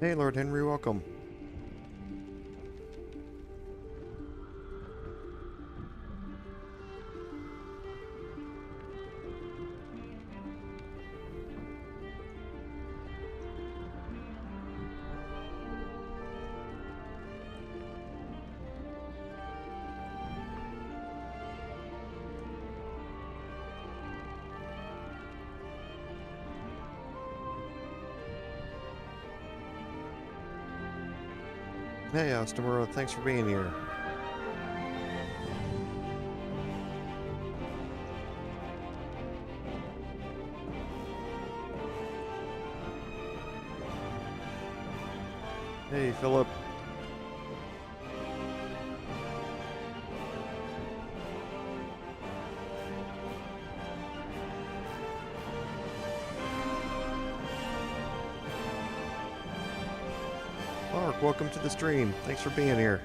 Hey, Lord Henry, welcome. Hey, Ostamura, thanks for being here. Hey, Philip. Mark, welcome to the stream. Thanks for being here.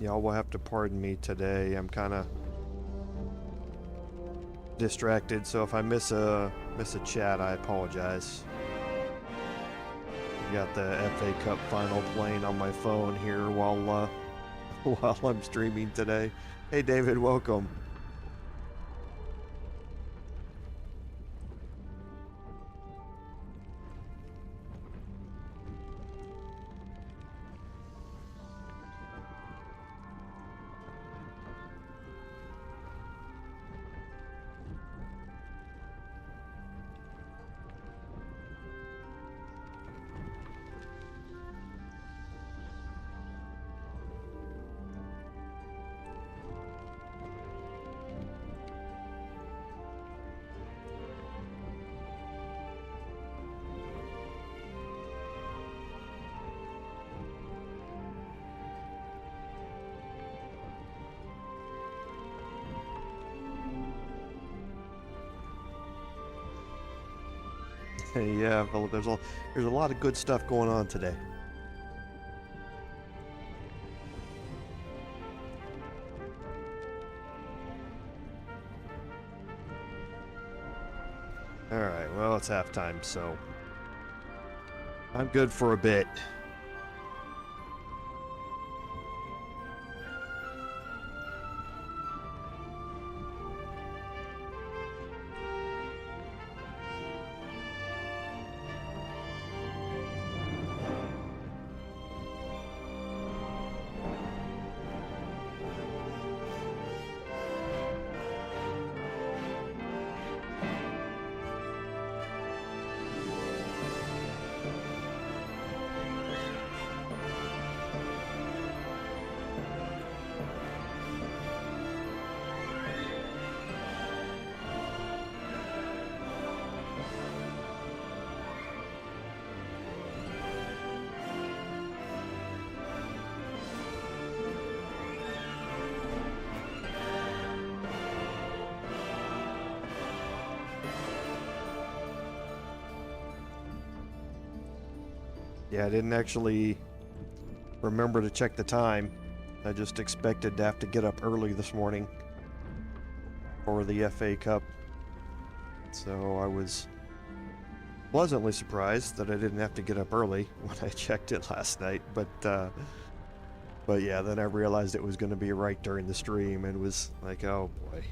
Y'all will have to pardon me today. I'm kind of distracted, so if I miss a chat, I apologize. I got the FA Cup final playing on my phone here while while I'm streaming today. Hey, David, welcome. Yeah, Philip, there's a lot of good stuff going on today. Alright, well, it's halftime, so I'm good for a bit. Yeah, I didn't actually remember to check the time. I just expected to have to get up early this morning for the FA Cup. So I was pleasantly surprised that I didn't have to get up early when I checked it last night. But yeah, then I realized it was going to be right during the stream and was like, oh boy.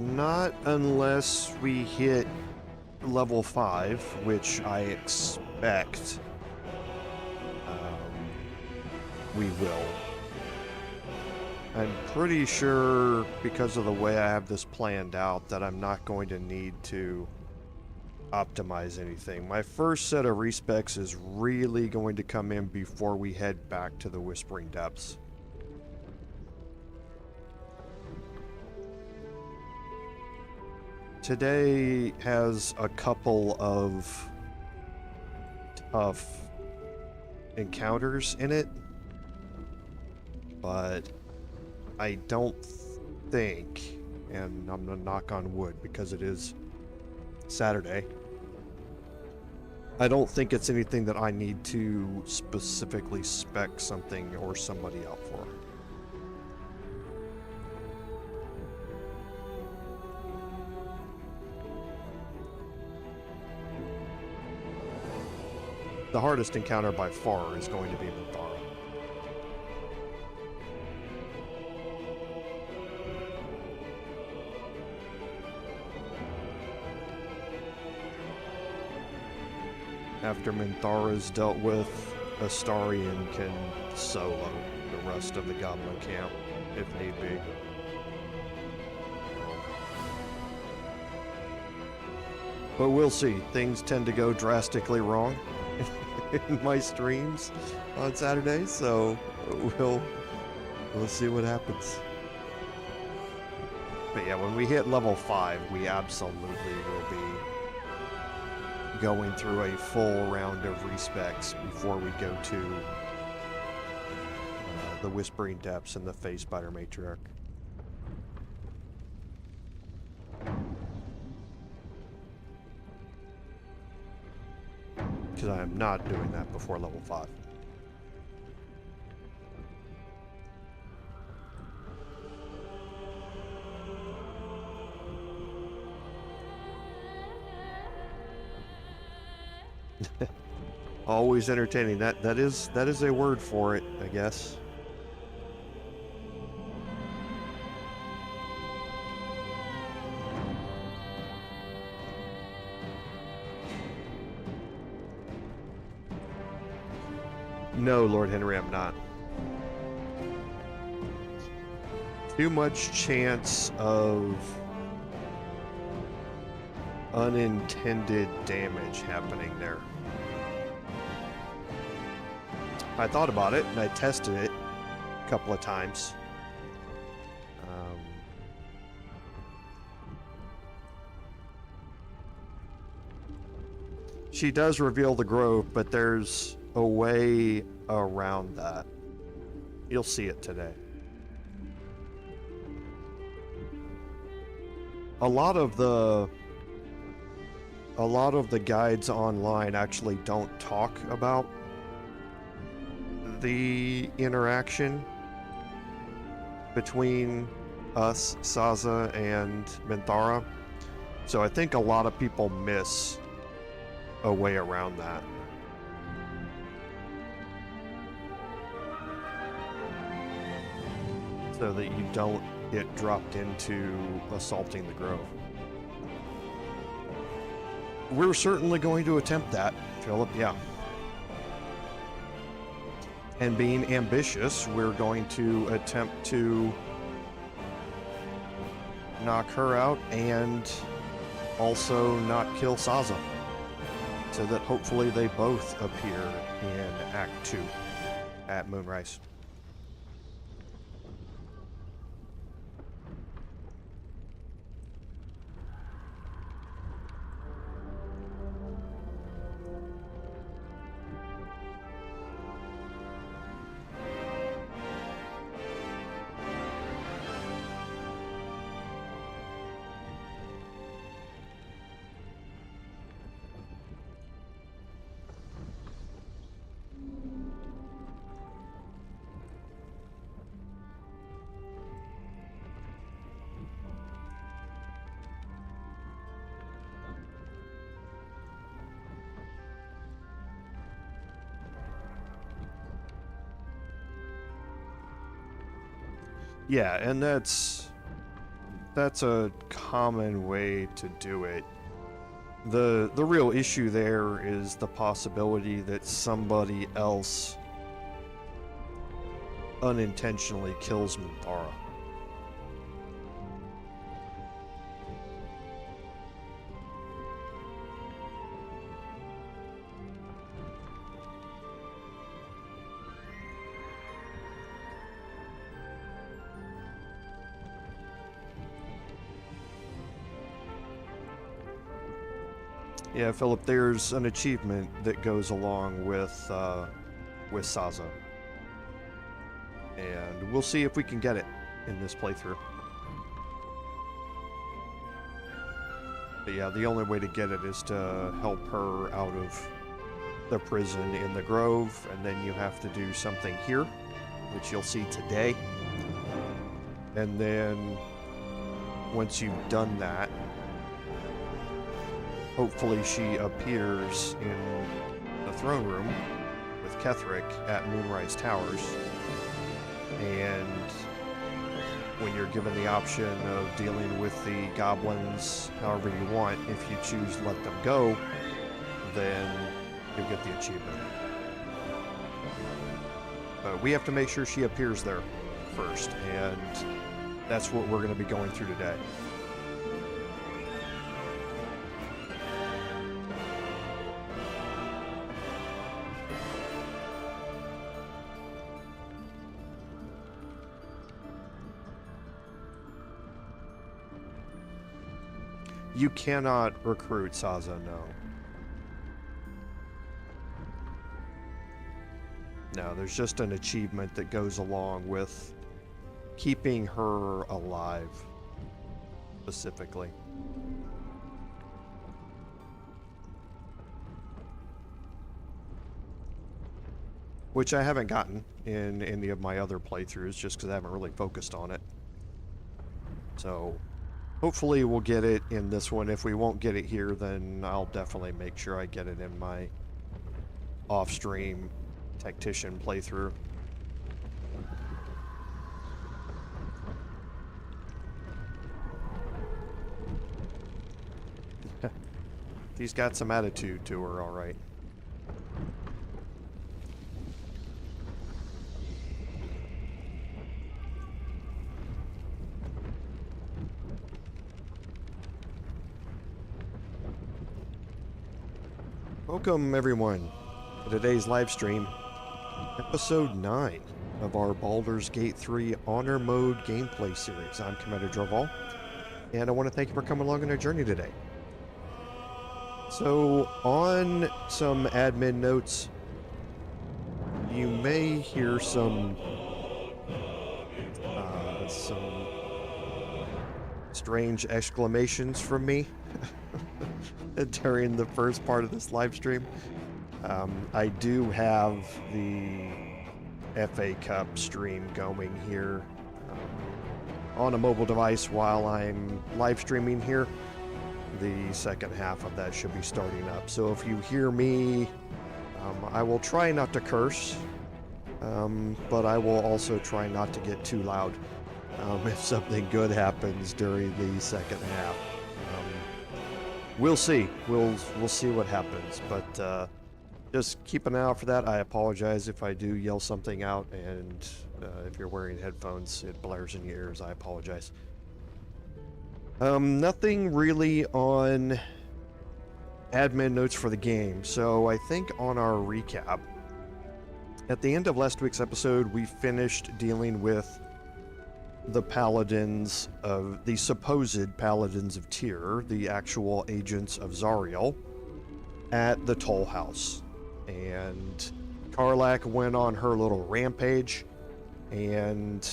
Not unless we hit level 5, which I expect we will. I'm pretty sure, because of the way I have this planned out, that I'm not going to need to optimize anything. My first set of respecs is really going to come in before we head back to the Whispering Depths. Today has a couple of tough encounters in it, but I don't think, and I'm gonna knock on wood because it is Saturday, I don't think it's anything that I need to specifically spec something or somebody out for. The hardest encounter by far is going to be Minthara. After Minthara's dealt with, Astarion can solo the rest of the Goblin Camp, if need be. But we'll see. Things tend to go drastically wrong in my streams on Saturday, so we'll see what happens. But yeah, when we hit level 5, we absolutely will be going through a full round of respecs before we go to the Whispering Depths and the Phase Spider Matriarch. Because I am not doing that before level 5. Always entertaining. That is a word for it, I guess. No, Lord Henry, I'm not. Too much chance of unintended damage happening there. I thought about it and I tested it a couple of times. She does reveal the grove, but there's a way around that. You'll see it today. A lot of the guides online actually don't talk about the interaction between us, Sazza, and Minthara. So I think a lot of people miss a way around that. So that you don't get dropped into assaulting the grove. We're certainly going to attempt that, Philip, yeah. And being ambitious, we're going to attempt to knock her out and also not kill Sazza, so that hopefully they both appear in Act 2 at Moonrise. Yeah, and that's that's a common way to do it. The real issue there is the possibility that somebody else unintentionally kills Minthara. Yeah, Philip, there's an achievement that goes along with Sazza. And we'll see if we can get it in this playthrough. But yeah, the only way to get it is to help her out of the prison in the Grove, and then you have to do something here, which you'll see today. And then, once you've done that, hopefully she appears in the throne room with Ketheric at Moonrise Towers. And when you're given the option of dealing with the goblins however you want, if you choose to let them go, then you'll get the achievement. But we have to make sure she appears there first, and that's what we're going to be going through today. You cannot recruit Sazza, no. No, there's just an achievement that goes along with keeping her alive, specifically. Which I haven't gotten in any of my other playthroughs, just because I haven't really focused on it. So hopefully we'll get it in this one. If we won't get it here, then I'll definitely make sure I get it in my off-stream tactician playthrough. She's got some attitude to her, all right. Welcome, everyone, to today's live stream, episode 9 of our Baldur's Gate 3 Honor Mode gameplay series. I'm Commander Dror, and I want to thank you for coming along on our journey today. So, on some admin notes, you may hear some strange exclamations from me during the first part of this live stream. I do have the FA Cup stream going here on a mobile device while I'm live streaming here. The second half of that should be starting up. So if you hear me, I will try not to curse, but I will also try not to get too loud if something good happens during the second half. We'll see. We'll see what happens, but just keep an eye out for that. I apologize if I do yell something out, and if you're wearing headphones, it blares in your ears. I apologize. Nothing really on admin notes for the game. So I think on our recap, at the end of last week's episode, we finished dealing with the paladins of the supposed paladins of Tyr, the actual agents of Zariel, at the Tollhouse. And Karlach went on her little rampage, and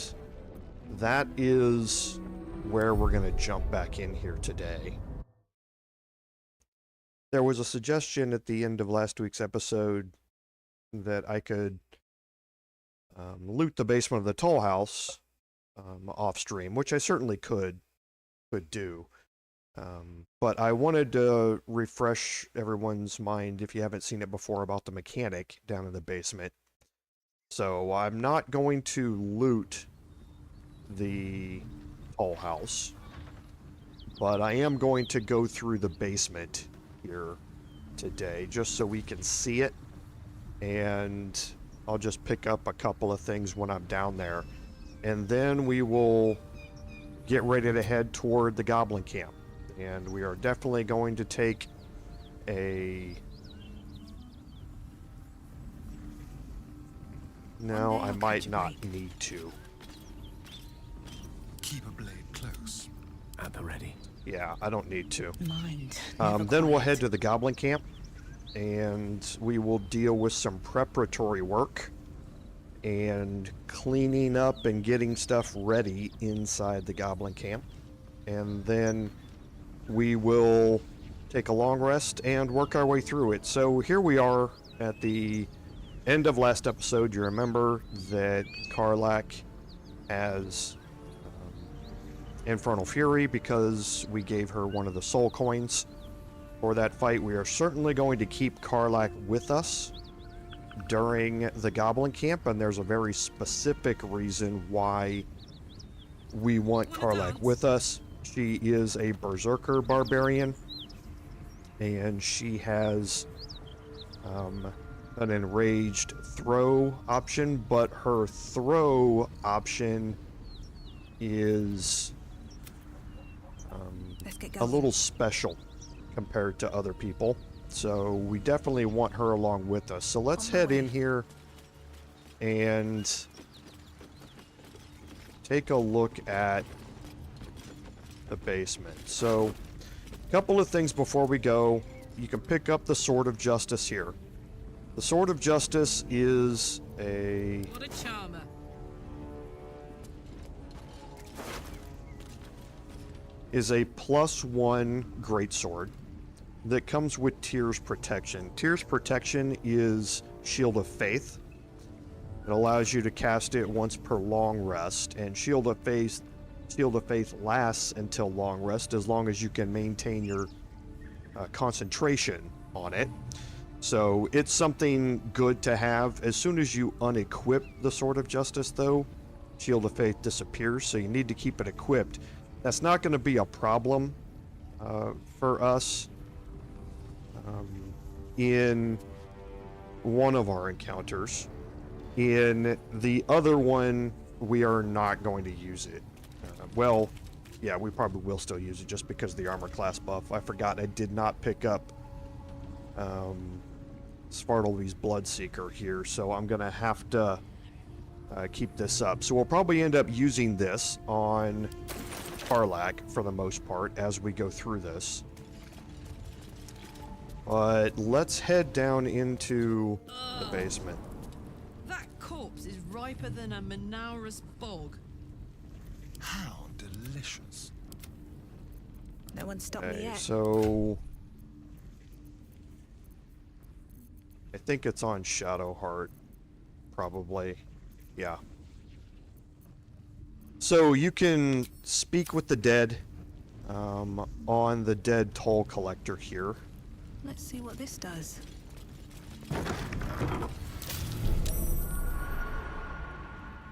that is where we're going to jump back in here today. There was a suggestion at the end of last week's episode that I could loot the basement of the Tollhouse off stream, which I certainly could do. But I wanted to refresh everyone's mind, if you haven't seen it before, about the mechanic down in the basement. So I'm not going to loot the Tollhouse. But I am going to go through the basement here today just so we can see it. And I'll just pick up a couple of things when I'm down there. And then we will get ready to head toward the Goblin Camp. And we are definitely going to take a... No, I might not need to. Keep a blade close. At the ready. Yeah, I don't need to. Mind. Then we'll head to the Goblin Camp, and we will deal with some preparatory work and cleaning up and getting stuff ready inside the Goblin Camp. And then we will take a long rest and work our way through it. So here we are at the end of last episode. You remember that Karlach has Infernal Fury because we gave her one of the soul coins for that fight. We are certainly going to keep Karlach with us during the Goblin Camp, and there's a very specific reason why we want Karlach with us. She is a Berserker Barbarian, and she has an enraged throw option, but her throw option is a little special compared to other people. So we definitely want her along with us. So let's head in here and take a look at the basement. So a couple of things before we go. You can pick up the Sword of Justice here. The Sword of Justice is a... What a charmer. is a +1 greatsword that comes with Tears Protection. Tears Protection is Shield of Faith. It allows you to cast it once per long rest, and Shield of Faith lasts until long rest as long as you can maintain your concentration on it. So it's something good to have. As soon as you unequip the Sword of Justice, though, Shield of Faith disappears, so you need to keep it equipped. That's not going to be a problem for us in one of our encounters. In the other one, we are not going to use it. Well, yeah, we probably will still use it just because of the armor class buff. I forgot I did not pick up Svartalby's Bloodseeker here, so I'm going to have to keep this up. So we'll probably end up using this on Karlach for the most part as we go through this. But let's head down into the basement. That corpse is riper than a Manaurus bog. How delicious. No one stopped me Okay, yet. so I think it's on Shadowheart, probably. Yeah. So you can speak with the dead on the dead toll collector here. Let's see what this does.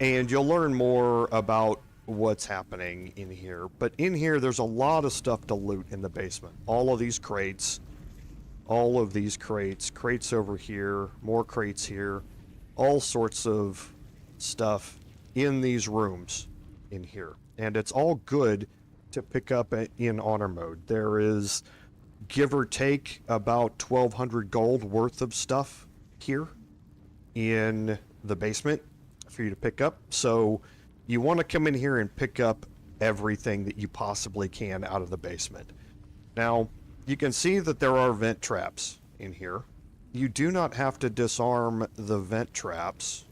And you'll learn more about what's happening in here. But in here, there's a lot of stuff to loot in the basement. All of these crates, crates over here, more crates here, all sorts of stuff in these rooms in here. And it's all good to pick up in honor mode. There is, give or take, about 1,200 gold worth of stuff here in the basement for you to pick up. So you want to come in here and pick up everything that you possibly can out of the basement. Now, you can see that there are vent traps in here. You do not have to disarm the vent traps.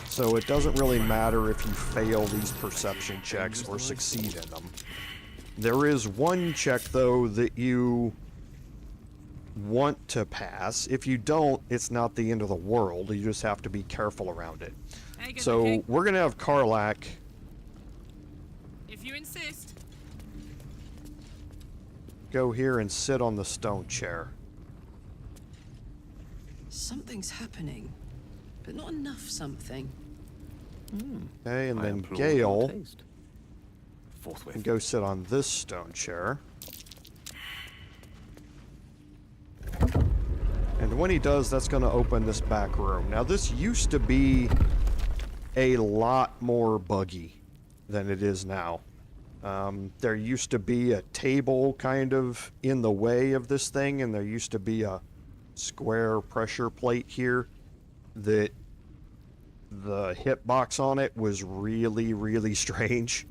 So it doesn't really matter if you fail these perception checks or succeed in them. There is one check, though, that you want to pass. If you don't, it's not the end of the world. You just have to be careful around it. So we're going to have Karlach, If you insist. go here and sit on the stone chair. Something's happening, but not enough something. Okay, and I then applaud your Gale taste. Forthwith. can go sit on this stone chair. And when he does, that's going to open this back room. Now, this used to be a lot more buggy than it is now. There used to be a table kind of in the way of this thing, and there used to be a square pressure plate here that the hitbox on it was really, really strange.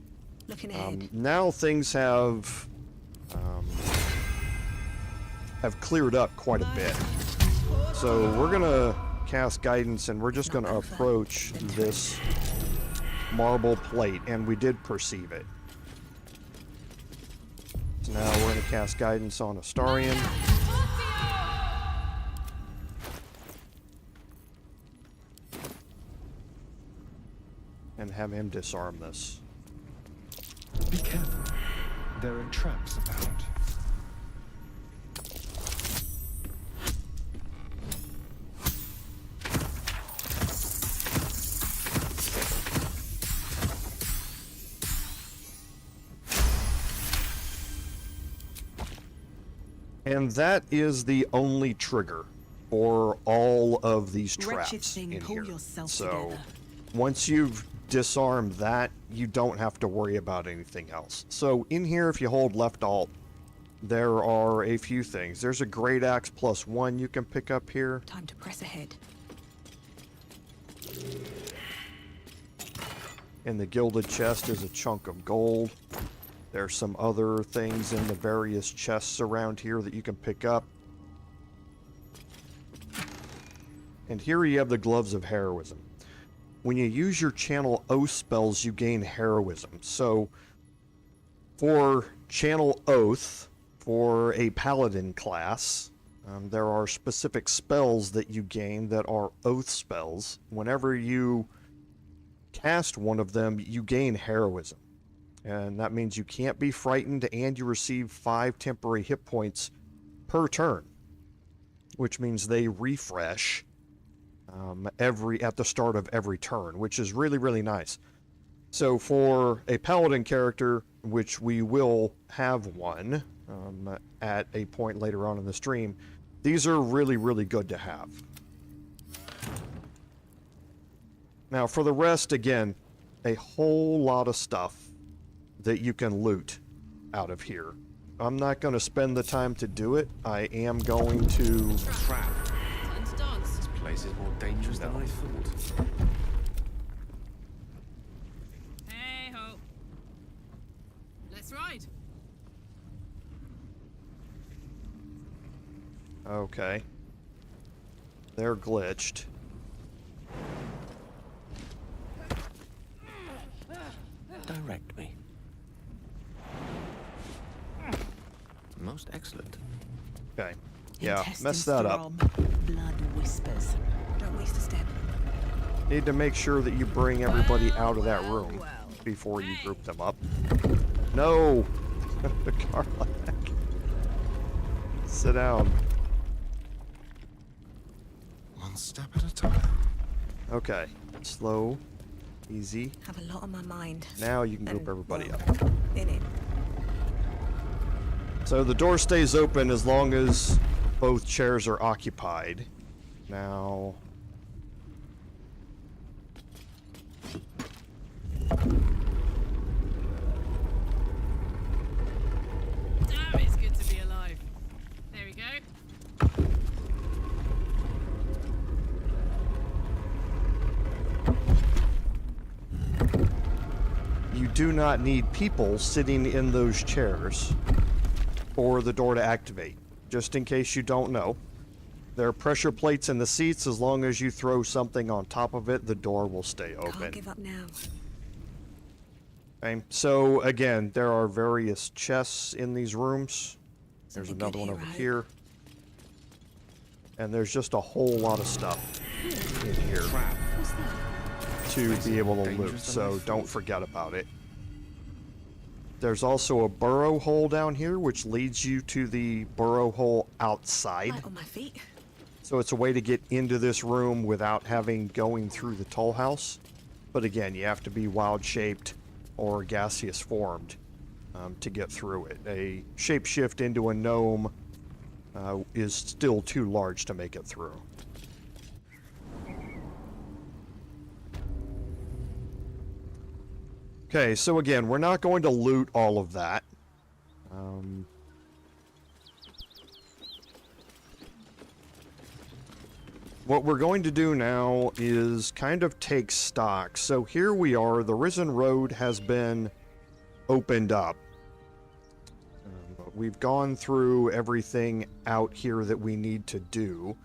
Looking ahead. Now things have cleared up quite a bit. So we're gonna cast guidance, and we're just gonna approach this marble plate, and we did perceive it. So now we're gonna cast guidance on Astarion. And have him disarm this. Be careful. There are traps about. And that is the only trigger for all of these Wretched traps thing, in pull here. yourself So together. once you've disarmed that, you don't have to worry about anything else. So in here, if you hold left alt, there are a few things. There's a Great Axe +1 you can pick up here. Time to press ahead. In the gilded chest is a chunk of gold. There's some other things in the various chests around here that you can pick up. And here you have the Gloves of Heroism. When you use your Channel Oath spells, you gain Heroism. So, for Channel Oath, for a Paladin class, there are specific spells that you gain that are Oath spells. Whenever you cast one of them, you gain Heroism. And that means you can't be frightened, and you receive 5 temporary hit points per turn, which means they refresh at the start of every turn, which is really, really nice. So for a Paladin character, which we will have one at a point later on in the stream, these are really, really good to have. Now for the rest, again, a whole lot of stuff that you can loot out of here. I'm not going to spend the time to do it. I am going to... Trap. Dance, dance. This place is more dangerous than I thought. Hey ho. Let's ride. Okay. They're glitched. Direct me. Most excellent. Okay. Yeah, Intestines mess that up. throb, blood whispers. Don't waste a step. Need to make sure that you bring everybody out of that room well. before you group them up. No! Carlac. Sit down. One step at a time. Okay. Slow. Easy. Have a lot on my mind. Now you can group And, everybody well, up. In it. So the door stays open as long as both chairs are occupied. Now... Damn, it's good to be alive. There we go. You do not need people sitting in those chairs for the door to activate. Just in case you don't know, there are pressure plates in the seats. As long as you throw something on top of it, the door will stay Can't open. give up now. Okay, so again, there are various chests in these rooms. There's Something another good one here, over I hope. here. And there's just a whole lot of stuff in here What's that? to be able to loot, dangerous than I so don't thought. forget about it. There's also a burrow hole down here, which leads you to the burrow hole outside. Light on my feet. So it's a way to get into this room without going through the toll house. But again, you have to be wild-shaped or gaseous formed to get through it. A shapeshift into a gnome is still too large to make it through. Okay, so again, we're not going to loot all of that. What we're going to do now is kind of take stock. So here we are, the Risen Road has been opened up. We've gone through everything out here that we need to do.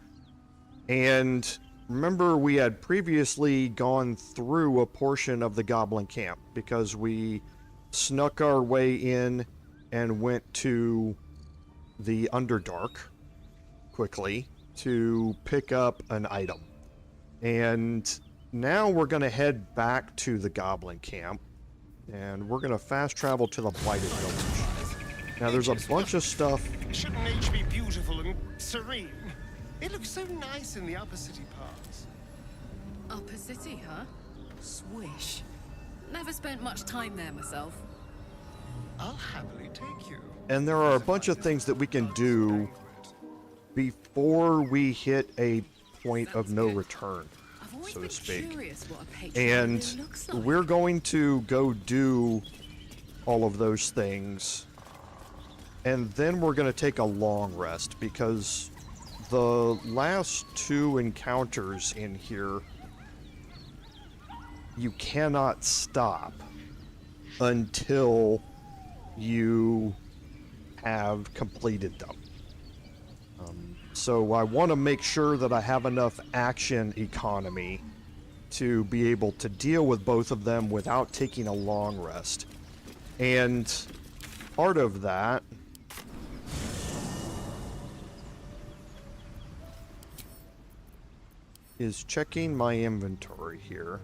And remember, we had previously gone through a portion of the Goblin Camp because we snuck our way in and went to the Underdark quickly to pick up an item. And now we're going to head back to the Goblin Camp, and we're going to fast travel to the Blighted Village. Now there's a bunch of stuff. Shouldn't nature be beautiful and serene? It looks so nice in the upper city parts. Upper City, huh? Swish. Never spent much time there myself. I'll happily take you. And there are a bunch of things that we can do before we hit a point of no return, I've always so to been speak. curious what a patron And really looks like. we're going to go do all of those things, and then we're going to take a long rest because the last two encounters in here, you cannot stop until you have completed them. So I want to make sure that I have enough action economy to be able to deal with both of them without taking a long rest. And part of that is checking my inventory here.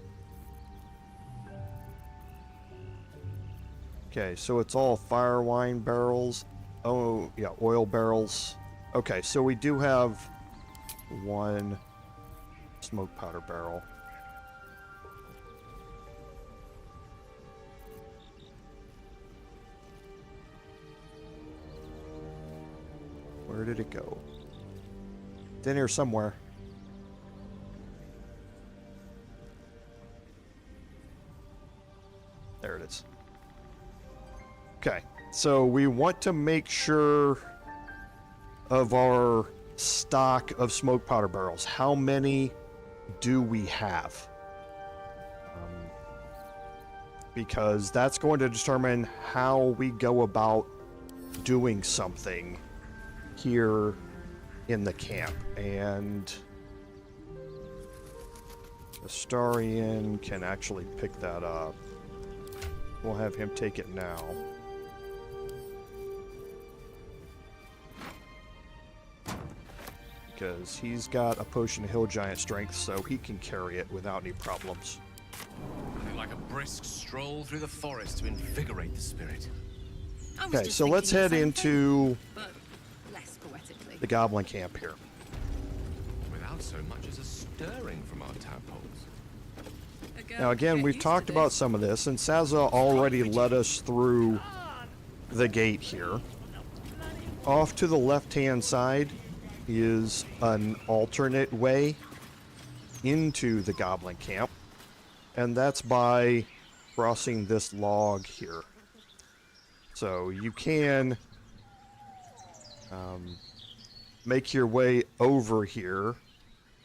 Okay, so it's all fire wine barrels. Oh, yeah, oil barrels. Okay, so we do have one smoke powder barrel. Where did it go? It's in here somewhere. There it is. Okay, so we want to make sure of our stock of smoke powder barrels. How many do we have? Because that's going to determine how we go about doing something here in the camp. And Astarian can actually pick that up. We'll have him take it now. Because he's got a potion of hill giant strength, so he can carry it without any problems. Nothing like a brisk stroll through the forest to invigorate the spirit. I was Okay, just so let's thinking head the same into thing, but less poetically. the Goblin Camp here. Without so much as a stirring from our tadpoles. A girl Now could again, get we've used talked to about this. some of this, and Sazza already led us through the gate here. Off to the left-hand side is an alternate way into the Goblin Camp, and that's by crossing this log here. So you can make your way over here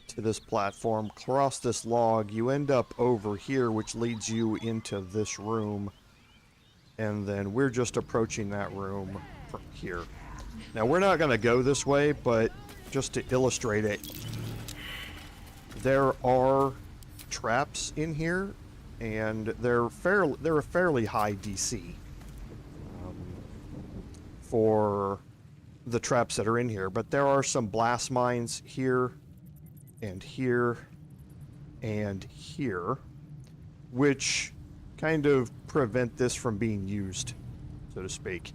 to this platform, cross this log, you end up over here, which leads you into this room, and then we're just approaching that room from here. Now we're not going to go this way, but just to illustrate it, there are traps in here, and they're a fairly high DC for the traps that are in here, but there are some blast mines here and here and here, which kind of prevent this from being used, so to speak.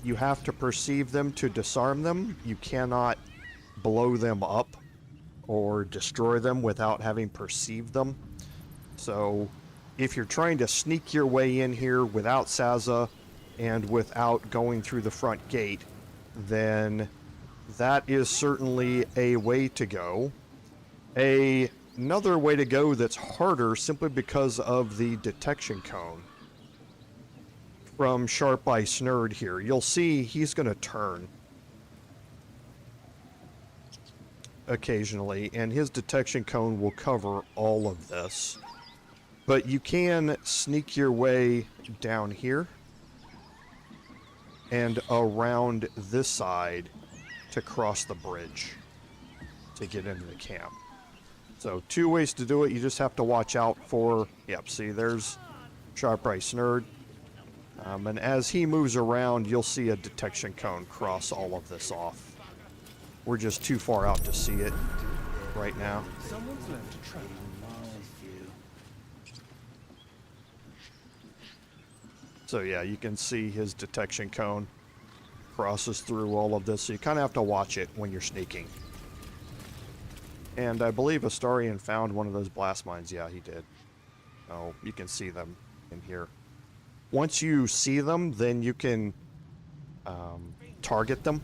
You have to perceive them to disarm them. You cannot blow them up or destroy them without having perceived them. So if you're trying to sneak your way in here without Sazza and without going through the front gate, then that is certainly a way to go. Another way to go that's harder simply because of the detection cone from Sharp Eye Snurd here. You'll see he's going to turn occasionally, and his detection cone will cover all of this. But you can sneak your way down here and around this side to cross the bridge to get into the camp. So 2 ways to do it. You just have to watch out for, yep, see there's Sharp Eye Snurd. And as he moves around, you'll see a detection cone cross all of this off. We're just too far out to see it right now. Someone's left a trap. So yeah, you can see his detection cone crosses through all of this, so you kind of have to watch it when you're sneaking. And I believe Astarion found one of those blast mines. Yeah, he did. Oh, you can see them in here. Once you see them, then you can target them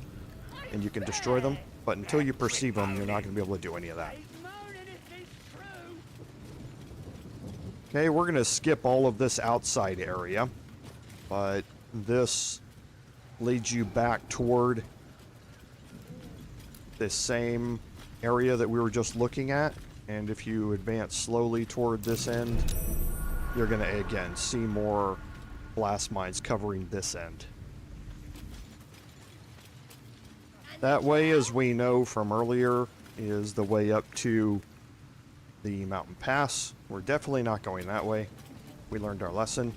and you can destroy them. But until you perceive them, you're not going to be able to do any of that. Okay, we're going to skip all of this outside area. But this leads you back toward this same area that we were just looking at. And if you advance slowly toward this end, you're going to, again, see more blast mines covering this end. That way, as we know from earlier, is the way up to the mountain pass. We're definitely not going that way. We learned our lesson.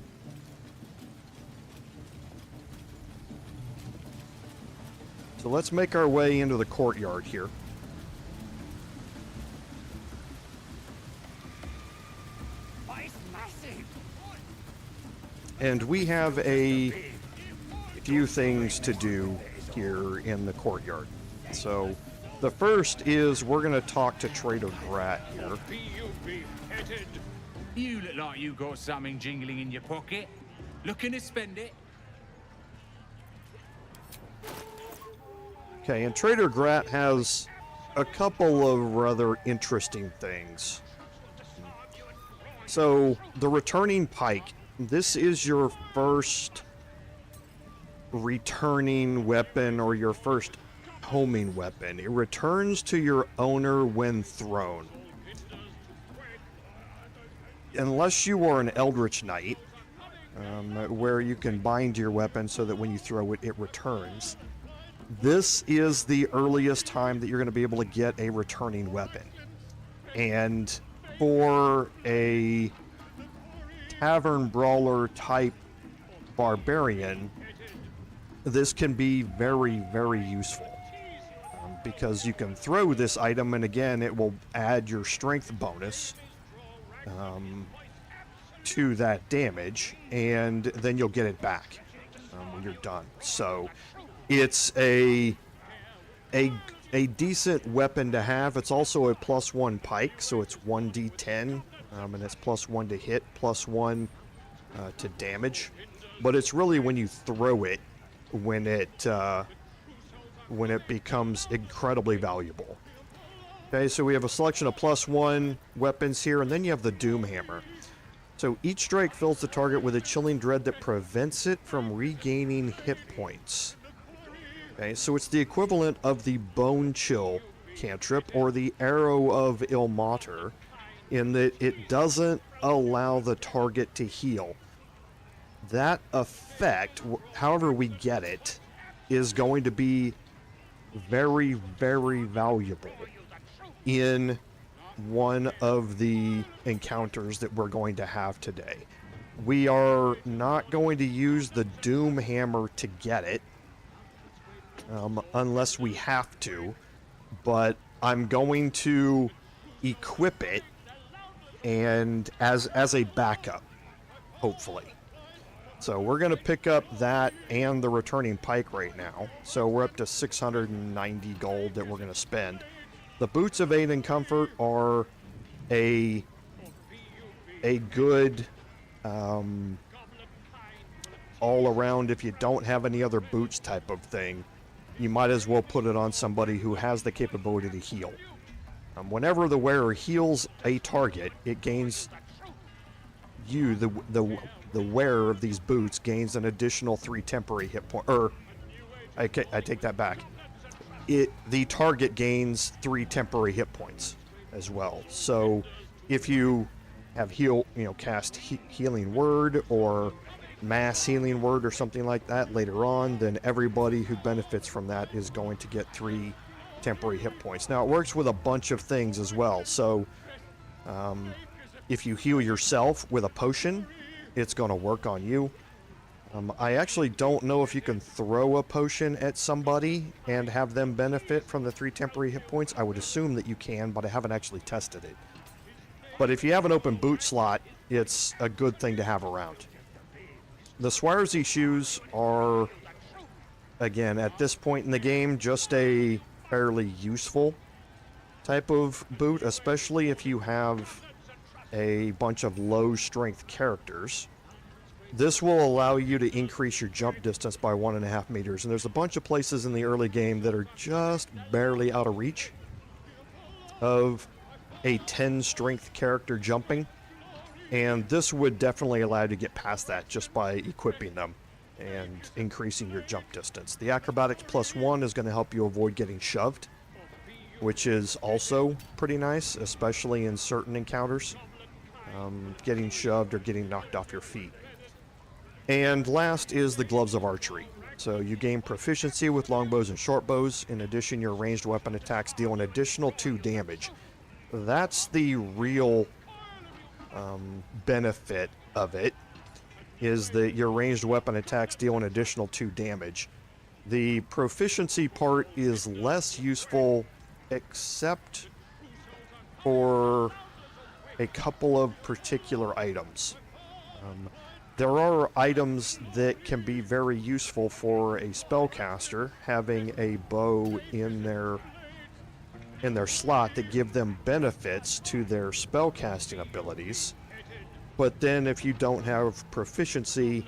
So let's make our way into the courtyard here. And we have a few things to do here in the courtyard. So the first is we're going to talk to Trader Grat here. You look like you got something jingling in your pocket. Looking to spend it? Okay, and Trader Grat has a couple of rather interesting things. So, the returning pike. This is your first returning weapon or your first homing weapon. It returns to your owner when thrown. Unless you are an Eldritch Knight, where you can bind your weapon so that when you throw it, it returns. This is the earliest time that you're going to be able to get a returning weapon. And for a tavern brawler type barbarian, this can be very, very useful. Because you can throw this item, and again, it will add your strength bonus to that damage, and then you'll get it back when you're done. So it's a decent weapon to have. It's also a +1 pike, so it's 1d10, and it's +1 to hit, +1 to damage. But it's really when you throw it when it becomes incredibly valuable. Okay, so we have a selection of +1 weapons here, and then you have the Doom Hammer. So each strike fills the target with a chilling dread that prevents it from regaining hit points. Okay, so it's the equivalent of the Bone Chill cantrip or the Arrow of Ilmater, in that it doesn't allow the target to heal. That effect, however we get it, is going to be very, very valuable in one of the encounters that we're going to have today. We are not going to use the Doom Hammer to get it, unless we have to, but I'm going to equip it and as a backup, hopefully. So we're going to pick up that and the returning pike right now. So we're up to 690 gold that we're going to spend. The Boots of Aid and Comfort are a a good all around, if you don't have any other boots type of thing, you might as well put it on somebody who has the capability to heal. Whenever the wearer heals a target, it gains you, the wearer of these boots, gains an additional 3 temporary hit points. I take that back. The target gains 3 temporary hit points as well. So if you have cast healing word or mass healing word or something like that later on, then everybody who benefits from that is going to get 3 temporary hit points. Now, it works with a bunch of things as well. So if you heal yourself with a potion, it's going to work on you. I actually don't know if you can throw a potion at somebody and have them benefit from the 3 temporary hit points. I would assume that you can, but I haven't actually tested it. But if you have an open boot slot, it's a good thing to have around. The Swarzy shoes are, again, at this point in the game, just a fairly useful type of boot, especially if you have a bunch of low strength characters. This will allow you to increase your jump distance by 1.5 meters, and there's a bunch of places in the early game that are just barely out of reach of a 10 strength character jumping, and this would definitely allow you to get past that just by equipping them and increasing your jump distance. The acrobatics +1 is going to help you avoid getting shoved, which is also pretty nice, especially in certain encounters, getting shoved or getting knocked off your feet. And last is the gloves of archery. So you gain proficiency with longbows and shortbows. In addition, your ranged weapon attacks deal an additional 2 damage. That's the real benefit of it, is that your ranged weapon attacks deal an additional 2 damage. The proficiency part is less useful except for a couple of particular items. There are items that can be very useful for a spellcaster, having a bow in their slot that give them benefits to their spellcasting abilities. But then if you don't have proficiency,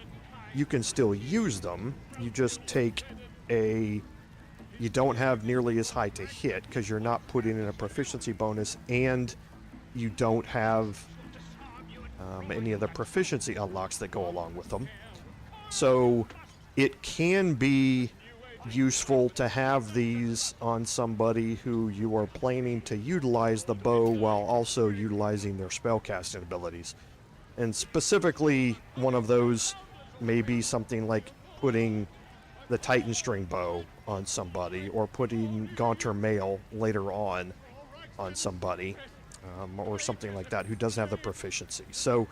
you can still use them. You just take you don't have nearly as high to hit because you're not putting in a proficiency bonus, and you don't have any of the proficiency unlocks that go along with them. So it can be useful to have these on somebody who you are planning to utilize the bow while also utilizing their spellcasting abilities. And specifically, one of those may be something like putting the Titan string bow on somebody, or putting Gaunter Mail later on somebody, or something like that, who doesn't have the proficiency. So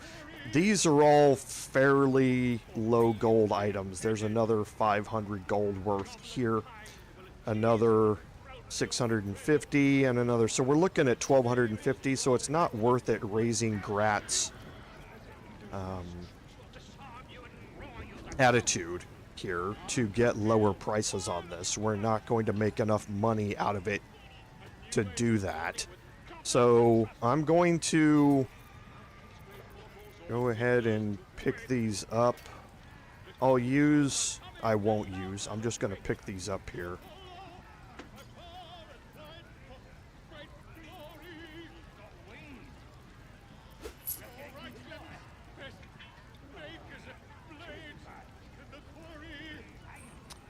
these are all fairly low gold items. There's another 500 gold worth here, another 650, and another. So we're looking at 1250, so it's not worth it raising Grat's attitude here to get lower prices on this. We're not going to make enough money out of it to do that. So I'm going to go ahead and pick these up. I won't use, I'm just going to pick these up here.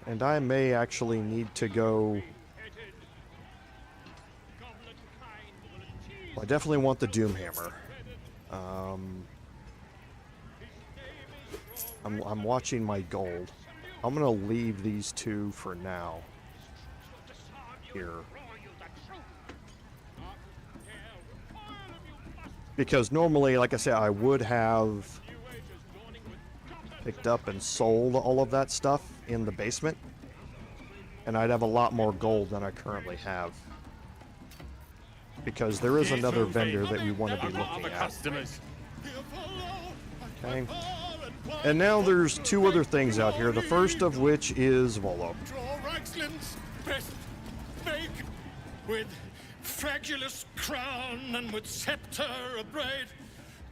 And I may actually need to go. Well, I definitely want the Doomhammer. I'm watching my gold. I'm gonna leave these 2 for now. Here. Because normally, like I said, I would have picked up and sold all of that stuff in the basement, and I'd have a lot more gold than I currently have. Because there is another vendor that we want to be looking at. Okay. And now there's 2 other things out here, the first of which is Volo. With fragulous crown and with scepter abraid,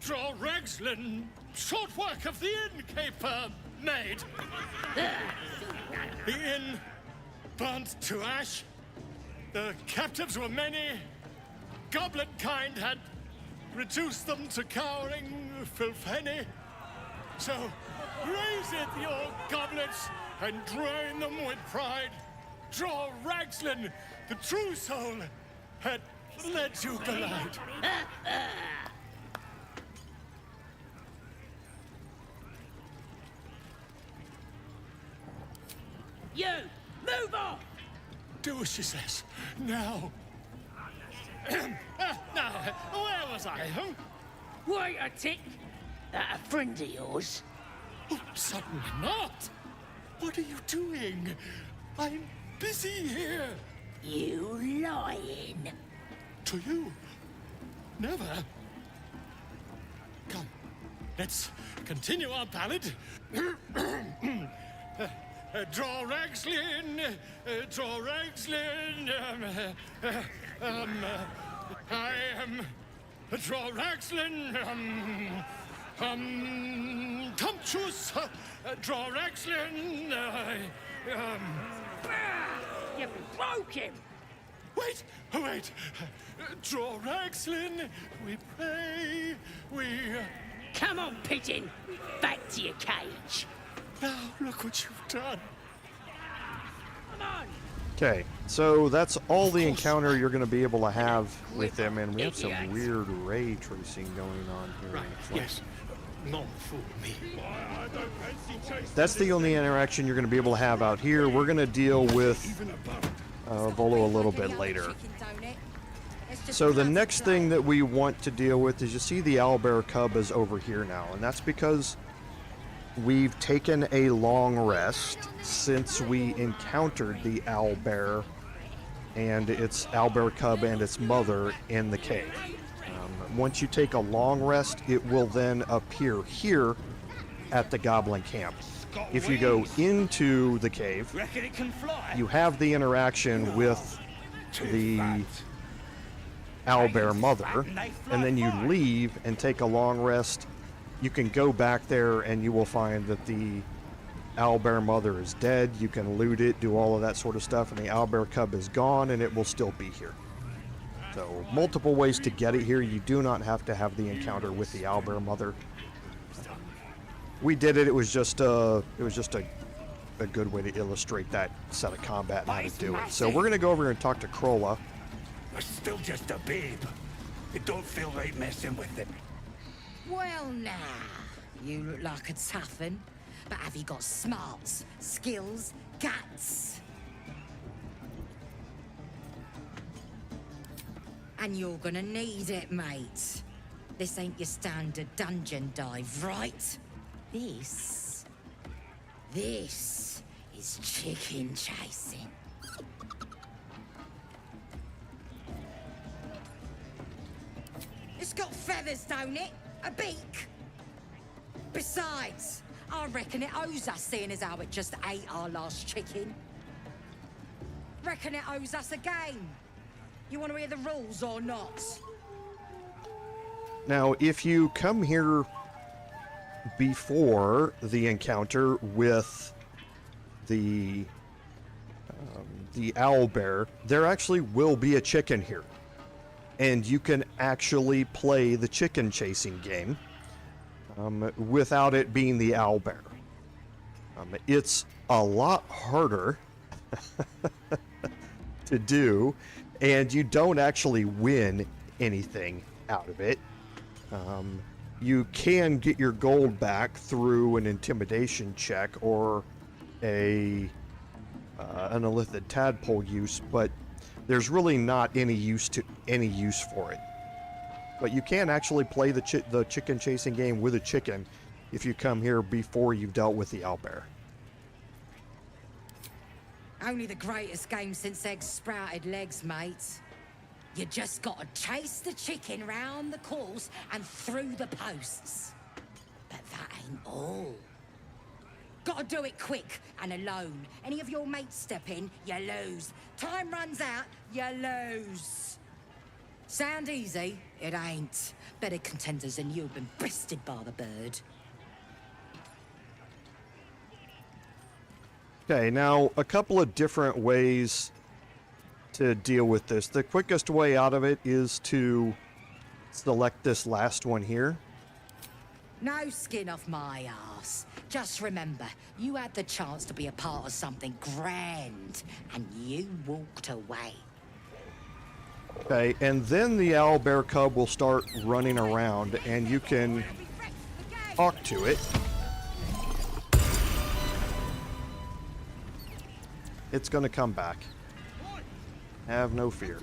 Dror Regslin, short work of the innkeeper made. The inn burnt to ash. The captives were many. Goblin kind had reduced them to cowering filfenny. So raise it, your goblets, and drain them with pride. Dror Regslin, the true soul, had led you glide. You! Move off! Do as she says. Now. Now, where was I? Huh? Wait a tick! That a friend of yours? Oh, certainly not. What are you doing? I'm busy here. You lying! To you? Never. Come, let's continue our ballad. Dror Regslin, Dror Regslin, I am Dror Regslin, Tumptuous, Dror Regslin, You broke him! Wait, wait. Dror Regslin, we pray, we... Come on, pigeon! Back to your cage! Now, look what you've done. Come on! Okay, so that's all the encounter you're going to be able to have with them, and we have some weird ray tracing going on here. Right, yes. Non fool me. That's the only interaction you're going to be able to have out here. We're going to deal with Volo a little bit later. So the next thing that we want to deal with is, you see the Owlbear Cub is over here now, and that's because we've taken a long rest since we encountered the owlbear and its Owlbear Cub and its mother in the cave. Once you take a long rest, it will then appear here at the Goblin Camp. If you go into the cave, you have the interaction with the owlbear mother, and then you leave and take a long rest. You can go back there and you will find that the owlbear mother is dead. You can loot it, do all of that sort of stuff, and the Owlbear Cub is gone, and it will still be here. So multiple ways to get it here. You do not have to have the encounter with the owlbear mother. We did it. It was just a good way to illustrate that set of combat and how to do it. So we're gonna go over here and talk to Krolla. I'm still just a babe. It don't feel right messing with it. Well, now, you look like a tough un, but have you got smarts, skills, guts? And you're gonna need it, mate. This ain't your standard dungeon dive, right? This is chicken chasing. It's got feathers, don't it? A beak. Besides, I reckon it owes us, seeing as how it just ate our last chicken. Reckon it owes us a game. You want to hear the rules or not? Now, if you come here before the encounter with the owlbear, there actually will be a chicken here. And you can actually play the chicken chasing game without it being the owlbear. It's a lot harder to do, and you don't actually win anything out of it. You can get your gold back through an intimidation check or an illithid tadpole use, but there's really not any use for it. But you can actually play the chicken chasing game with a chicken if you come here before you've dealt with the owlbear. Only the greatest game since eggs sprouted legs, mate. You just gotta chase the chicken round the course and through the posts. But that ain't all. Gotta do it quick and alone. Any of your mates step in, you lose. Time runs out, you lose. Sound easy? It ain't. Better contenders than you have been bested by the bird. Okay, now a couple of different ways to deal with this. The quickest way out of it is to select this last one here. No skin off my ass. Just remember, you had the chance to be a part of something grand, and you walked away. Okay, and then the Owlbear Cub will start running around, and you can talk to it. It's gonna come back. Have no fear.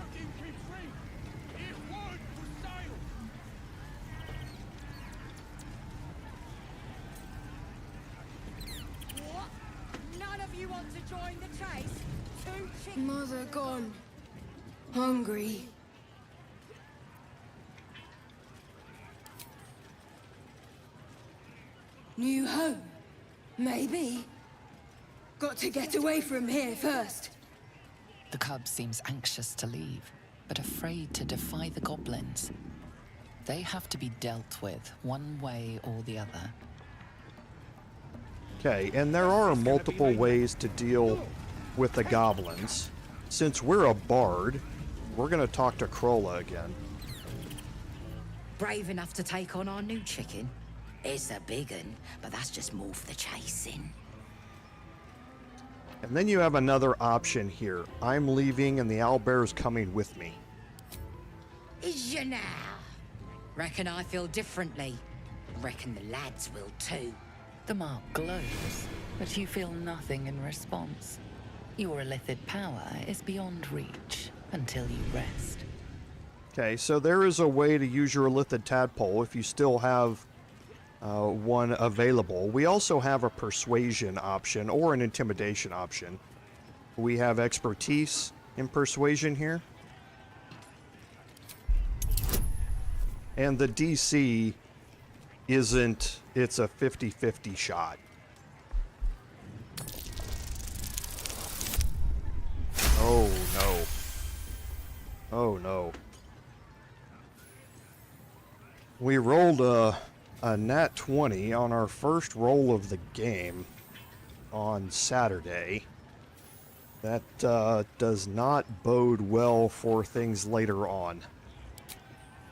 What? None of you want to join the chase? Two chickens. Mother gone. Hungry. New home? Maybe. Got to get away from here first. The cub seems anxious to leave, but afraid to defy the goblins. They have to be dealt with one way or the other. Okay, and there are multiple ways to deal with the goblins. Since we're a bard, we're gonna talk to Krolla again. Brave enough to take on our new chicken? It's a big un, but that's just more for the chasing. And then you have another option here. I'm leaving and the owlbear's coming with me. Is you now? Reckon I feel differently. Reckon the lads will too. The mark glows, but you feel nothing in response. Your illithid power is beyond reach until you rest. Okay, so there is a way to use your illithid tadpole if you still have one available. We also have a persuasion option or an intimidation option. We have expertise in persuasion here. And the DC isn't, it's a 50-50 shot. Oh no. Oh no. We rolled a nat 20 on our first roll of the game on Saturday. That does not bode well for things later on.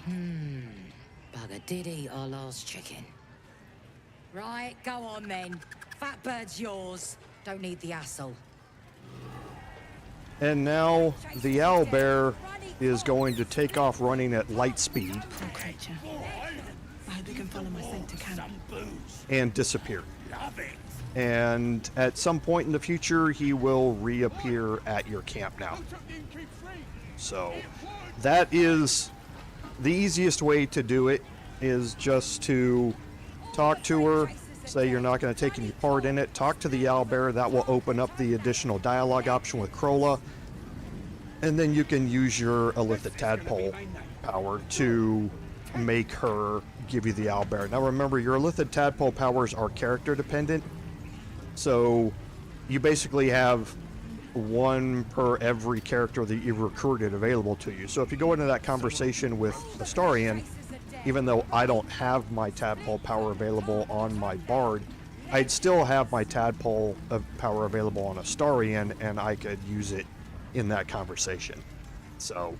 Bugger did eat our last chicken. Right, go on then. Fat bird's yours. Don't need the hassle. And now the owlbear is going to take off running at light speed Poor creature. I hope you can follow my scent to camp. and disappear. And at some point in the future, he will reappear at your camp now. So that is the easiest way to do it, is just to talk to her, say you're not going to take any part in it, talk to the owlbear. That will open up the additional dialogue option with Krolla, and then you can use your illithid tadpole power to make her give you the owlbear. Now remember, your illithid tadpole powers are character dependent, so you basically have one per every character that you've recruited available to you. So if you go into that conversation with Astarion, even though I don't have my tadpole power available on my bard, I'd still have my tadpole power available on Astarion, and I could use it in that conversation. So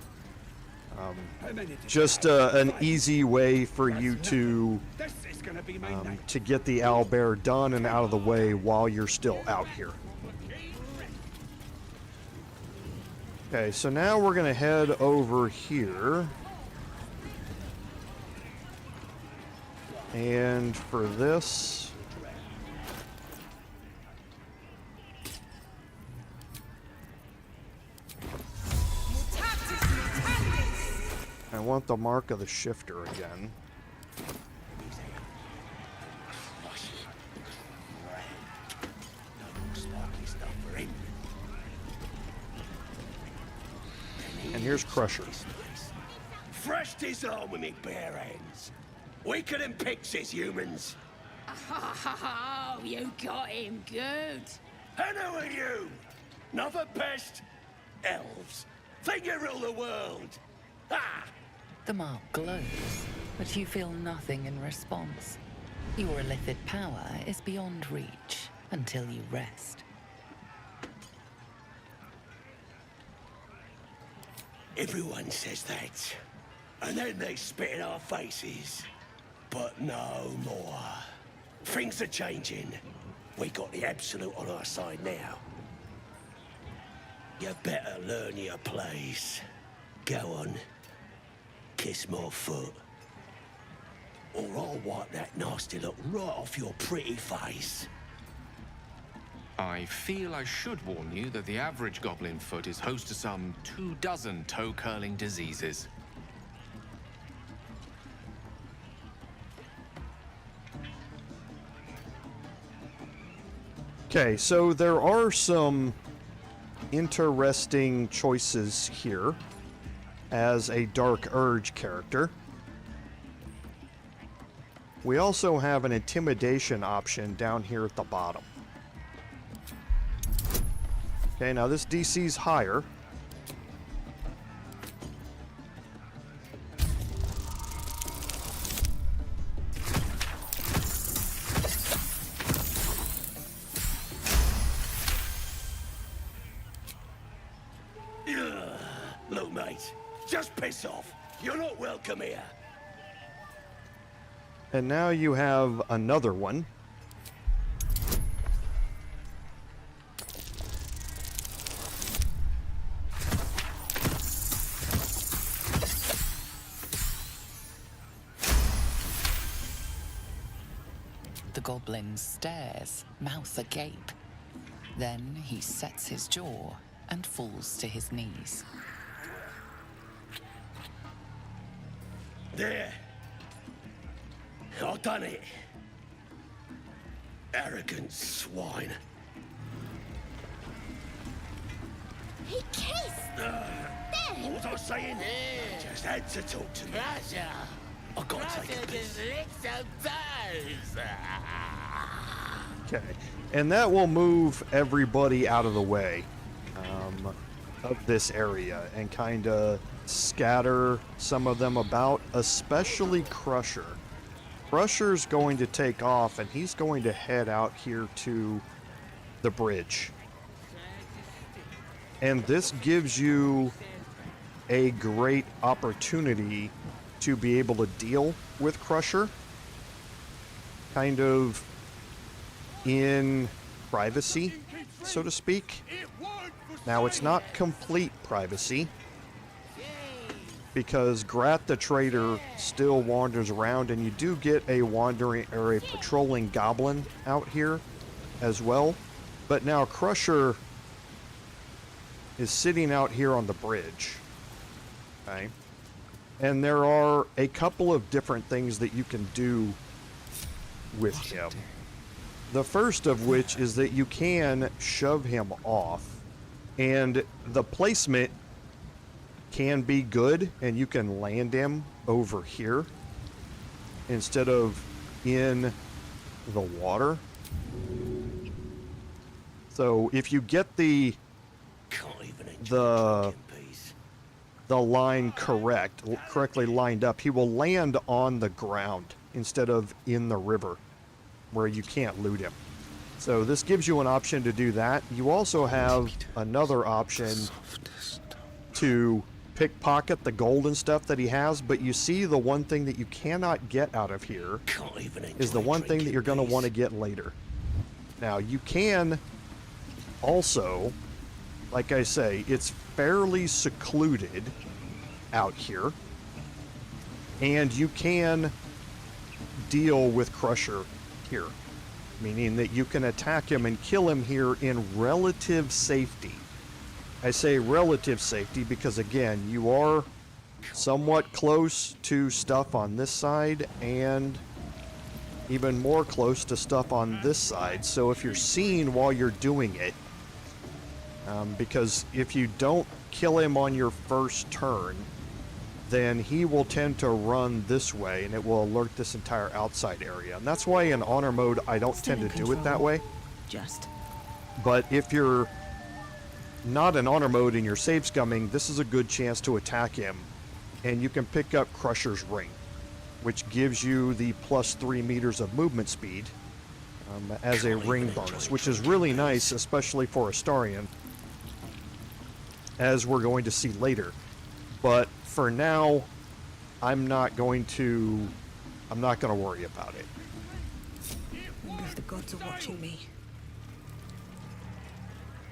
just an easy way for you to get the owlbear done and out of the way while you're still out here. Okay, so now we're going to head over here. And for this, I want the mark of the shifter again. And here's Crusher. Fresh disarm with me bare hands. Weaker than pixies, humans. Oh, you got him good. And who are you? Not the best? Elves. Think you rule the world? Ah, The mark glows, but you feel nothing in response. Your illithid power is beyond reach until you rest. Everyone says that, and then they spit in our faces. But no more. Things are changing. We got the Absolute on our side now. You better learn your place. Go on. Kiss my foot. Or I'll wipe that nasty look right off your pretty face. I feel I should warn you that the average goblin foot is host to some 24 toe-curling diseases. Okay, so there are some interesting choices here as a Dark Urge character. We also have an intimidation option down here at the bottom. Okay, now this DC's higher. Look, mate, just piss off. You're not welcome here. And now you have another one. The goblin stares, mouth agape. Then he sets his jaw and falls to his knees. There. I've done it. Arrogant swine. He kissed! What was I saying? Just had to talk to me. I've got to take a piss. Okay, and that will move everybody out of the way of this area and kind of scatter some of them about, especially Crusher. Crusher's going to take off and he's going to head out here to the bridge. And this gives you a great opportunity to be able to deal with Crusher kind of in privacy, so to speak. Now, it's not complete privacy because Grat the Trader still wanders around, and you do get a wandering or a patrolling goblin out here as well. But now Crusher is sitting out here on the bridge. Okay. And there are a couple of different things that you can do with him. The first of which is that you can shove him off, and the placement can be good, and you can land him over here instead of in the water. So if you get the line correctly lined up, he will land on the ground instead of in the river where you can't loot him. So this gives you an option to do that. You also have another option to pickpocket the gold and stuff that he has, but you see the one thing that you cannot get out of here is the one thing that you're going to want to get later. Now you can also, like I say, it's fairly secluded out here, and you can deal with Crusher here, meaning that you can attack him and kill him here in relative safety. I say relative safety because, again, you are somewhat close to stuff on this side and even more close to stuff on this side. So if you're seen while you're doing it, because if you don't kill him on your first turn, then he will tend to run this way and it will alert this entire outside area. And that's why in honor mode I don't tend to do it that way. But if you're not in honor mode and you're save scumming, this is a good chance to attack him and you can pick up Crusher's Ring, which gives you the plus 3 meters of movement speed as a ring bonus, which is really nice, especially for Astarion, as we're going to see later. But for now, I'm not going to worry about it. I wonder if the gods are watching me.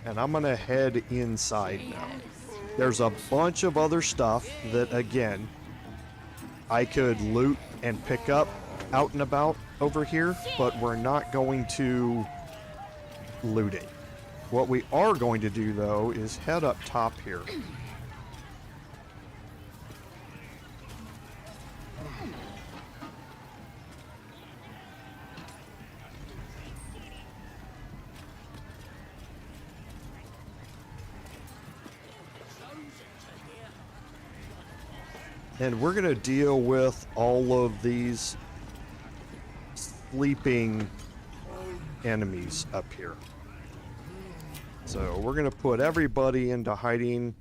And I'm gonna head inside now. There's a bunch of other stuff that, again, I could loot and pick up out and about over here, but we're not going to loot it. What we are going to do, though, is head up top here. And we're going to deal with all of these sleeping enemies up here. So we're going to put everybody into hiding.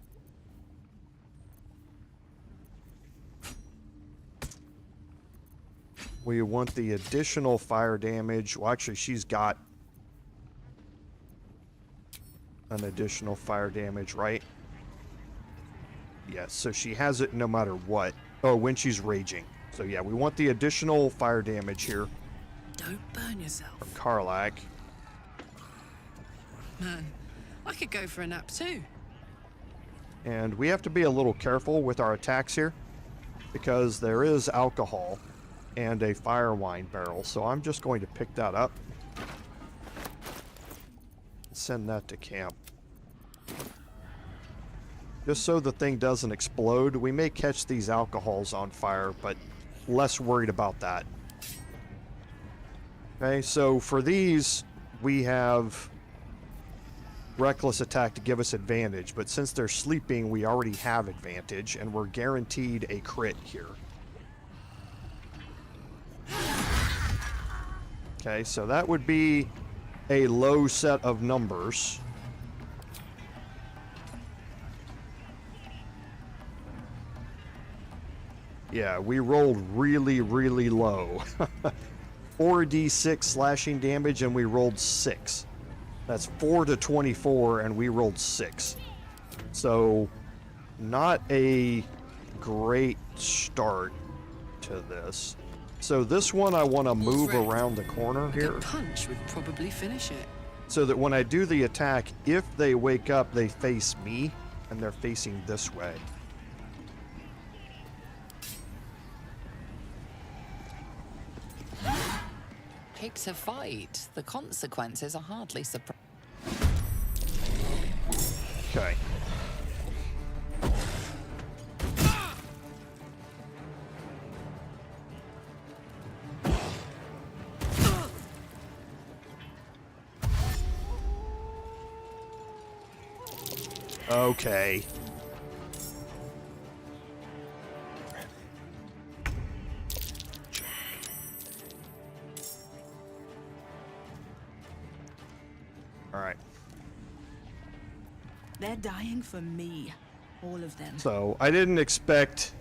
We want the additional fire damage. Well, actually, she's got an additional fire damage, right? Yes, so she has it no matter what. Oh, when she's raging. So yeah, we want the additional fire damage here. Don't burn yourself. From Karlach. Man, I could go for a nap too. And we have to be a little careful with our attacks here, because there is alcohol and a fire wine barrel. So I'm just going to pick that up. Send that to camp. Just so the thing doesn't explode. We may catch these alcohols on fire, but less worried about that. Okay, so for these, we have reckless attack to give us advantage, but since they're sleeping, we already have advantage, and we're guaranteed a crit here. Okay, so that would be a low set of numbers. Yeah, we rolled really, really low. 4d6 slashing damage, and we rolled 6. That's 4 to 24, and we rolled 6. So, not a great start to this. So this one I want to move around the corner here. A good punch would probably finish it. So that when I do the attack, if they wake up, they face me, and they're facing this way. Pick to fight. The consequences are hardly surprising. Okay. Okay. All right. They're dying for me. All of them. So, I didn't expect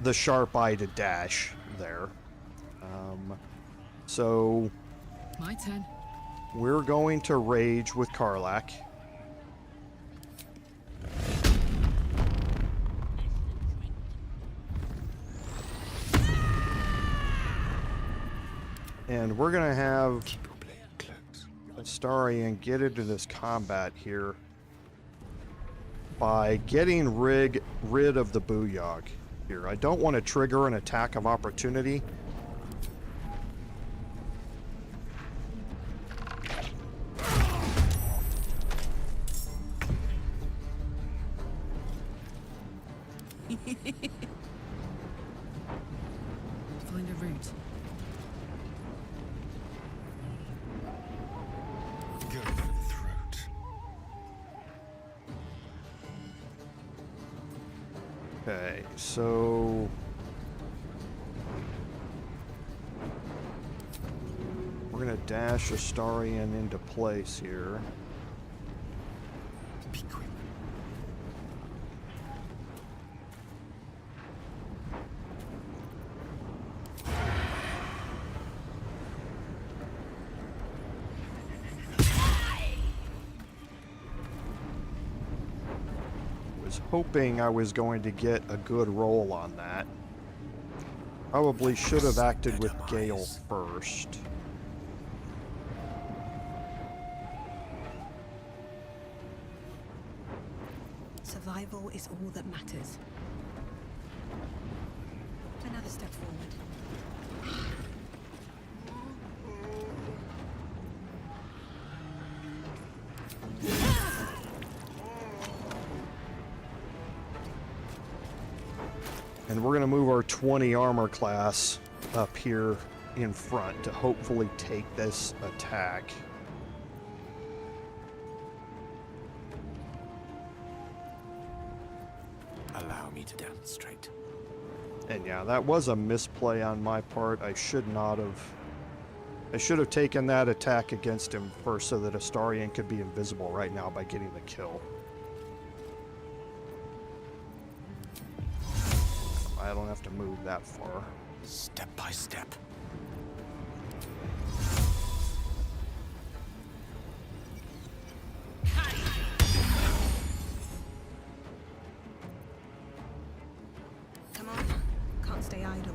the sharp eye to dash there. So... My turn. We're going to rage with Karlach. And we're going to have Astarion get into this combat here by getting rid of the Booyog here. I don't want to trigger an attack of opportunity. Find a route. Go for the throat. Okay, so... we're going to dash Astarion into place here. Be quick. was hoping I was going to get a good roll on that. Probably should have acted with Gale first. Survival is all that matters. Another step forward. And we're going to move our 20 armor class up here in front to hopefully take this attack. Allow me to demonstrate. And yeah, that was a misplay on my part. I should not have... I should have taken that attack against him first so that Astarion could be invisible right now by getting the kill. I don't have to move that far. Step by step. Come on, can't stay idle.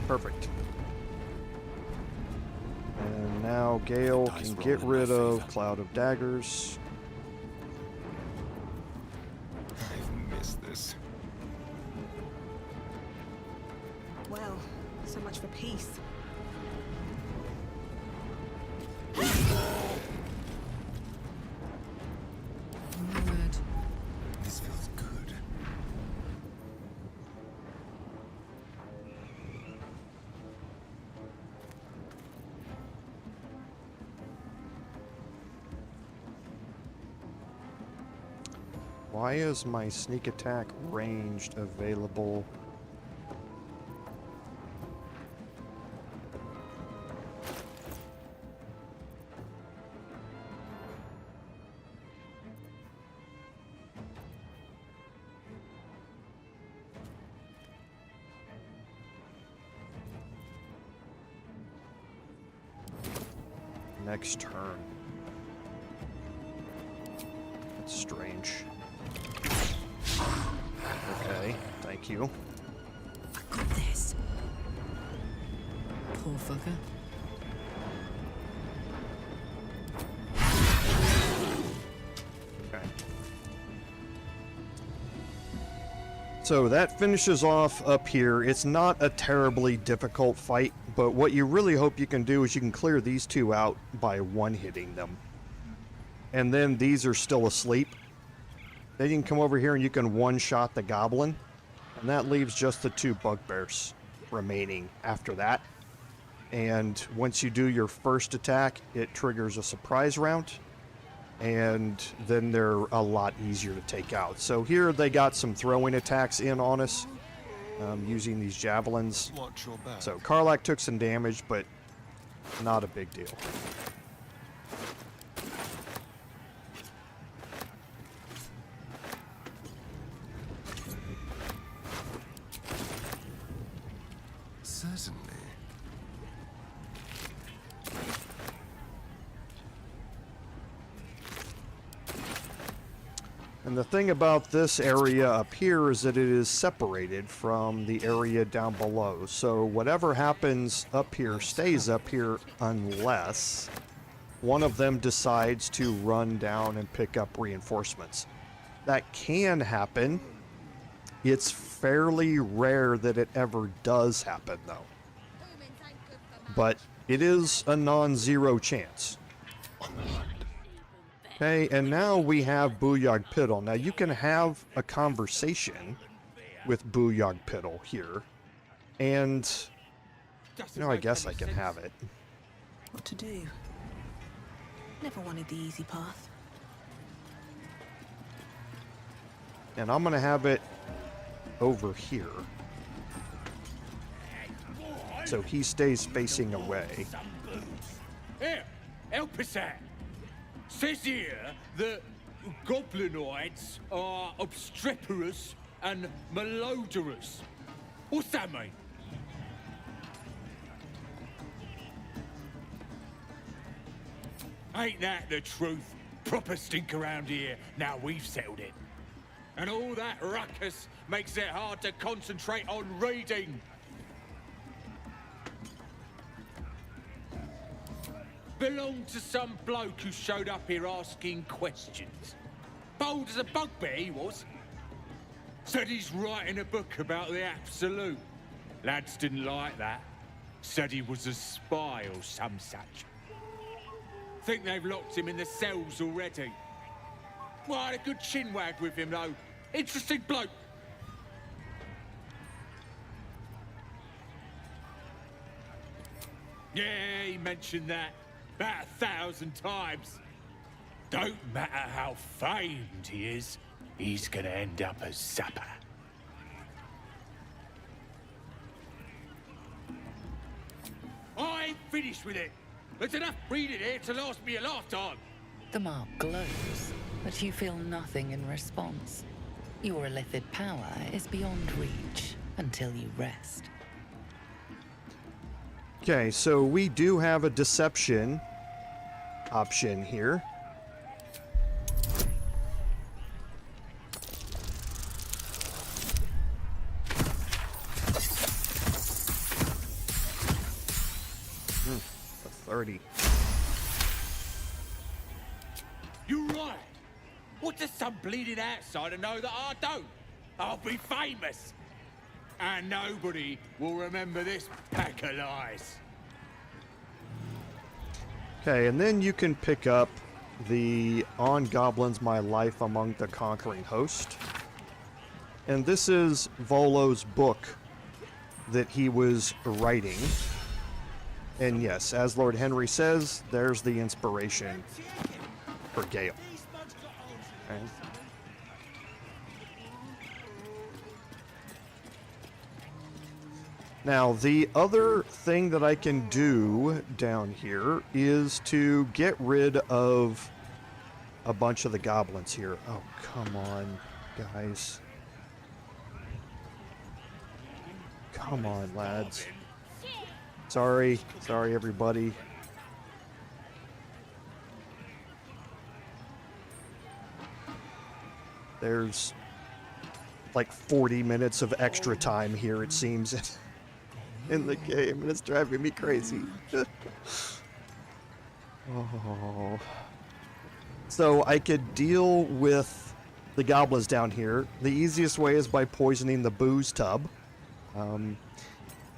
Perfect. And now Gale can get rid of Cloud of Daggers. I've missed this. Well, so much for peace. This feels good. Why is my sneak attack ranged available? Next turn. That's strange. Okay, thank you. I got this. Poor fucker. Okay. So that finishes off up here. It's not a terribly difficult fight, but what you really hope you can do is you can clear these two out by one-hitting them. And then these are still asleep. Then you can come over here and you can one-shot the goblin. And that leaves just the two bugbears remaining after that. And once you do your first attack, it triggers a surprise round. And then they're a lot easier to take out. So here they got some throwing attacks in on us. Using these javelins. So Karlach took some damage, but not a big deal. Certainly. And the thing about this area up here is that it is separated from the area down below. So whatever happens up here stays up here unless one of them decides to run down and pick up reinforcements. That can happen. It's fairly rare that it ever does happen, though. But it is a non-zero chance. Okay, and now we have Booyog Piddle. Now you can have a conversation with Booyog Piddle here. And, you know, I guess I can have it. What to do? Never wanted the easy path. And I'm going to have it over here. So he stays facing away. Here, help us out. Says here that goblinoids are obstreperous and malodorous. What's that mean? Ain't that the truth? Proper stink around here, now we've settled it. And all that ruckus makes it hard to concentrate on reading. Belonged to some bloke who showed up here asking questions. Bold as a bugbear he was. Said he's writing a book about the Absolute. Lads didn't like that. Said he was a spy or some such. Think they've locked him in the cells already. Well, I had a good chinwag with him, though. Interesting bloke. Yeah, he mentioned that about 1,000 times. Don't matter how famed he is, he's gonna end up as supper. I ain't finished with it. There's enough breeding here to last me a lifetime. The mark glows, but you feel nothing in response. Your illithid power is beyond reach until you rest. Okay, so we do have a deception option here. A 30. You're right. What does some bleeding outsider know that I don't? I'll be famous. And nobody will remember this pack of lies. Okay, and then you can pick up the On Goblins My Life Among the Conquering Host. And this is Volo's book that he was writing. And yes, as Lord Henry says, there's the inspiration for Gale. Okay. Now, the other thing that I can do down here is to get rid of a bunch of the goblins here. Oh, come on, guys. Come on, lads. Sorry, everybody. There's like 40 minutes of extra time here, it seems, in the game, and it's driving me crazy. Oh. So I could deal with the goblins down here. The easiest way is by poisoning the booze tub.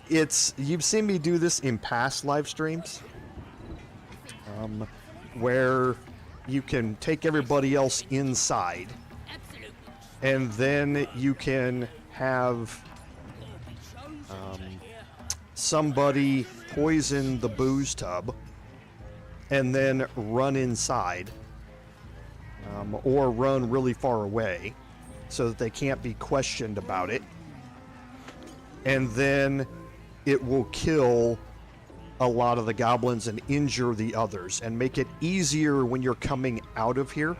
You've seen me do this in past live streams, where you can take everybody else inside, and then you can have somebody poison the booze tub and then run inside, or run really far away so that they can't be questioned about it, and then it will kill a lot of the goblins and injure the others and make it easier when you're coming out of here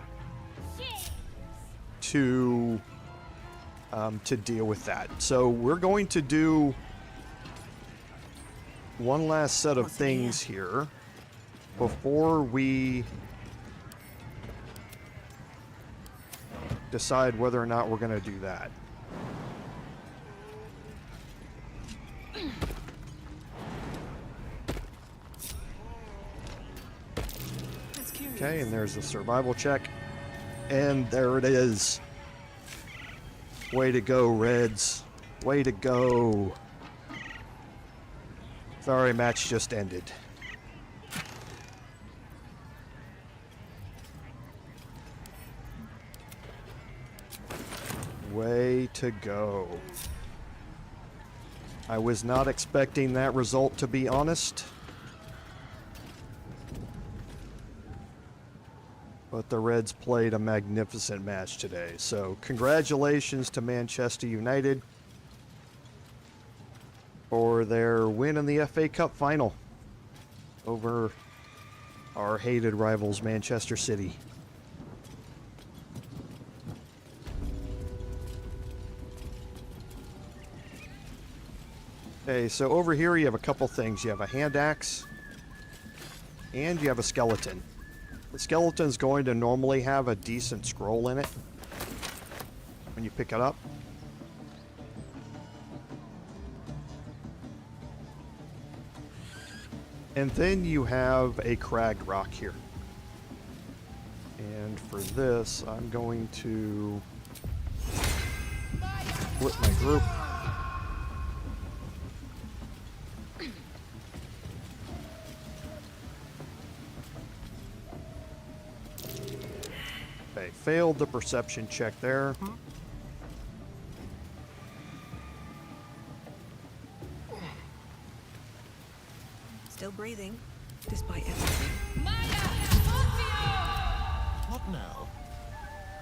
to deal with that. So we're going to do one last set of things here before we decide whether or not we're going to do that. Okay, and there's the survival check. And there it is. Way to go, Reds. Way to go. Sorry, match just ended. Way to go. I was not expecting that result, to be honest. But the Reds played a magnificent match today. So congratulations to Manchester United for their win in the FA Cup final over our hated rivals, Manchester City. Okay, so over here you have a couple things. You have a hand axe, and you have a skeleton. The skeleton's going to normally have a decent scroll in it when you pick it up. And then you have a cragged rock here. And for this, I'm going to split my group. Okay, failed the perception check there. Still breathing, despite everything. What now?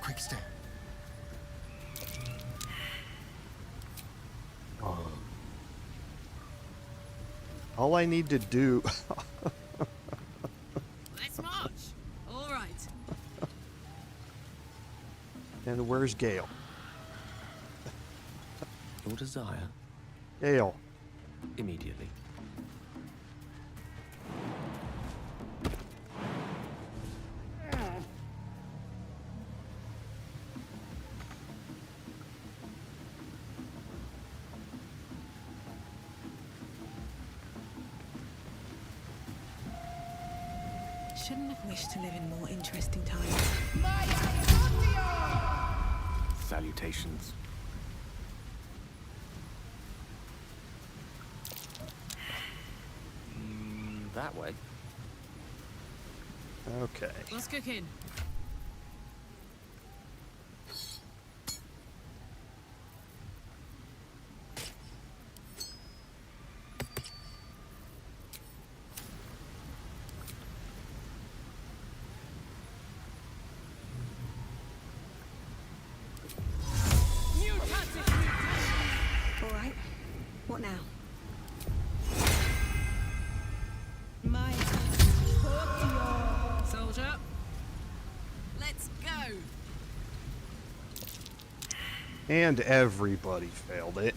Quick step. All I need to do... Let's march. All right. And where's Gale? Your desire. Gale. Immediately. Shouldn't have wished to live in more interesting times. Salutations. That way. Okay. What's cooking? All right. What now? Soldier. Let's go. And everybody failed it.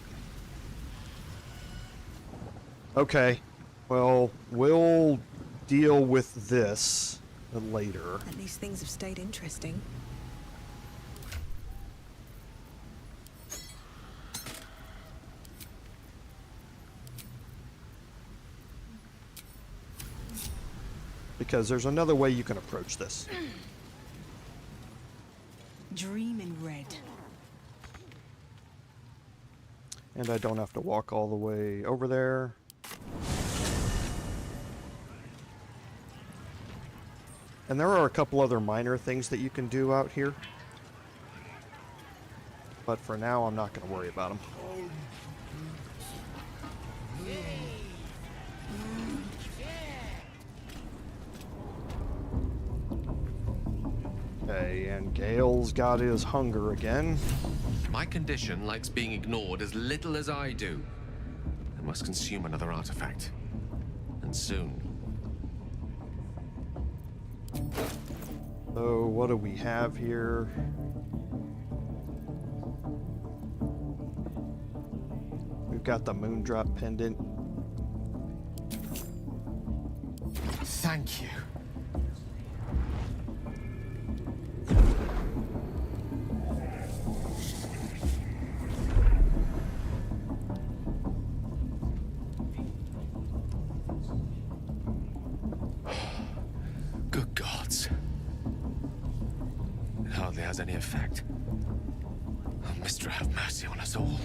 Okay. Well, we'll deal with this later. At least things have stayed interesting. Because there's another way you can approach this. Dream in red. And I don't have to walk all the way over there. And there are a couple other minor things that you can do out here. But for now, I'm not going to worry about them. Okay, and Gale's got his hunger again. My condition likes being ignored as little as I do. I must consume another artifact. And soon. So, what do we have here? We've got the Moondrop Pendant. Thank you. Good gods. It hardly has any effect. Oh, Mister, have mercy on us all.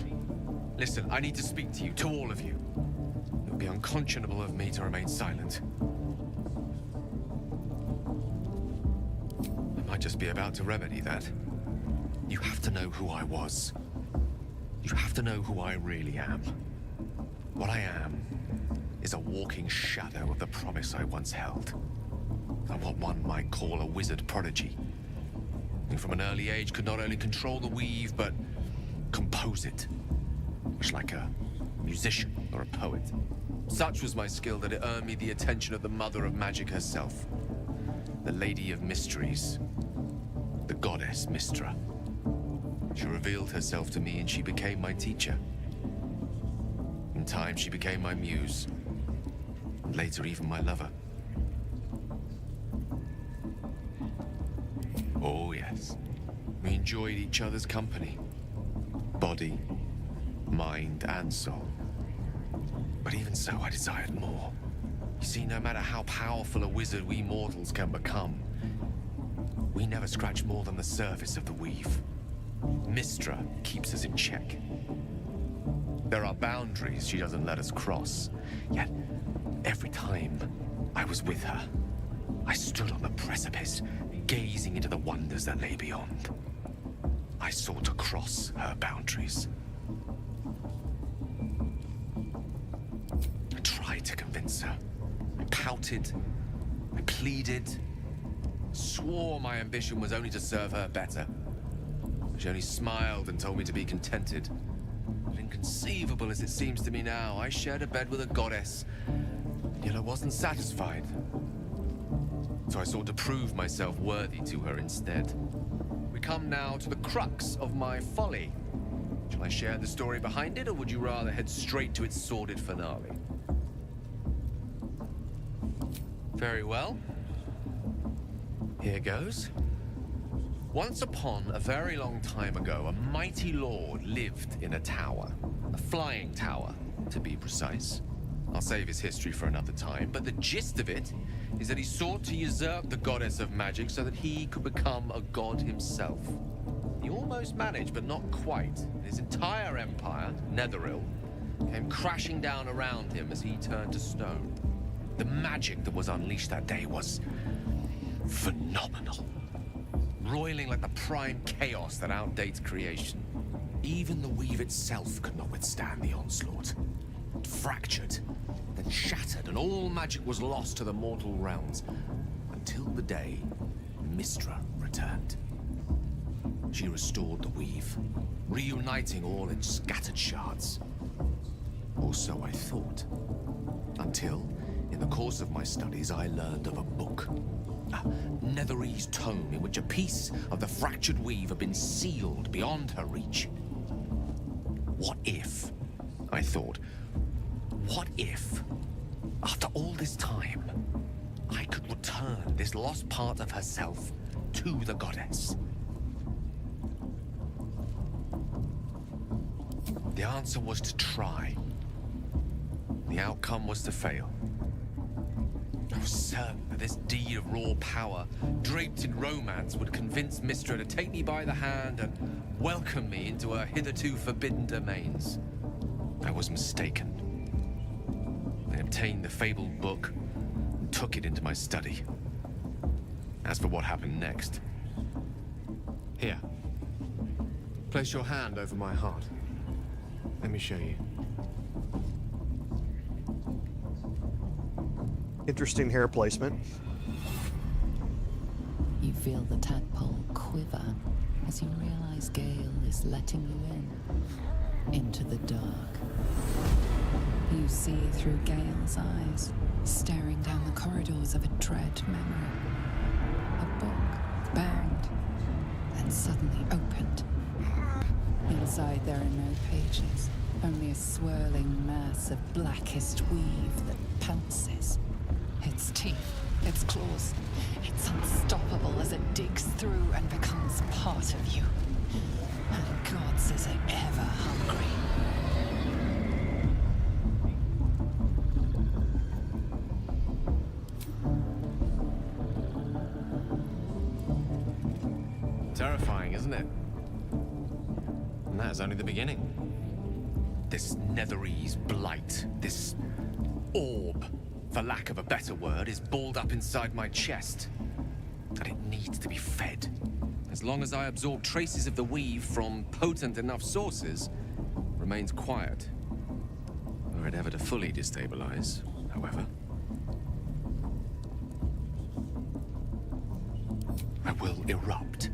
Listen, I need to speak to you, to all of you. It would be unconscionable of me to remain silent. I might just be about to remedy that. You have to know who I was. You have to know who I really am. What I am is a walking shadow of the promise I once held. I'm what one might call a wizard prodigy. Who from an early age could not only control the weave, but compose it. Much like a musician or a poet. Such was my skill that it earned me the attention of the mother of magic herself. The Lady of Mysteries. The goddess Mystra. She revealed herself to me and she became my teacher. In time, she became my muse. And later, even my lover. Oh, yes. We enjoyed each other's company. Body, mind, and soul. But even so, I desired more. You see, no matter how powerful a wizard we mortals can become, we never scratch more than the surface of the weave. Mystra keeps us in check. There are boundaries she doesn't let us cross. Yet, every time I was with her, I stood on the precipice, gazing into the wonders that lay beyond. I sought to cross her boundaries. I tried to convince her. I pouted. I pleaded. Swore my ambition was only to serve her better. She only smiled and told me to be contented. But inconceivable as it seems to me now, I shared a bed with a goddess, yet I wasn't satisfied. So I sought to prove myself worthy to her instead. We come now to the crux of my folly. Shall I share the story behind it, or would you rather head straight to its sordid finale? Very well. Here goes. Once upon a very long time ago, a mighty lord lived in a tower. A flying tower, to be precise. I'll save his history for another time, but the gist of it is that he sought to usurp the goddess of magic so that he could become a god himself. He almost managed, but not quite. His entire empire, Netheril, came crashing down around him as he turned to stone. The magic that was unleashed that day was phenomenal. Roiling like the prime chaos that outdates creation. Even the weave itself could not withstand the onslaught. It fractured, then shattered, and all magic was lost to the mortal realms. Until the day Mystra returned. She restored the weave, reuniting all its scattered shards. Or so I thought. Until, in the course of my studies, I learned of a book. A Netherese tome in which a piece of the fractured weave had been sealed beyond her reach. What if, I thought, what if, after all this time, I could return this lost part of herself to the goddess? The answer was to try. The outcome was to fail. I was certain that this deed of raw power, draped in romance, would convince Mystra to take me by the hand and welcome me into her hitherto forbidden domains. I was mistaken. I obtained the fabled book and took it into my study. As for what happened next... Here. Place your hand over my heart. Let me show you. Interesting hair placement. You feel the tadpole quiver as you realize Gale is letting you in, into the dark. You see through Gale's eyes, staring down the corridors of a dread memory. A book, bound, and suddenly opened. Inside there are no pages, only a swirling mass of blackest weave that pounces. Its teeth, its claws, it's unstoppable as it digs through and becomes part of you. And gods, is it ever hungry. Terrifying, isn't it? And that is only the beginning. This Netherese blight, this orb, for lack of a better word, is balled up inside my chest. And it needs to be fed. As long as I absorb traces of the weave from potent enough sources, it remains quiet. Were it ever to fully destabilize, however, I will erupt.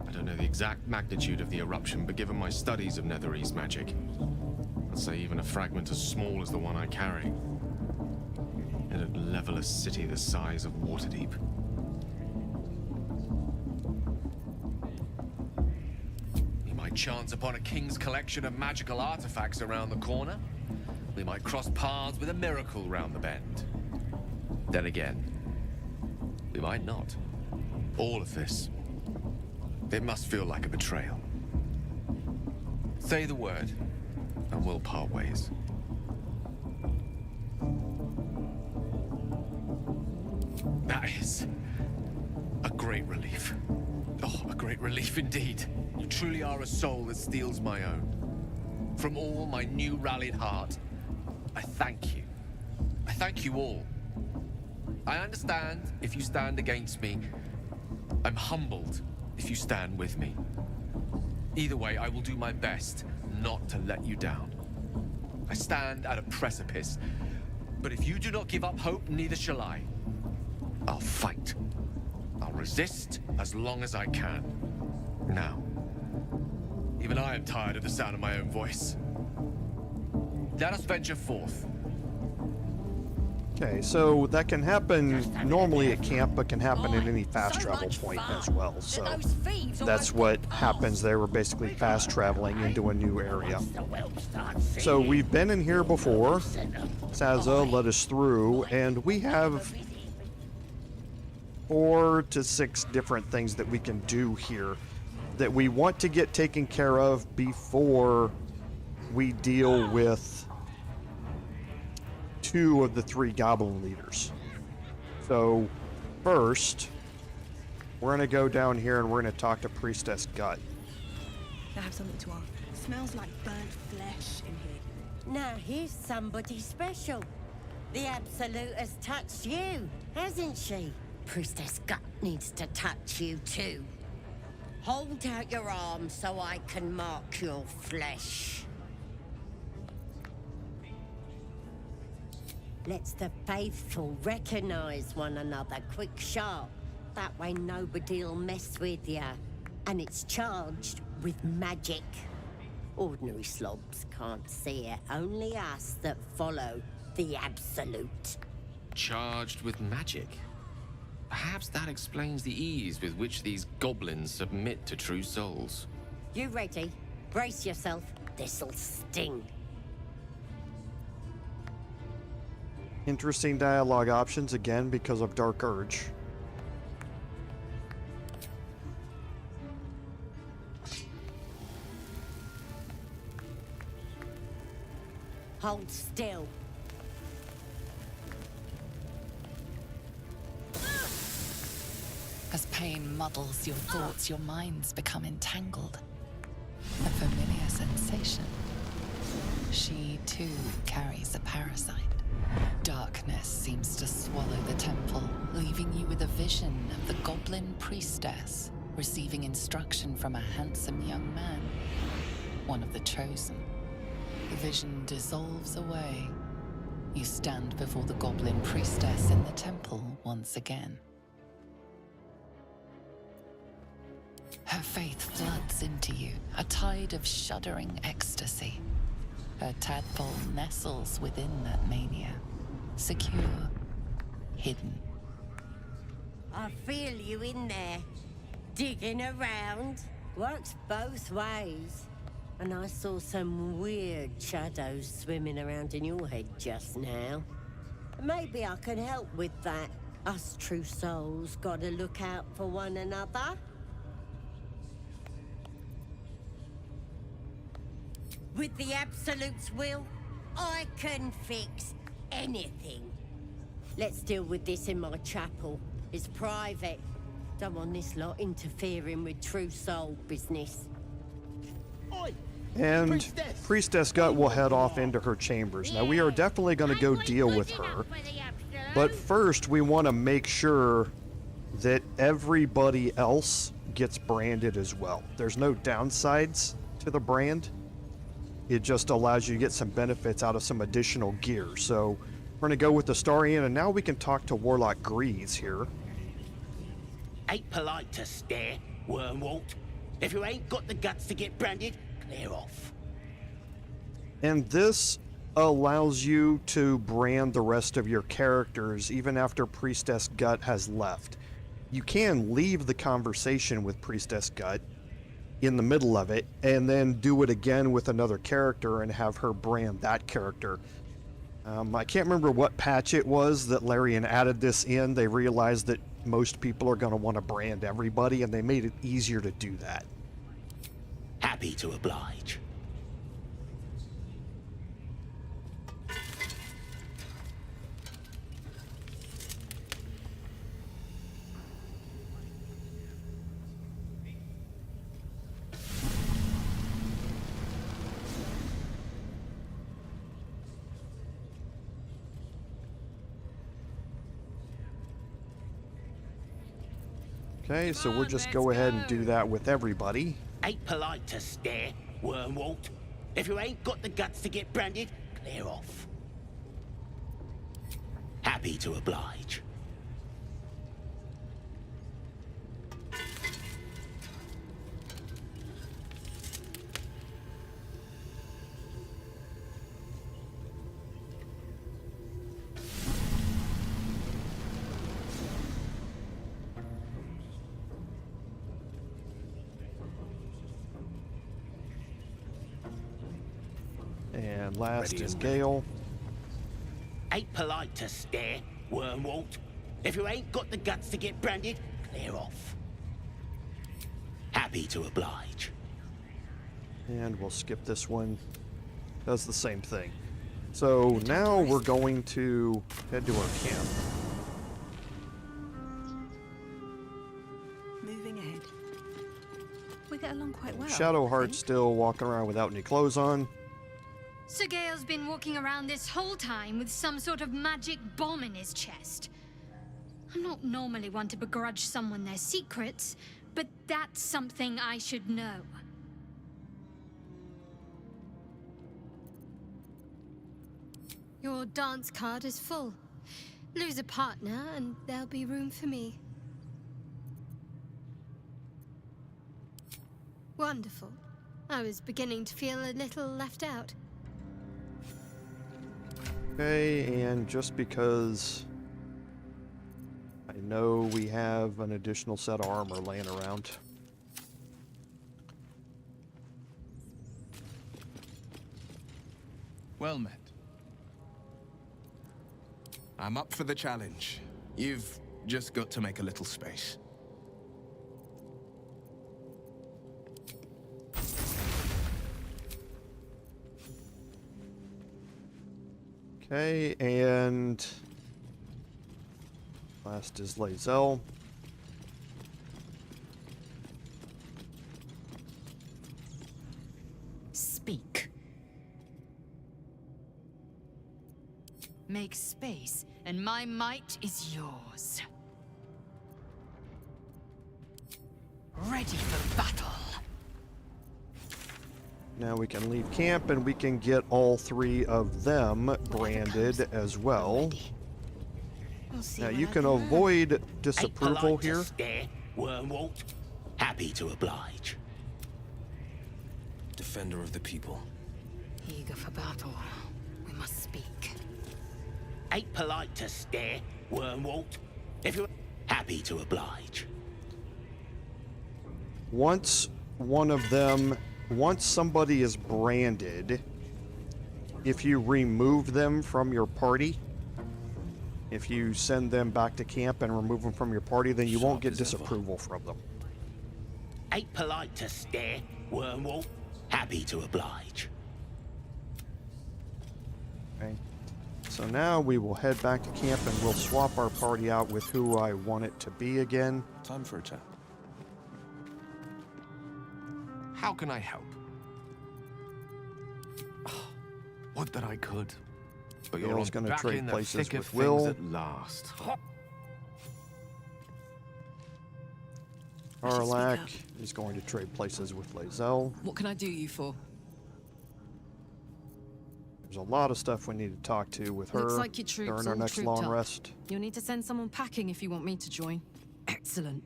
I don't know the exact magnitude of the eruption, but given my studies of Netherese magic, I'd say even a fragment as small as the one I carry, it'd level a city the size of Waterdeep. might chance upon a king's collection of magical artifacts around the corner. We might cross paths with a miracle round the bend. Then again, we might not. All of this, it must feel like a betrayal. Say the word, and we'll part ways. That is a great relief. Oh, a great relief indeed. You truly are a soul that steals my own. From all my new rallied heart, I thank you. I thank you all. I understand if you stand against me. I'm humbled if you stand with me. Either way, I will do my best not to let you down. I stand at a precipice, but if you do not give up hope, neither shall I. I'll fight. I'll resist as long as I can. Now, even I am tired of the sound of my own voice. Let us venture forth. Okay, so that can happen normally at camp, but can happen at any fast travel point as well. So that's what happens there. We're basically fast traveling into a new area. So we've been in here before. Sazza let us through, and we have 4 to 6 different things that we can do here that we want to get taken care of before we deal with 2 of the 3 goblin leaders. So first, we're going to go down here and we're going to talk to Priestess Gut. I have something to ask. It smells like burnt flesh in here. Now here's somebody special. The Absolute has touched you, hasn't she? Priestess Gut needs to touch you too. Hold out your arm so I can mark your flesh. Let's the faithful recognize one another quick sharp. That way nobody'll mess with ya. And it's charged with magic. Ordinary slobs can't see it, only us that follow the Absolute. Charged with magic? Perhaps that explains the ease with which these goblins submit to true souls. You ready? Brace yourself. This'll sting. Interesting dialogue options again because of Dark Urge. Hold still. As pain muddles your thoughts, your minds become entangled. A familiar sensation. She too carries a parasite. Darkness seems to swallow the temple, leaving you with a vision of the Goblin Priestess receiving instruction from a handsome young man, one of the chosen. The vision dissolves away. You stand before the Goblin Priestess in the temple once again. Her faith floods into you, a tide of shuddering ecstasy. Her tadpole nestles within that mania, secure, hidden. I feel you in there, digging around. Works both ways. And I saw some weird shadows swimming around in your head just now. Maybe I can help with that. Us true souls gotta look out for one another. With the Absolute's will, I can fix anything. Let's deal with this in my chapel. It's private. Don't want this lot interfering with true soul business. And Priestess Gut will head off into her chambers. Now, we are definitely going to go deal with her. But first, we want to make sure that everybody else gets branded as well. There's no downsides to the brand. It just allows you to get some benefits out of some additional gear. So we're going to go with the Starian, and now we can talk to Warlock Grease here. Ain't polite to stare, Wormwalt. If you ain't got the guts to get branded, clear off. And this allows you to brand the rest of your characters even after Priestess Gut has left. You can leave the conversation with Priestess Gut in the middle of it, and then do it again with another character and have her brand that character. I can't remember what patch it was that Larian added this in. They realized that most people are going to want to brand everybody, and they made it easier to do that. Happy to oblige. Okay, so we'll just go ahead and do that with everybody. Ain't polite to stare, Wormwalt. If you ain't got the guts to get branded, clear off. Happy to oblige. And last is Gale. Ain't polite to stare, Wormwalt. If you ain't got the guts to get branded, clear off. Happy to oblige. And we'll skip this one. Does the same thing. So now we're going to head to our camp. Moving ahead. We get along quite well. Shadowheart's still walking around without any clothes on. So Gale's been walking around this whole time with some sort of magic bomb in his chest. I'm not normally one to begrudge someone their secrets, but that's something I should know. Your dance card is full. Lose a partner and there'll be room for me. Wonderful. I was beginning to feel a little left out. Okay, and just because I know we have an additional set of armor laying around. Well met. I'm up for the challenge. You've just got to make a little space. Okay, and last is Lae'zel. Speak. Make space, and my might is yours. Ready for battle. Now we can leave camp and we can get all three of them branded as well. Now you can avoid disapproval here. Wormwalt. Happy to oblige. Defender of the people. Eager for battle. We must speak. Ain't polite to stare, Wormwalt. If you're happy to oblige. Once somebody is branded, if you remove them from your party, if you send them back to camp and remove them from your party, then you won't get disapproval from them. Ain't polite to stare, Wormwalt. Happy to oblige. Okay. So now we will head back to camp and we'll swap our party out with who I want it to be again. Time for a chat. How can I help? Would that I could. But you're Gale's gonna back trade in the places thick of with things Will. at last. Arlac is going to trade places with Lae'zel. What can I do you for? There's a lot of stuff we need to talk to with her Looks like your troops during our all next trooped long up. rest. You'll need to send someone packing if you want me to join. Excellent.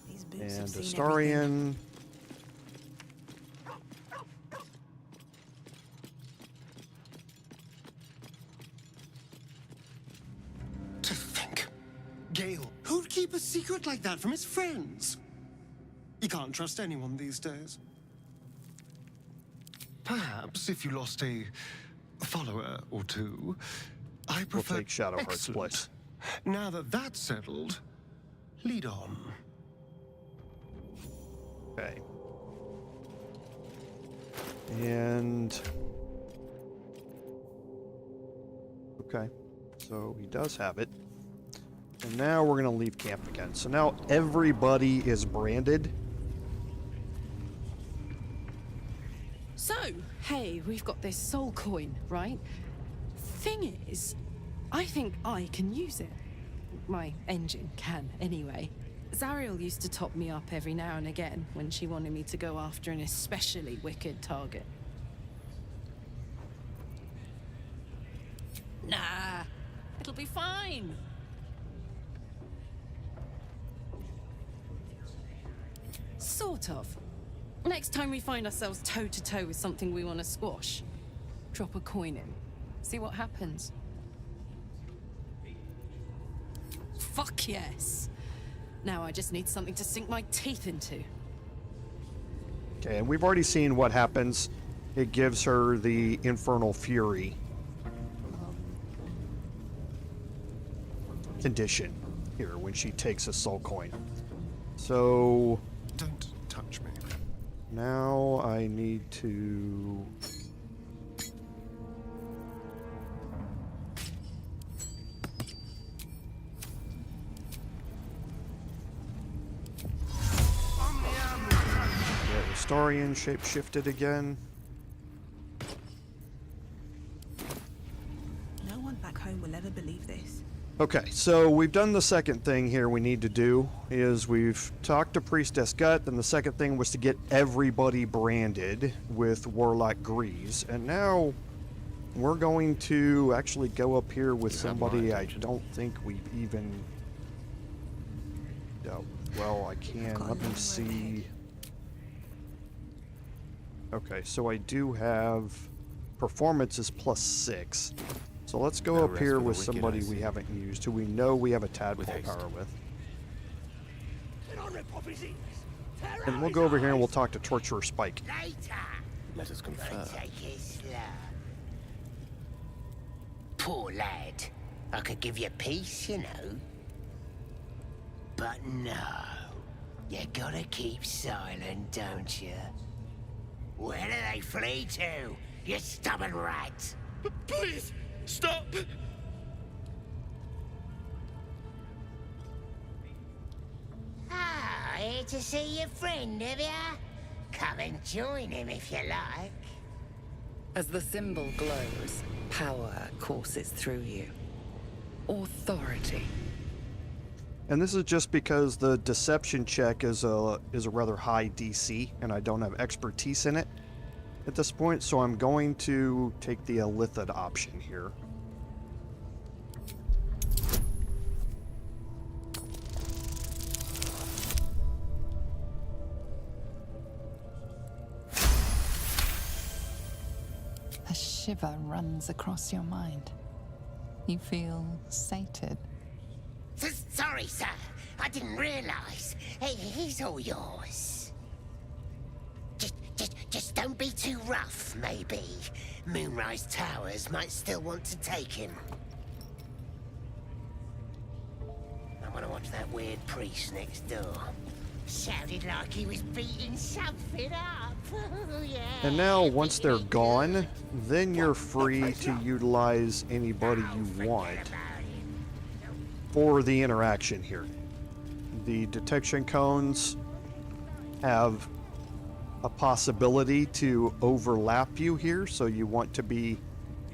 These boots And have seen Astarion. To think, Gale, who'd keep a secret like that from his friends? You can't trust anyone these days. Perhaps if you lost a follower or two, I prefer... We'll take Shadowheart's Excellent. place. Now that that's settled, lead on. Okay. And... Okay. So he does have it. And now we're going to leave camp again. So now everybody is branded. So, hey, we've got this soul coin, right? Thing is, I think I can use it. My engine can, anyway. Zariel used to top me up every now and again when she wanted me to go after an especially wicked target. Nah, it'll be fine. Sort of. Next time we find ourselves toe-to-toe with something we want to squash, drop a coin in. See what happens. Fuck yes. Now I just need something to sink my teeth into. Okay, and we've already seen what happens. It gives her the Infernal Fury condition here when she takes a soul coin. So... Don't touch me. Now I need to... Get Historian shape-shifted again. No one back home will ever believe this. Okay, so we've done the second thing here we need to do, is we've talked to Priestess Gut, then the second thing was to get everybody branded with Warlock Grease, and now we're going to actually go up here with somebody I don't think we've even... Oh, well, I can. Let me see... Okay, so I do have... Performance is +6. So let's go up here with somebody we haven't used, who we know we have a tadpole power with. And we'll go over here and we'll talk to Torturer Spike. Let us confer. Poor lad. I could give you peace, you know. But no. You gotta keep silent, don't you? Where do they flee to, you stubborn rat? Please! Stop! Ah, here to see your friend, have ya? Come and join him if you like. As the symbol glows, power courses through you. Authority. And this is just because the deception check is a rather high DC, and I don't have expertise in it at this point, so I'm going to take the Elithid option here. A shiver runs across your mind. You feel sated. Sorry, sir. I didn't realize. Hey, he's all yours. Just don't be too rough, maybe. Moonrise Towers might still want to take him. I want to watch that weird priest next door. Sounded like he was beating something up. Yeah. And now, once they're gone, then you're free to utilize anybody you want for the interaction here. The detection cones have a possibility to overlap you here, so you want to be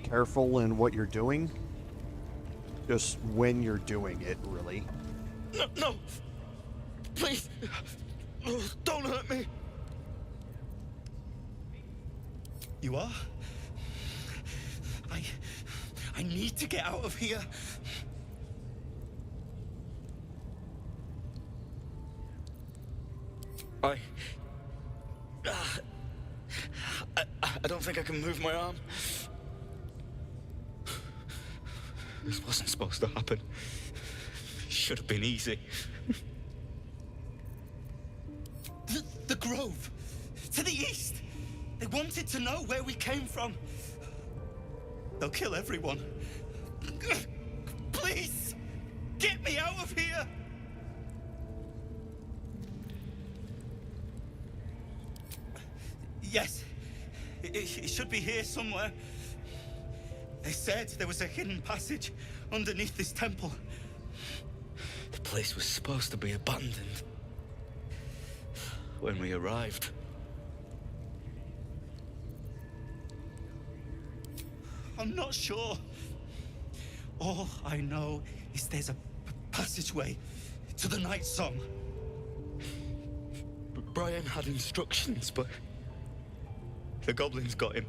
careful in what you're doing. Just when you're doing it, really. No! Please! Don't hurt me! You are? I need to get out of here. I don't think I can move my arm. This wasn't supposed to happen. It should have been easy. grove. To the east. They wanted to know where we came from. They'll kill everyone. Please, get me out of here! Yes, it should be here somewhere. They said there was a hidden passage underneath this temple. The place was supposed to be abandoned when we arrived. I'm not sure. All I know is there's a passageway to the Night Song. Brian had instructions, but the goblins got him.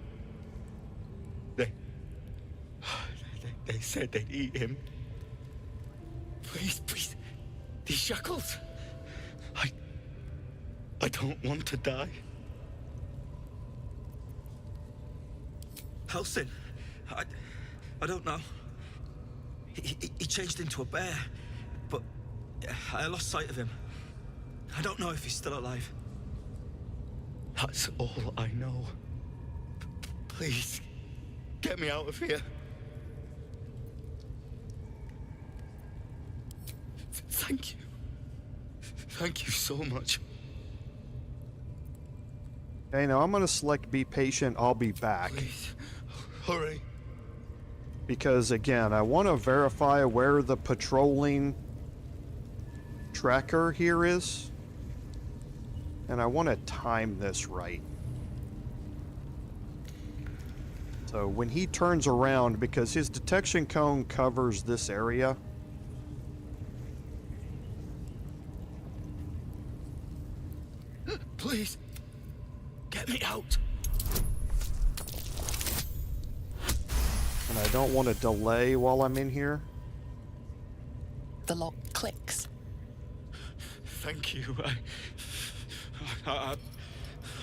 They said they'd eat him. Please, these shackles. I don't want to die. Halsin, I don't know. He changed into a bear, but I lost sight of him. I don't know if he's still alive. That's all I know. Please, get me out of here. Thank you. Thank you so much. Okay, now I'm going to select Be Patient, I'll be back. Please, hurry. Because, again, I want to verify where the patrolling tracker here is. And I want to time this right. So when he turns around, because his detection cone covers this area. Please, get me out. And I don't want to delay while I'm in here. The lock clicks. Thank you. I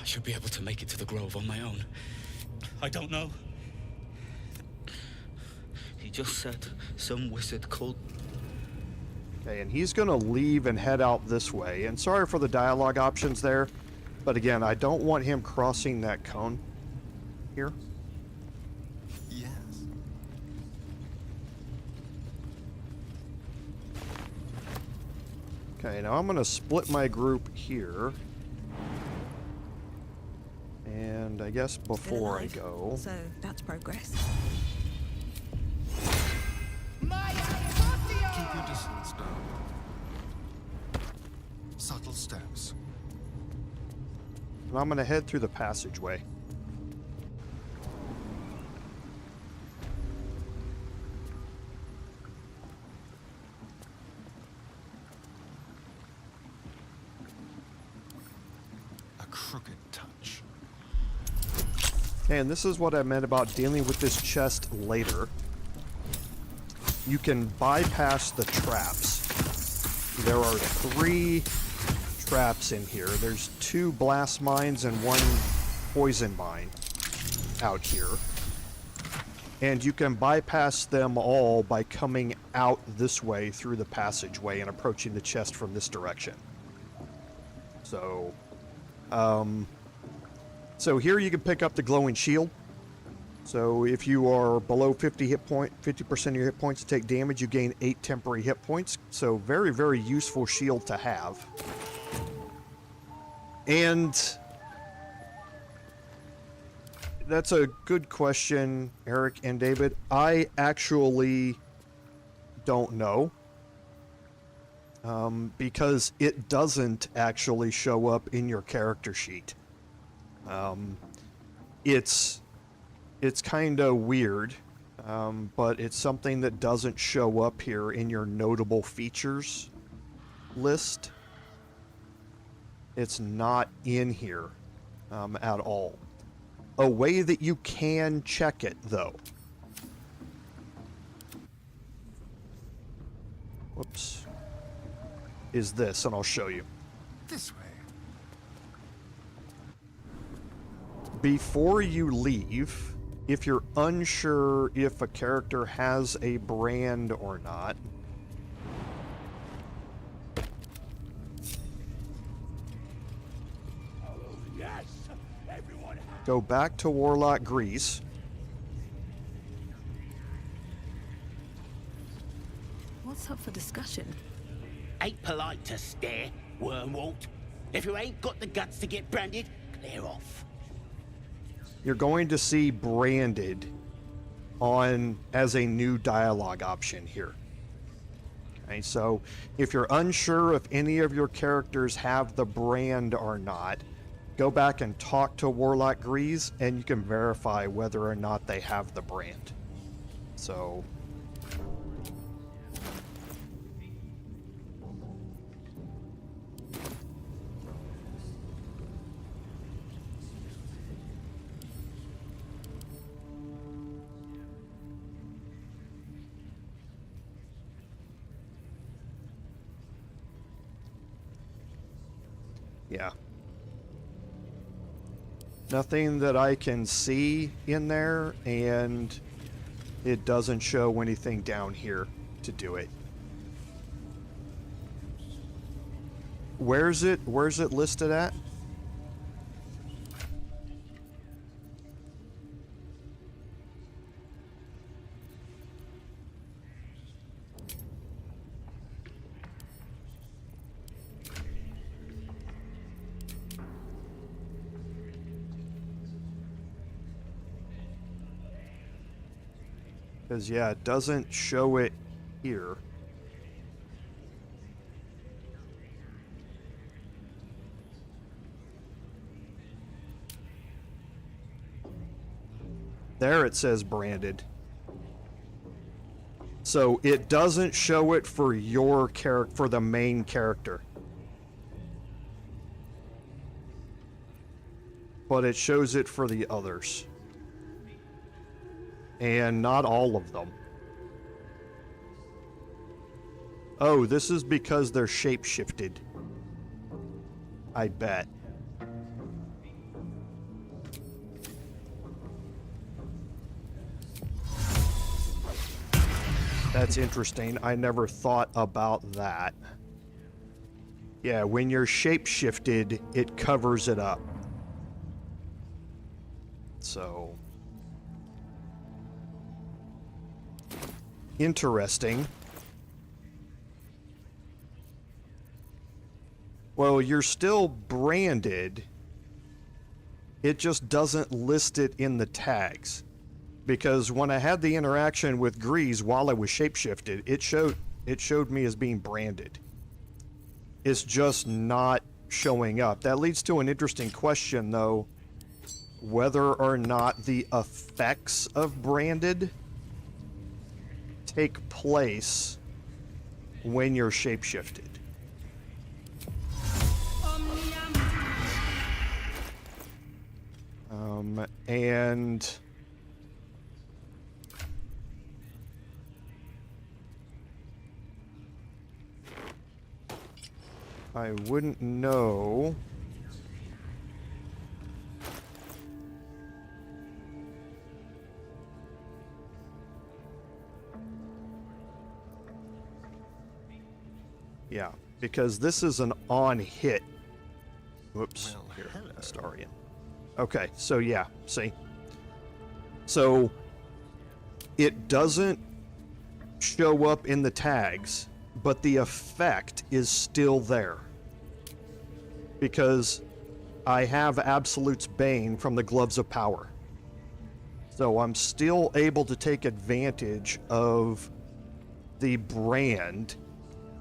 should be able to make it to the grove on my own. I don't know. He just said some wizard called... Okay, and he's going to leave and head out this way. And sorry for the dialogue options there. But again, I don't want him crossing that cone here. Yes. Okay, now I'm going to split my group here. And I guess before I go... So that's progress. Keep your distance down. Subtle steps. And I'm going to head through the passageway. A crooked touch. And this is what I meant about dealing with this chest later. You can bypass the traps. There are 3 traps in here. There's 2 blast mines and 1 poison mine out here. And you can bypass them all by coming out this way through the passageway and approaching the chest from this direction. So, so here you can pick up the glowing shield. So if you are below 50% of your hit points to take damage, you gain 8 temporary hit points. So very, very useful shield to have. And that's a good question, Eric and David. I actually don't know. Because it doesn't actually show up in your character sheet. It's kind of weird, but it's something that doesn't show up here in your notable features list. It's not in here at all. A way that you can check it, though. Whoops. Is this, and I'll show you. This way. Before you leave, if you're unsure if a character has a brand or not, go back to Warlock Grease. What's up for discussion? Ain't polite to stare, Wormwalt. If you ain't got the guts to get branded, clear off. You're going to see branded on as a new dialogue option here. Okay, so if you're unsure if any of your characters have the brand or not, go back and talk to Warlock Grease and you can verify whether or not they have the brand. So yeah. Nothing that I can see in there, and it doesn't show anything down here to do it. Where's it listed at? Because, yeah, it doesn't show it here. There it says branded. So it doesn't show it for your character, for the main character. But it shows it for the others. And not all of them. Oh, this is because they're shape-shifted. I bet. That's interesting. I never thought about that. Yeah, when you're shape-shifted, it covers it up. So... interesting. Well, you're still branded. It just doesn't list it in the tags. Because when I had the interaction with Grease while I was shapeshifted, it showed me as being branded. It's just not showing up. That leads to an interesting question, though. Whether or not the effects of branded take place when you're shapeshifted. And I wouldn't know. Yeah, because this is an on hit. Whoops. Well, here, hello. Astarian. Okay, so yeah, see? So it doesn't show up in the tags, but the effect is still there. Because I have Absolute's Bane from the Gloves of Power. So I'm still able to take advantage of the brand.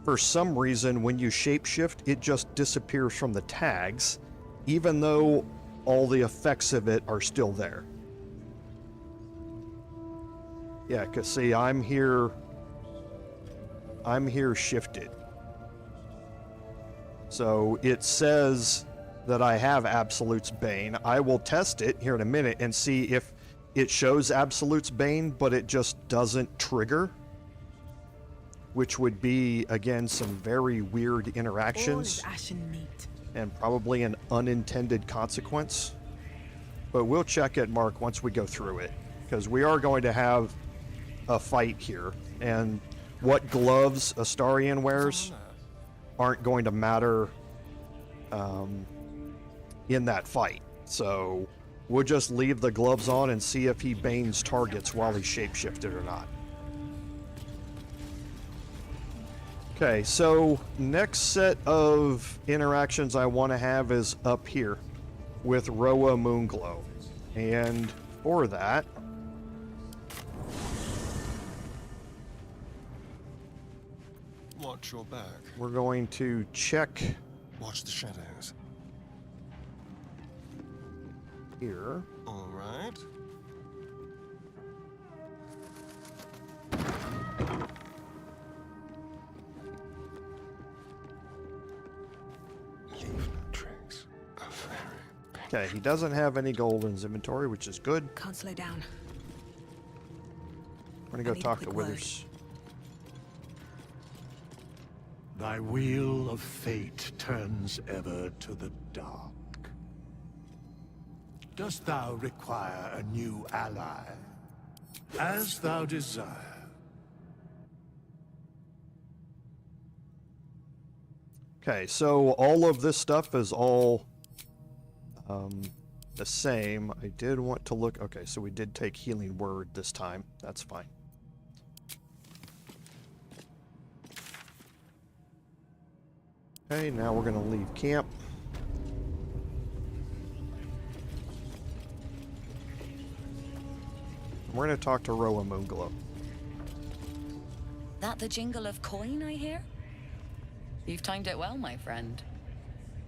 For some reason, when you shapeshift, it just disappears from the tags, even though all the effects of it are still there. Yeah, because see, I'm here shifted. So it says that I have Absolute's Bane. I will test it here in a minute and see if it shows Absolute's Bane, but it just doesn't trigger. Which would be, again, some very weird interactions. All is ashen neat. And probably an unintended consequence. But we'll check it, Mark, once we go through it. Because we are going to have a fight here. And what gloves Astarian wears aren't going to matter in that fight. So We'll just leave the gloves on and see if he banes targets while he's shapeshifted or not. Okay, so next set of interactions I want to have is up here with Roa Moonglow. And for that, Watch your back. we're going to check Watch the shadows. here. All right. Leave no trace of fairy. Okay, he doesn't have any gold in his inventory, which is good. Can't slow down. I'm gonna go need a talk to quick word. Withers. Thy wheel of fate turns ever to the dark. Dost thou require a new ally? As thou desire. Okay, so all of this stuff is all the same. I did want to look. Okay, so we did take Healing Word this time. That's fine. Okay, now we're going to leave camp. We're going to talk to Roa Moonglow. That the jingle of coin, I hear? You've timed it well, my friend.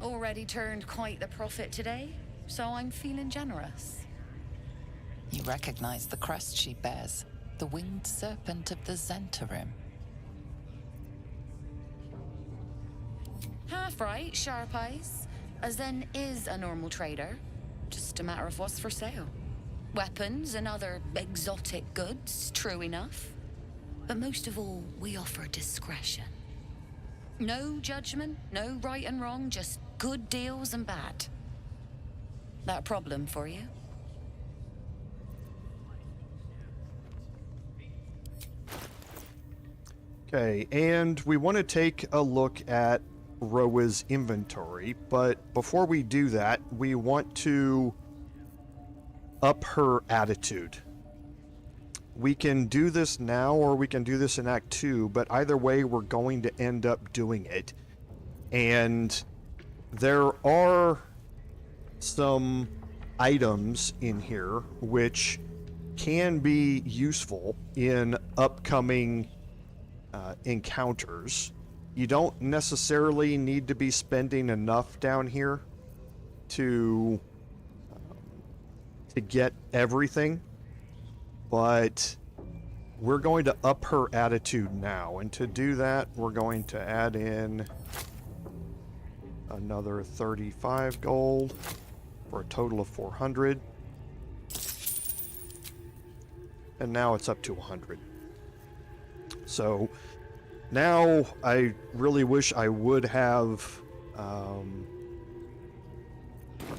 Already turned quite the profit today, so I'm feeling generous. You recognize the crest she bears, the winged serpent of the Zentarim. Half right, sharp eyes. A Zen is a normal trader. Just a matter of what's for sale. Weapons and other exotic goods, true enough. But most of all, we offer discretion. No judgment, no right and wrong, just good deals and bad. That a problem for you? Okay, and we want to take a look at Roa's inventory, but before we do that, we want to up her attitude. We can do this now or we can do this in Act 2, but either way we're going to end up doing it. And there are some items in here which can be useful in upcoming encounters. You don't necessarily need to be spending enough down here to get everything, but we're going to up her attitude now, and to do that we're going to add in another 35 gold for a total of 400, and now it's up to 100. So now I really wish I would have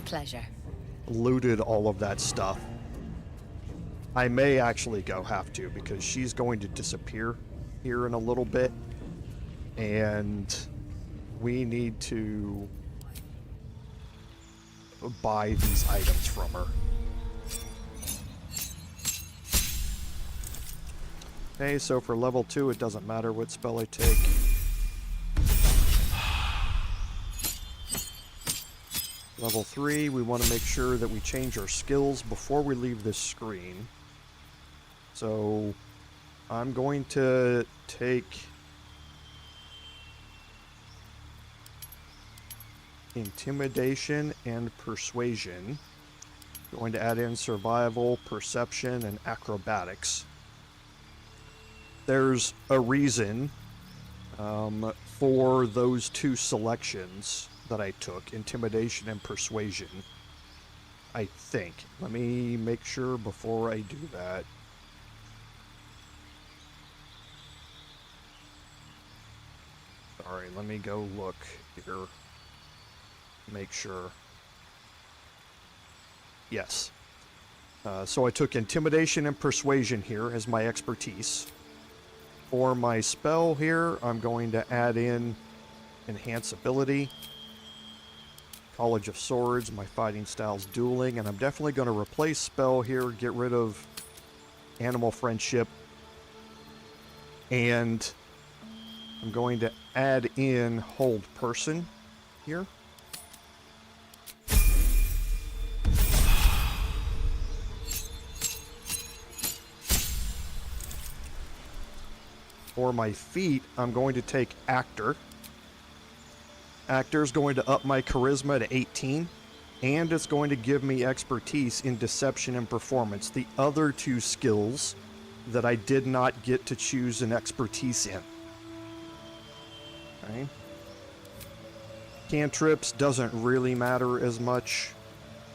Pleasure. looted all of that stuff. I may actually have to, because she's going to disappear here in a little bit, and we need to buy these items from her. Okay, so for level 2 it doesn't matter what spell I take. Level 3, we want to make sure that we change our skills before we leave this screen. So I'm going to take Intimidation and Persuasion. Going to add in Survival, Perception, and Acrobatics. There's a reason for those two selections that I took, Intimidation and Persuasion, I think. Let me make sure before I do that. Sorry, let me go look here. Make sure. Yes. So I took Intimidation and Persuasion here as my expertise. For my spell here, I'm going to add in Enhance Ability, College of Swords, my fighting style's dueling, and I'm definitely going to replace spell here, get rid of animal friendship, and I'm going to add in hold person here. For my feat, I'm going to take actor. Actor is going to up my charisma to 18, and it's going to give me expertise in deception and performance, the other two skills that I did not get to choose an expertise in. Okay. Cantrips doesn't really matter as much.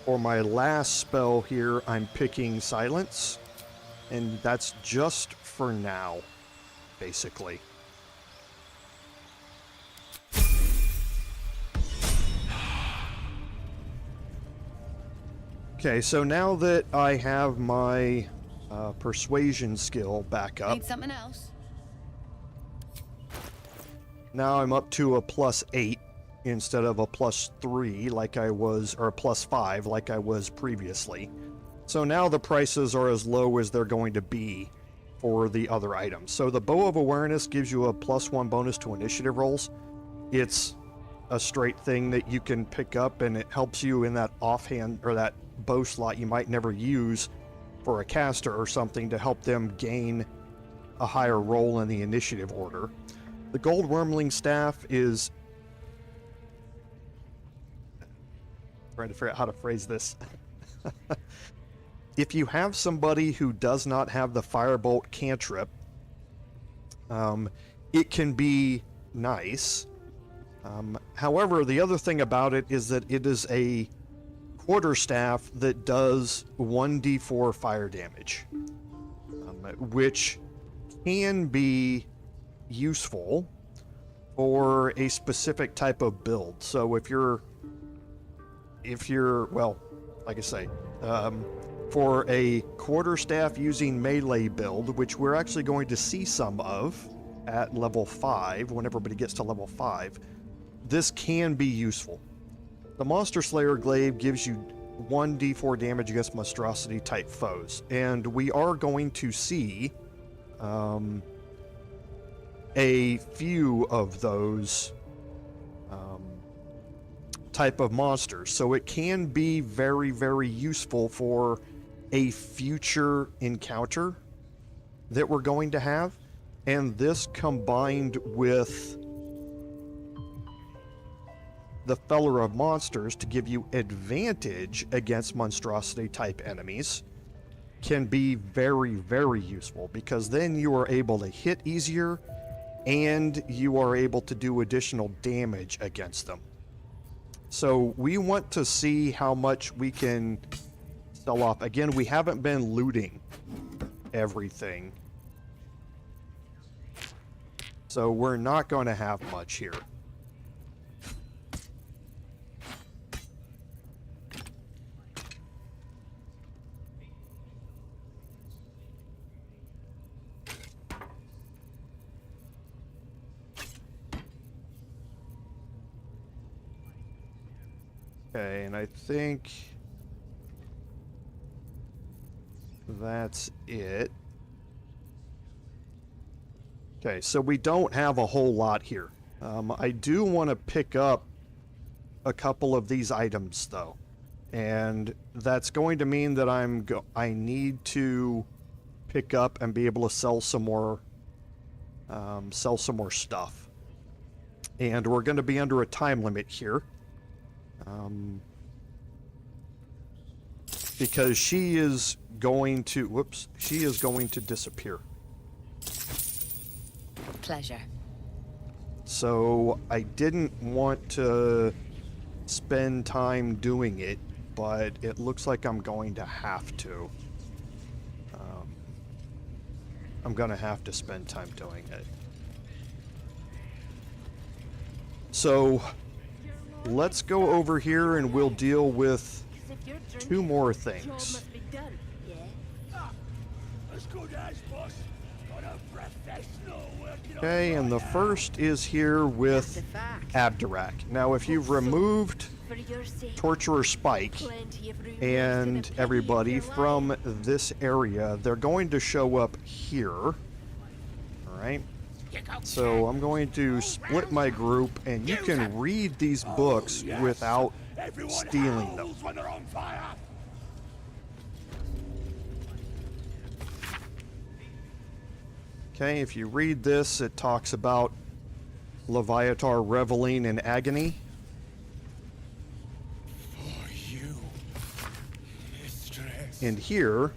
For my last spell here, I'm picking silence, and that's just for now, basically. Okay, so now that I have my persuasion skill back up, Need something else? now I'm up to a +8 instead of a +3 like I was, or a +5 like I was previously. So now the prices are as low as they're going to be for the other items. So the Bow of Awareness gives you a +1 bonus to initiative rolls. It's a straight thing that you can pick up, and it helps you in that offhand, or that bow slot you might never use for a caster or something, to help them gain a higher roll in the initiative order. The Gold Wormling Staff is... trying to figure out how to phrase this. If you have somebody who does not have the Firebolt cantrip, it can be nice. However, the other thing about it is that it is a quarterstaff that does 1d4 fire damage, which can be useful for a specific type of build. So if you're well, like I say, for a quarterstaff using melee build, which we're actually going to see some of at level 5 when everybody gets to level 5, this can be useful. The Monster Slayer Glaive gives you 1d4 damage against monstrosity type foes, and we are going to see a few of those type of monsters, so it can be very, very useful for a future encounter that we're going to have. And this, combined with the Feller of Monsters to give you advantage against monstrosity type enemies, can be very, very useful, because then you are able to hit easier and you are able to do additional damage against them. So we want to see how much we can sell off. Again, we haven't been looting everything, so we're not going to have much here. Okay, and I think that's it. Okay, so we don't have a whole lot here. I do want to pick up a couple of these items, though, and that's going to mean that I need to pick up and be able to sell some more stuff. And we're going to be under a time limit here. Because she is going to, she is going to disappear. Pleasure. So I didn't want to spend time doing it, but it looks like I'm going to have to. I'm going to have to spend time doing it. So let's go over here and we'll deal with 2 more things. Okay, and the first is here with Abdurak. Now, if you've removed Torturer Spike and everybody from this area. They're going to show up here. All right. So I'm going to split my group, and you can read these books without stealing them. Okay, if you read this, it talks about Leviatar reveling in agony. And here,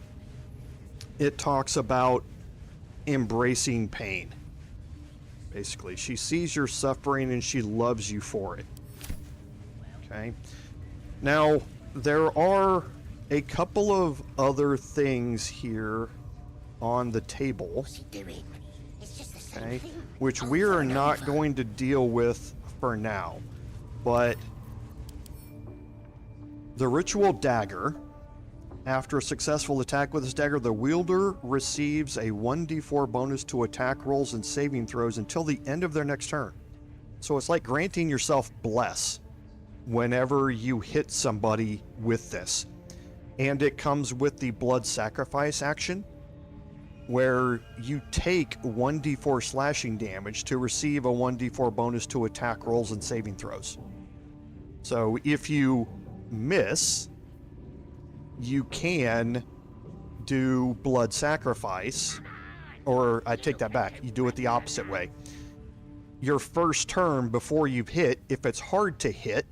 it talks about embracing pain. Basically, she sees your suffering and she loves you for it. Okay. Now, there are a couple of other things here on the table, okay, which we are not going to deal with for now. But the ritual dagger. After a successful attack with this dagger, the wielder receives a 1d4 bonus to attack rolls and saving throws until the end of their next turn. So it's like granting yourself bless whenever you hit somebody with this. And it comes with the blood sacrifice action, where you take 1d4 slashing damage to receive a 1d4 bonus to attack rolls and saving throws. So if you miss, you can do blood sacrifice, or I take that back, you do it the opposite way. Your first turn before you've hit, if it's hard to hit,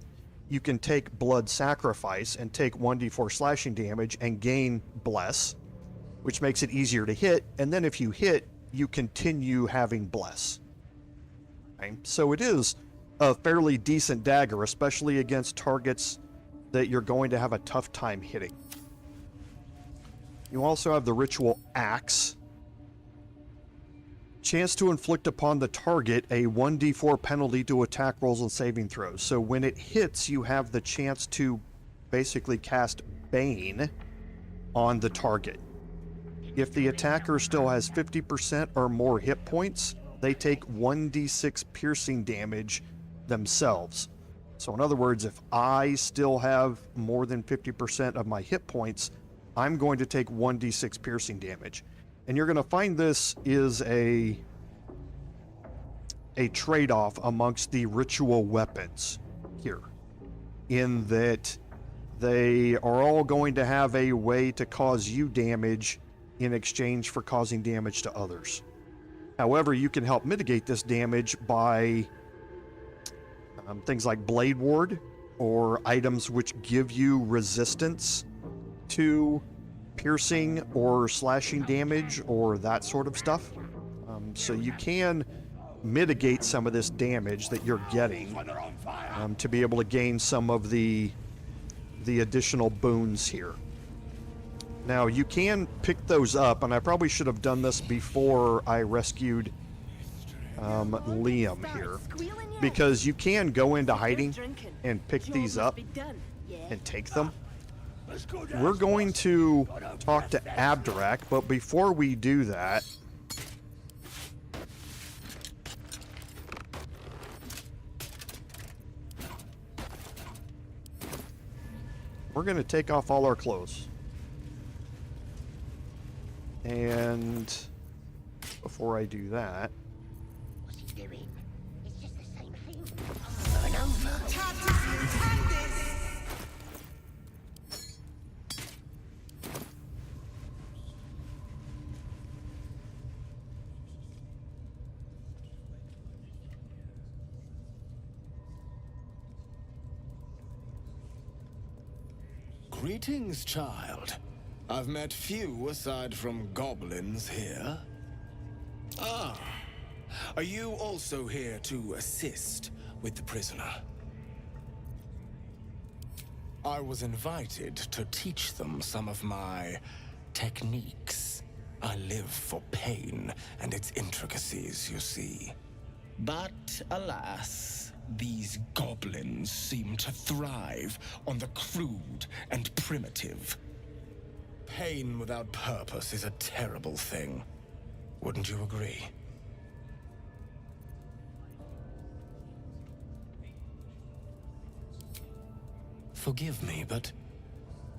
you can take blood sacrifice and take 1d4 slashing damage and gain bless, which makes it easier to hit, and then if you hit, you continue having bless. Okay? So it is a fairly decent dagger, especially against targets that you're going to have a tough time hitting. You also have the ritual axe. Chance to inflict upon the target a 1d4 penalty to attack rolls and saving throws. So when it hits, you have the chance to basically cast Bane on the target. If the attacker still has 50% or more hit points, they take 1d6 piercing damage themselves. So in other words, if I still have more than 50% of my hit points, I'm going to take 1d6 piercing damage. And you're going to find this is a trade-off amongst the ritual weapons here, in that they are all going to have a way to cause you damage in exchange for causing damage to others. However, you can help mitigate this damage by things like Blade Ward, or items which give you resistance to piercing or slashing damage, or that sort of stuff. So you can mitigate some of this damage that you're getting to be able to gain some of the additional boons here. Now, you can pick those up, and I probably should have done this before I rescued Liam here, because you can go into hiding and pick these up and take them. We're going to talk to Abdurak, but before we do that, we're going to take off all our clothes. And before I do that, what's he doing? It's just the same thing. Turn over. Greetings, child. I've met few aside from goblins here. Ah, are you also here to assist with the prisoner? I was invited to teach them some of my techniques. I live for pain and its intricacies, you see. But alas, these goblins seem to thrive on the crude and primitive. Pain without purpose is a terrible thing. Wouldn't you agree? Forgive me, but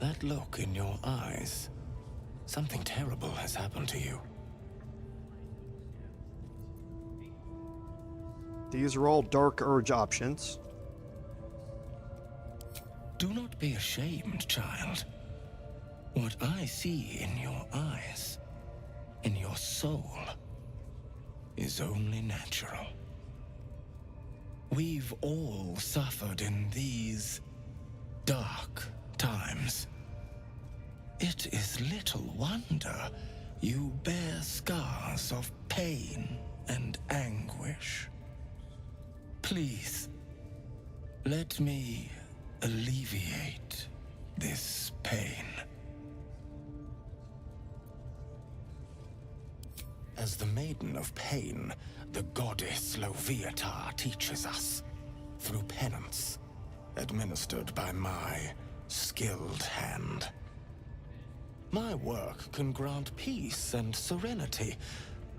that look in your eyes, something terrible has happened to you. These are all Dark Urge options. Do not be ashamed, child. What I see in your eyes, in your soul, is only natural. We've all suffered in these dark times. It is little wonder you bear scars of pain and anguish. Please, let me alleviate this pain. As the Maiden of Pain, the goddess Loviatar teaches us, through penance, administered by my skilled hand. My work can grant peace and serenity,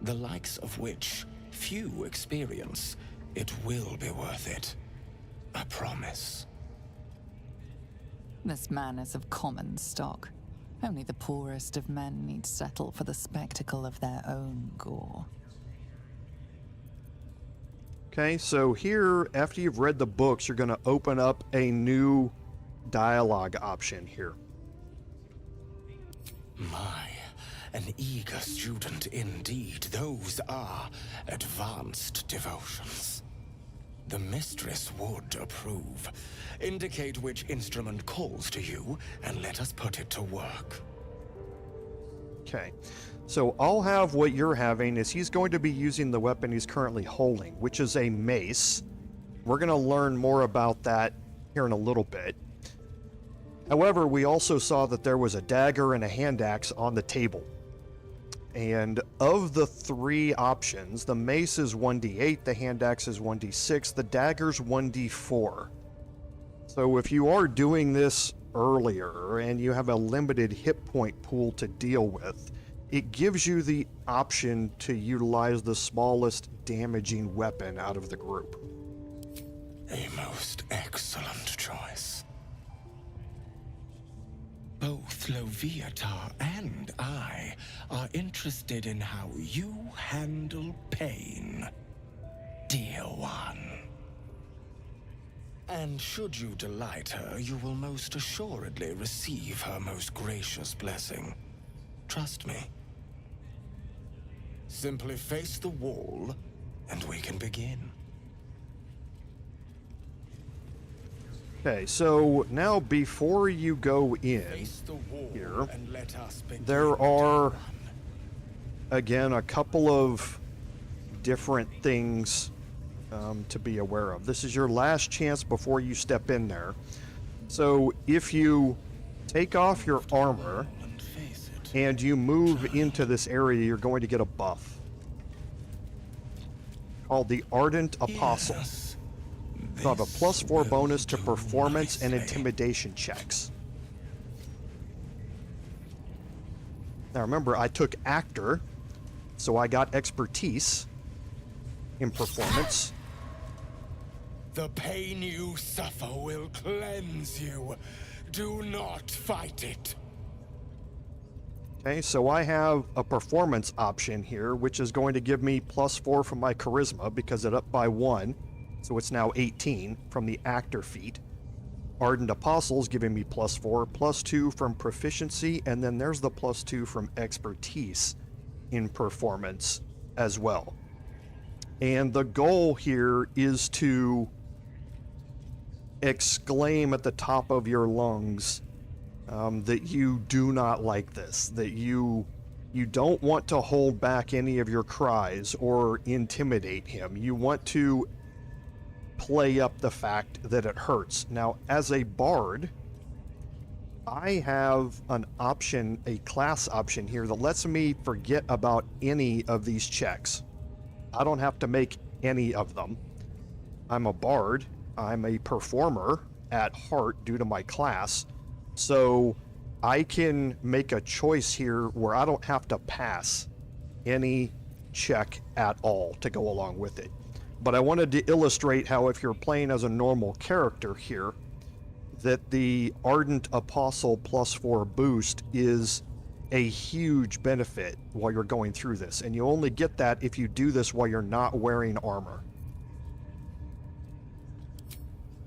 the likes of which few experience. It will be worth it. I promise. This man is of common stock. Only the poorest of men need settle for the spectacle of their own gore. Okay, so here, after you've read the books, you're going to open up a new dialogue option here. My, an eager student indeed. Those are advanced devotions. The mistress would approve. Indicate which instrument calls to you, and let us put it to work. Okay, so I'll have what you're having is he's going to be using the weapon he's currently holding, which is a mace. We're going to learn more about that here in a little bit. However, we also saw that there was a dagger and a hand axe on the table. And of the three options, the mace is 1d8, the hand axe is 1d6, the dagger's 1d4. So if you are doing this earlier and you have a limited hit point pool to deal with, it gives you the option to utilize the smallest damaging weapon out of the group. A most excellent choice. Both Loviatar and I are interested in how you handle pain, dear one. And should you delight her, you will most assuredly receive her most gracious blessing. Trust me. Simply face the wall, and we can begin. Okay, so now before you go in here, there are, again, a couple of different things to be aware of. This is your last chance before you step in there. So if you take off your armor and you move into this area, you're going to get a buff called the Ardent Apostle. You'll have a +4 bonus to performance and intimidation checks. Now remember, I took actor, so I got expertise in performance. The pain you suffer will cleanse you. Do not fight it. Okay, so I have a performance option here, which is going to give me +4 from my charisma because it up by 1. So it's now 18 from the actor feat. Ardent Apostles giving me +4, +2 from proficiency, and then there's the +2 from expertise in performance as well. And the goal here is to exclaim at the top of your lungs that you do not like this, that you don't want to hold back any of your cries or intimidate him. You want to play up the fact that it hurts. Now, as a bard, I have an option, a class option here that lets me forget about any of these checks. I don't have to make any of them. I'm a bard. I'm a performer at heart due to my class. So I can make a choice here where I don't have to pass any check at all to go along with it. But I wanted to illustrate how if you're playing as a normal character here, that the Ardent Apostle +4 boost is a huge benefit while you're going through this, and you only get that if you do this while you're not wearing armor.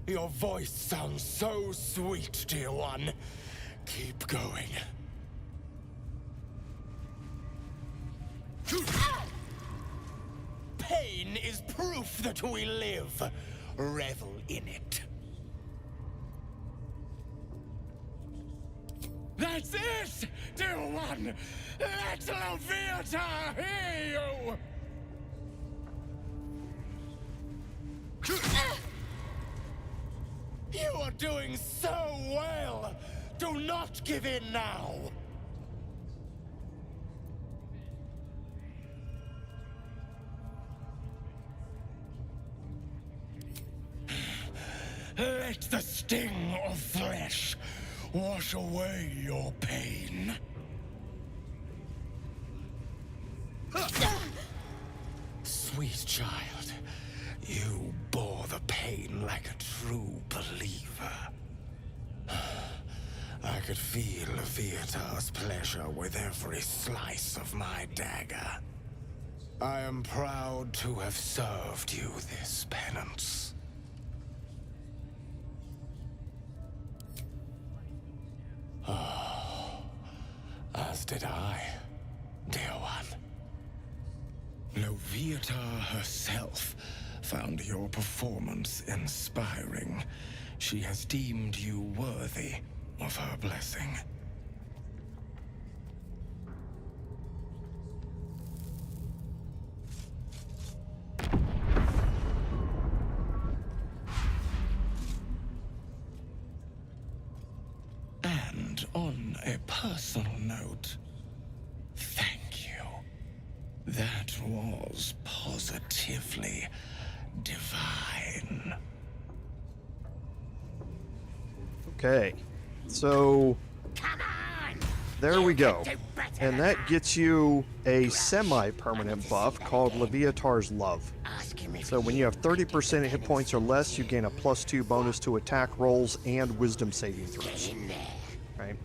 Your voice sounds so sweet, dear one. Keep going. Pain is proof that we live. Revel in it. That's it, dear one! Let Leviathan hear you! You are doing so well! Do not give in now! Let the sting of flesh wash away your pain. Sweet child, you bore the pain like a true believer. I could feel Leviathar's pleasure with every slice of my dagger. I am proud to have served you this penance. Oh, as did I, dear one. Leviatha herself found your performance inspiring. She has deemed you worthy of her blessing. And on a personal note, thank you. That was positively divine. Okay, so there we go. And that gets you a semi-permanent buff called Leviathar's Love. So when you have 30% hit points or less, you gain a +2 bonus to attack rolls and wisdom saving throws. Right?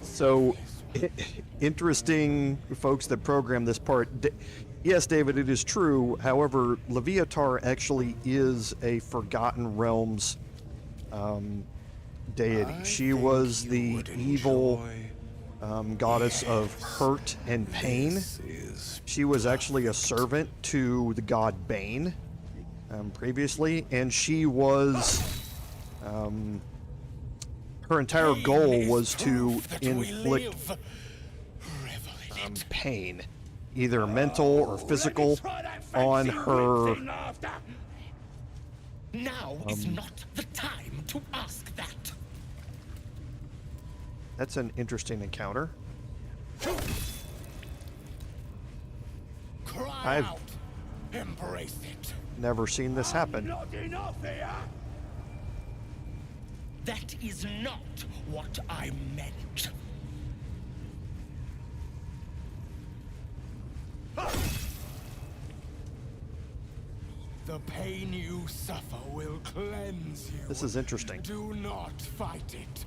So, interesting folks that program this part. Yes, David, it is true. However, Leviatar actually is a Forgotten Realms deity. She was the evil goddess of hurt and pain. She was actually a servant to the god Bane previously, and she was her entire goal was to inflict pain, either mental or physical, on her. Now is not the time to ask that. That's an interesting encounter. I've Embrace it. never seen this happen. Not enough here. That is not what I meant. The pain you suffer will cleanse you. This is interesting. Do not fight it.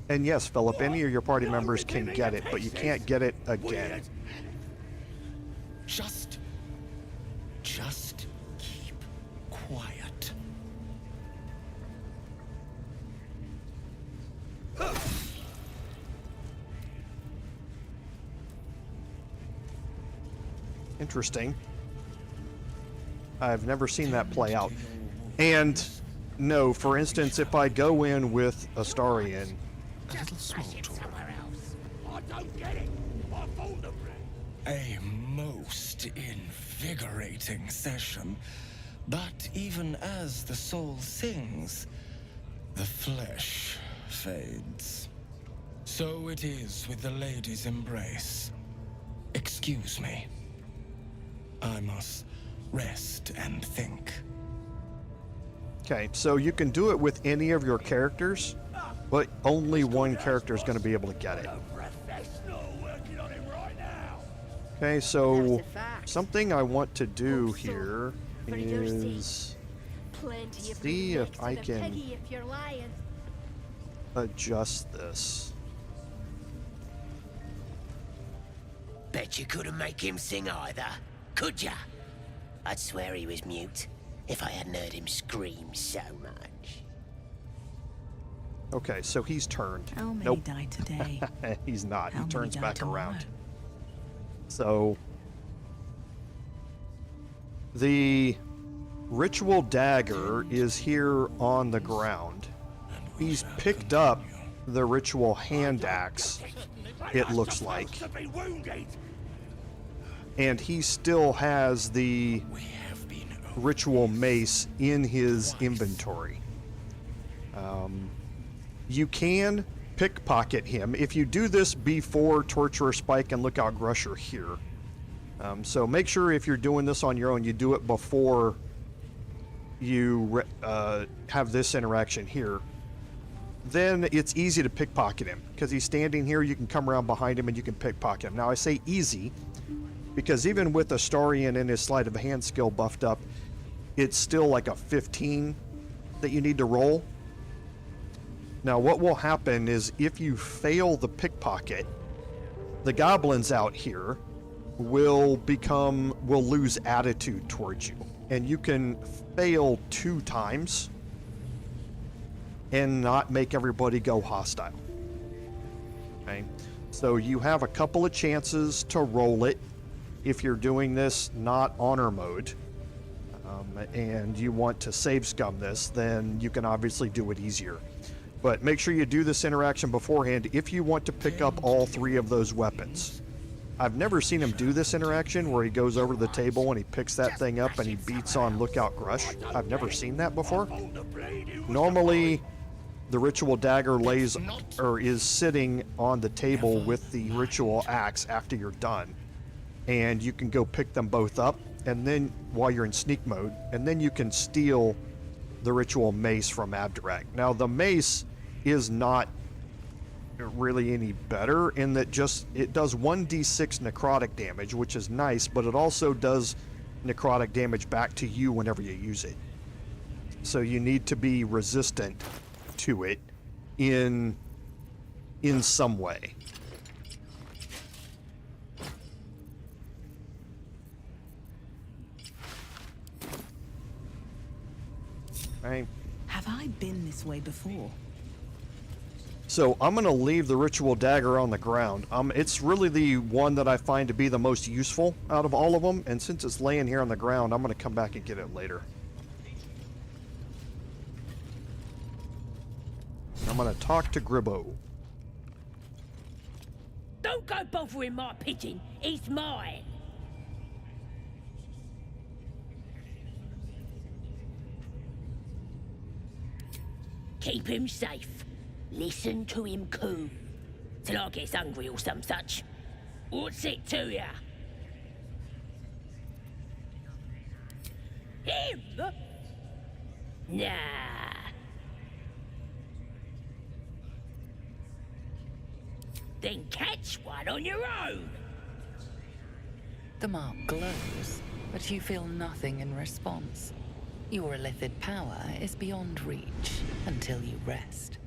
And yes, Philip, any of your party members can get it, but you can't get it again. Just keep quiet. Interesting. I've never seen that play out. And no, for instance, if I go in with Astarion, a most invigorating session, but even as the soul sings, the flesh fades. So it is with the lady's embrace. Excuse me. I must rest and think. okay, so you can do it with any of your characters, but only one character is going to be able to get it. Okay, so something I want to do here is see if I can adjust this. Bet you couldn't make him sing either, could ya? I'd swear he was mute if I hadn't heard him scream so much. Okay, so he's turned. How may Nope. die today? He's not. How He may turns die back tomorrow? around. So the ritual dagger is here on the ground. He's picked up the ritual hand axe, it looks like. And he still has the ritual mace in his inventory. You can pickpocket him if you do this before Torturer Spike and Lookout Crusher here. So make sure if you're doing this on your own, you do it before you have this interaction here. Then it's easy to pickpocket him because he's standing here. You can come around behind him and you can pickpocket him. Now I say easy because even with Astarion and his sleight of hand skill buffed up, it's still like a 15 that you need to roll. Now what will happen is if you fail the pickpocket, the goblins out here will lose attitude towards you. And you can fail 2 times and not make everybody go hostile. Okay? So you have a couple of chances to roll it if you're doing this not honor mode. And you want to save scum this, then you can obviously do it easier. But make sure you do this interaction beforehand if you want to pick up all 3 of those weapons. I've never seen him do this interaction where he goes over to the table and he picks that thing up and he beats on Lookout Crush. I've never seen that before. Normally, the ritual dagger is sitting on the table with the ritual axe after you're done. And you can go pick them both up, and then while you're in sneak mode, and then you can steal the ritual mace from Abdurak. Now the mace is not really any better in that it does 1d6 necrotic damage, which is nice, but it also does necrotic damage back to you whenever you use it. So you need to be resistant to it in some way. Right. Have I been this way before? So I'm going to leave the ritual dagger on the ground. It's really the one that I find to be the most useful out of all of them, and since it's laying here on the ground, I'm going to come back and get it later. I'm going to talk to Gribbo. Don't go bothering my pigeon. He's mine. Keep him safe. Listen to him coo. Till I gets hungry or some such. What's it to ya? Him? Nah. Then catch one on your own. The mark glows, but you feel nothing in response. Your illithid power is beyond reach until you rest.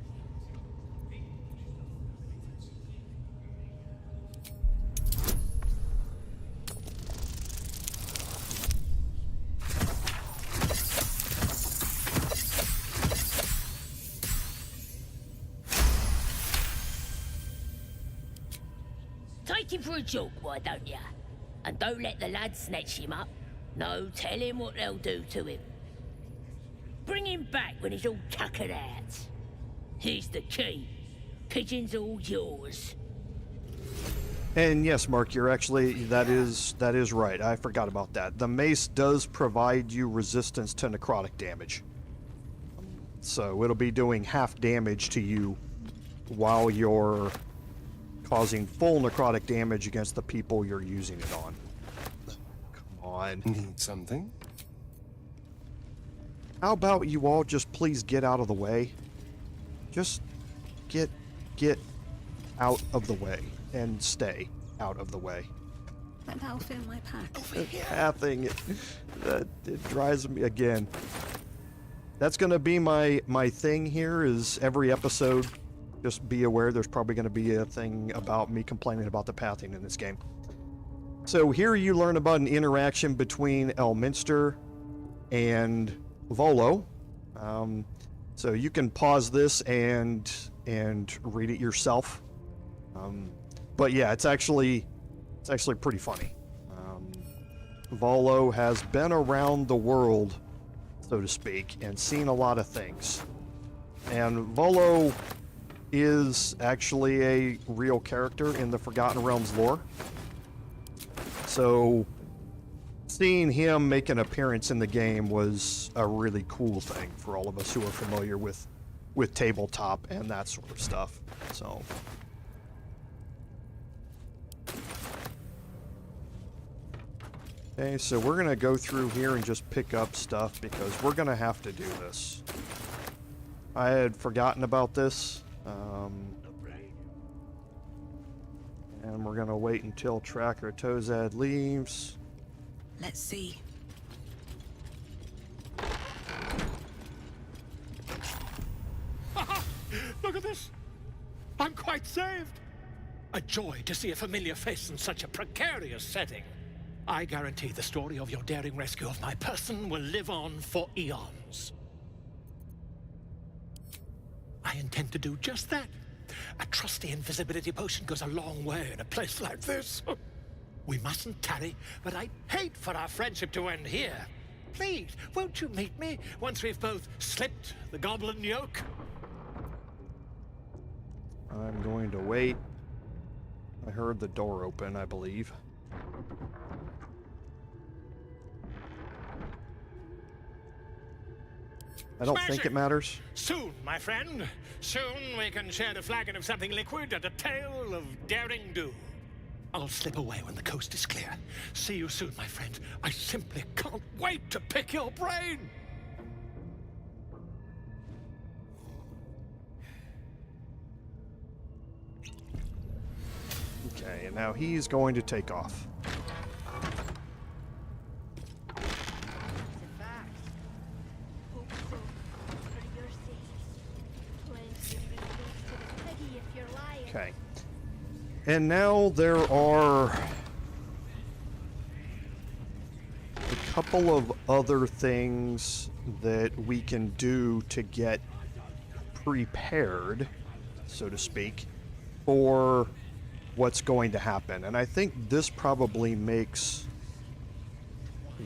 Take him for a joke, why don't ya? And don't let the lads snatch him up. No, tell him what they'll do to him. Bring him back when he's all tuckered out. Here's the key. Pigeon's all yours. And yes, Mark, you're actually, that is right. I forgot about that. The mace does provide you resistance to necrotic damage. So it'll be doing half damage to you while you're causing full necrotic damage against the people you're using it on. Come on. Need something? How about you all just please get out of the way? Just get out of the way and stay out of the way. That'll fit in my pack. Pathing, it drives me again. That's gonna be my thing here. Is every episode just be aware there's probably going to be a thing about me complaining about the pathing in this game. So here you learn about an interaction between Elminster and Volo. So you can pause this and read it yourself. But yeah, it's actually pretty funny. Volo has been around the world, so to speak, and seen a lot of things. And Volo is actually a real character in the Forgotten Realms lore. So seeing him make an appearance in the game was a really cool thing for all of us who are familiar with tabletop and that sort of stuff. So okay, so we're gonna go through here and just pick up stuff because we're gonna have to do this. I had forgotten about this. And we're gonna wait until Tracker Tozad leaves. Let's see. Look at this! I'm quite saved! A joy to see a familiar face in such a precarious setting. I guarantee the story of your daring rescue of my person will live on for eons. I intend to do just that. A trusty invisibility potion goes a long way in a place like this. We mustn't tarry, but I'd hate for our friendship to end here. Please, won't you meet me once we've both slipped the goblin yoke? I'm going to wait. I heard the door open, I believe. I don't think it matters. Soon, my friend. Soon we can share a flagon of something liquid and a tale of daring do. I'll slip away when the coast is clear. See you soon, my friend. I simply can't wait to pick your brain. Okay, and now he's going to take off. Okay. And now there are a couple of other things that we can do to get prepared, so to speak, for what's going to happen. And I think this probably makes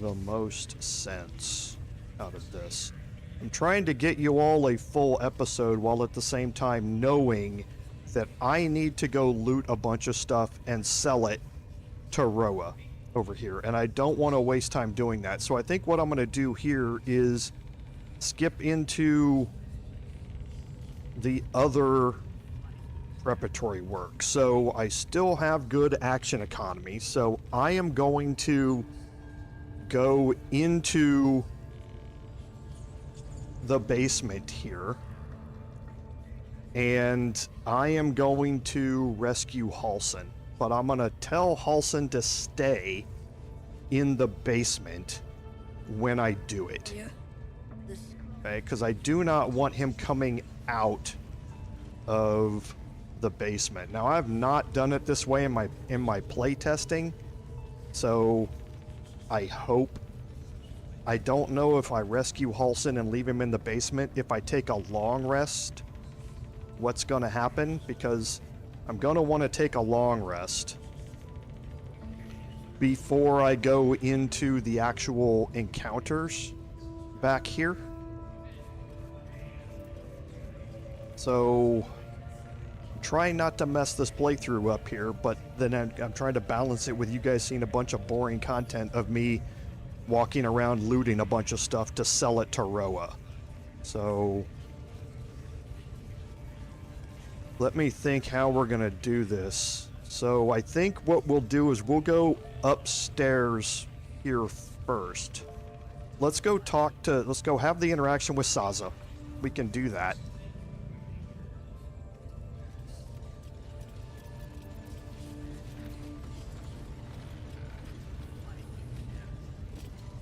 the most sense out of this. I'm trying to get you all a full episode while at the same time knowing that I need to go loot a bunch of stuff and sell it to Roa over here. And I don't want to waste time doing that. So I think what I'm going to do here is skip into the other preparatory work. So I still have good action economy. So I am going to go into the basement here. And I am going to rescue Halsin. But I'm going to tell Halsin to stay in the basement when I do it. Okay, because I do not want him coming out of the basement. Now, I've not done it this way in my play testing, so I hope. I don't know if I rescue Halsin and leave him in the basement. If I take a long rest, what's going to happen? Because I'm going to want to take a long rest before I go into the actual encounters back here. So I'm trying not to mess this playthrough up here, but then I'm trying to balance it with you guys seeing a bunch of boring content of me walking around looting a bunch of stuff to sell it to Roa. So let me think how we're gonna do this. So I think what we'll do is we'll go upstairs here first. Let's go have the interaction with Sazza. We can do that.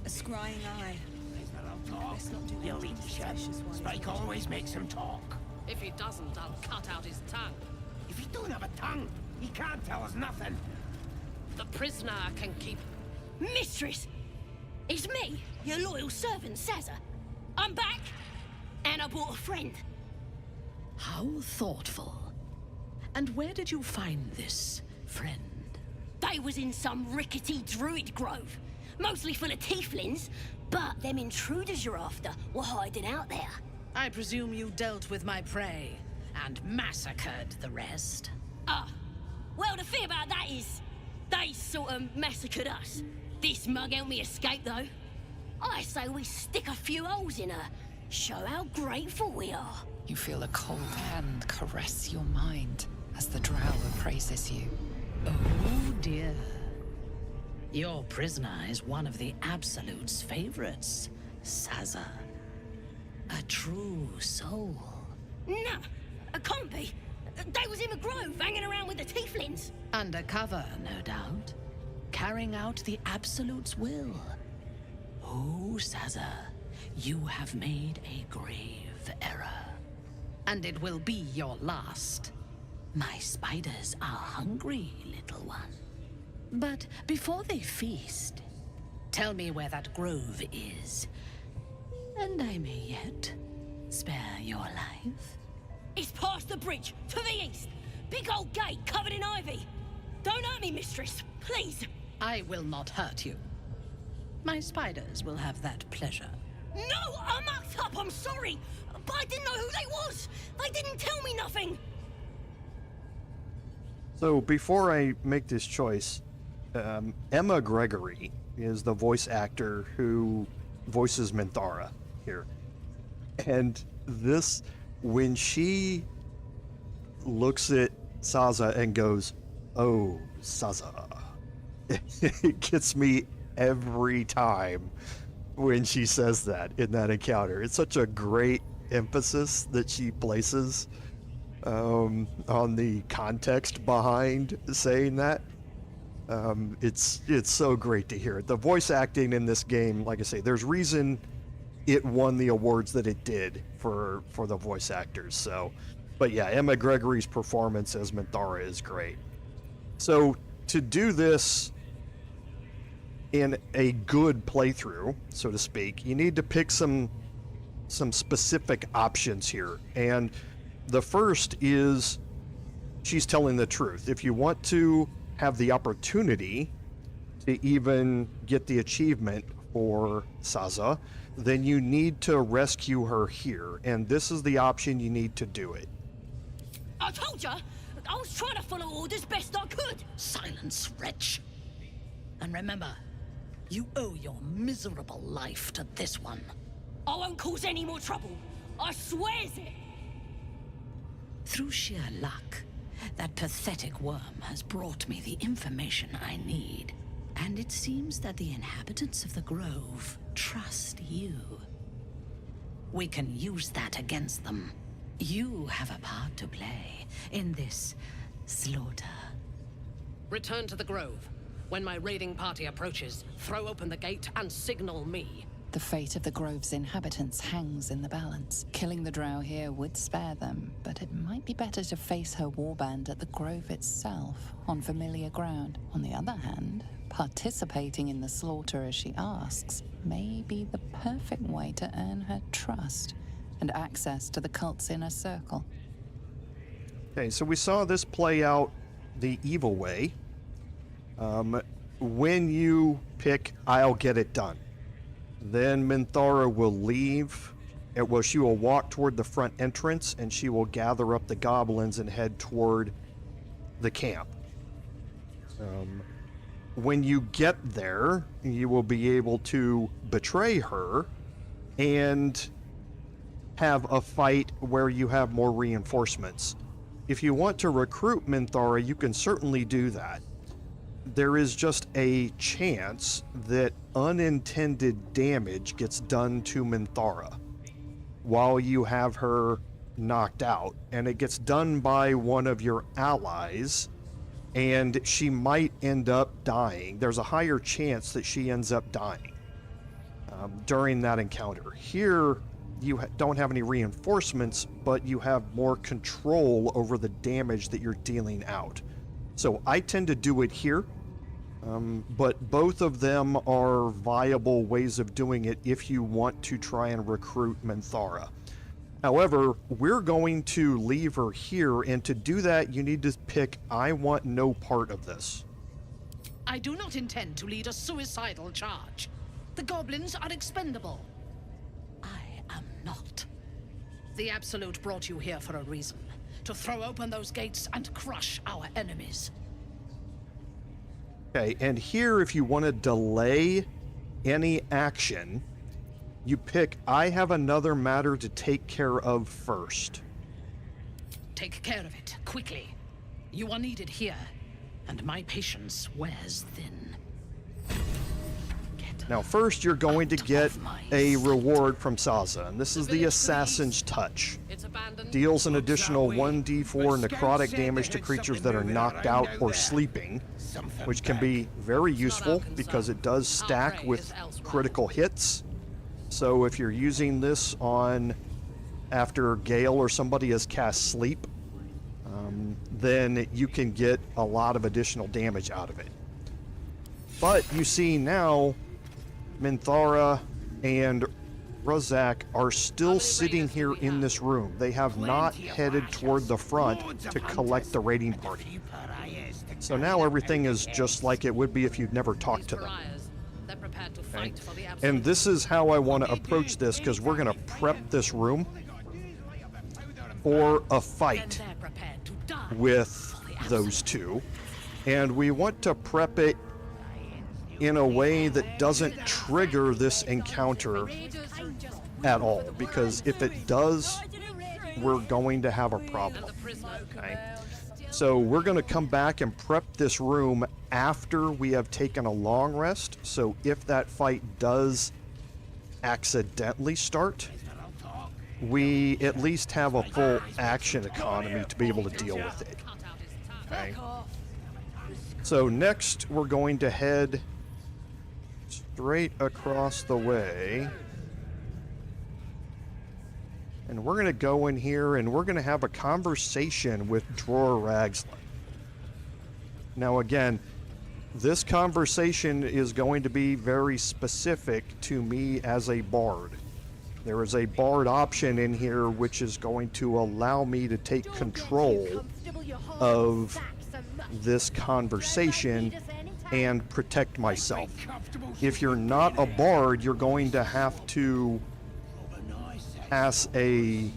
A scrying eye. Let's not do that. Spike always makes him talk. If he doesn't, I'll cut out his tongue. If he don't have a tongue, he can't tell us nothing. The prisoner can keep... Mistress! It's me, your loyal servant, Sazza. I'm back, and I brought a friend. How thoughtful. And where did you find this friend? They was in some rickety druid grove, mostly full of tieflings, but them intruders you're after were hiding out there. I presume you dealt with my prey and massacred the rest. Well, the thing about that is, they sort of massacred us. This mug helped me escape, though. I say we stick a few holes in her, show how grateful we are. You feel a cold hand caress your mind as the drow appraises you. Oh dear. Your prisoner is one of the Absolute's favorites, Sazza. A true soul. Nah, it can't be. They was in the grove, hanging around with the tieflings. Undercover, no doubt. Carrying out the Absolute's will. Oh, Sazza, you have made a grave error. And it will be your last. My spiders are hungry, little one. But before they feast, tell me where that grove is. And I may yet spare your life. It's past the bridge, to the east. Big old gate covered in ivy. Don't hurt me, mistress, please. I will not hurt you. My spiders will have that pleasure. No, I mucked up, I'm sorry. But I didn't know who they was. They didn't tell me nothing. So before I make this choice, Emma Gregory is the voice actor who voices Minthara here. And this, when she looks at Sazza and goes, "Oh, Sazza," it gets me every time when she says that in that encounter. It's such a great emphasis that she places on the context behind saying that. It's so great to hear. The voice acting in this game, like I say, there's reason it won the awards that it did for the voice actors. So, but yeah, Emma Gregory's performance as Minthara is great. So to do this in a good playthrough, so to speak, you need to pick some specific options here. And the first is she's telling the truth. If you want to have the opportunity to even get the achievement for Sazza, then you need to rescue her here. And this is the option you need to do it. I told ya, I was trying to follow orders best I could. Silence, wretch. And remember, you owe your miserable life to this one. I won't cause any more trouble. I swears it. Through sheer luck, that pathetic worm has brought me the information I need. And it seems that the inhabitants of the Grove trust you. We can use that against them. You have a part to play in this slaughter. Return to the Grove. When my raiding party approaches, throw open the gate and signal me. The fate of the Grove's inhabitants hangs in the balance. Killing the drow here would spare them, but it might be better to face her warband at the Grove itself, on familiar ground. On the other hand, participating in the slaughter as she asks may be the perfect way to earn her trust and access to the cult's inner circle. Okay, so we saw this play out the evil way. When you pick "I'll get it done," then Minthara will leave. She will walk toward the front entrance, and she will gather up the goblins and head toward the camp. When you get there, you will be able to betray her and have a fight where you have more reinforcements. If you want to recruit Minthara, you can certainly do that. There is just a chance that unintended damage gets done to Minthara while you have her knocked out, and it gets done by one of your allies, and she might end up dying. There's a higher chance that she ends up dying during that encounter. Here, you don't have any reinforcements, but you have more control over the damage that you're dealing out. So I tend to do it here, but both of them are viable ways of doing it if you want to try and recruit Minthara. However, we're going to leave her here, and to do that, you need to pick I want no part of this. I do not intend to lead a suicidal charge. The goblins are expendable. I am not. The Absolute brought you here for a reason. To throw open those gates and crush our enemies. Okay, and here, if you want to delay any action, you pick I have another matter to take care of first. Take care of it, quickly. You are needed here, and my patience wears thin. Now first you're going to get a reward from Sazza, and this is the Assassin's Touch. Deals an additional 1d4 necrotic damage to creatures that are knocked out or sleeping, which can be very useful because it does stack with critical hits. So if you're using this on after Gale or somebody has cast Sleep, then you can get a lot of additional damage out of it. But you see now, Minthara and Razak are still sitting here in this room. They have not headed toward the front to collect the raiding party. So now everything is just like it would be if you'd never talked to them. Okay. And this is how I want to approach this, because we're going to prep this room for a fight with those two. And we want to prep it in a way that doesn't trigger this encounter at all, because if it does, we're going to have a problem. Okay? So we're going to come back and prep this room after we have taken a long rest, so if that fight does accidentally start, we at least have a full action economy to be able to deal with it. Okay? So next we're going to head straight across the way, and we're going to go in here and we're going to have a conversation with Dror Ragsland. Now again, this conversation is going to be very specific to me as a bard. There is a bard option in here which is going to allow me to take control of this conversation and protect myself. If you're not a bard, you're going to have to pass a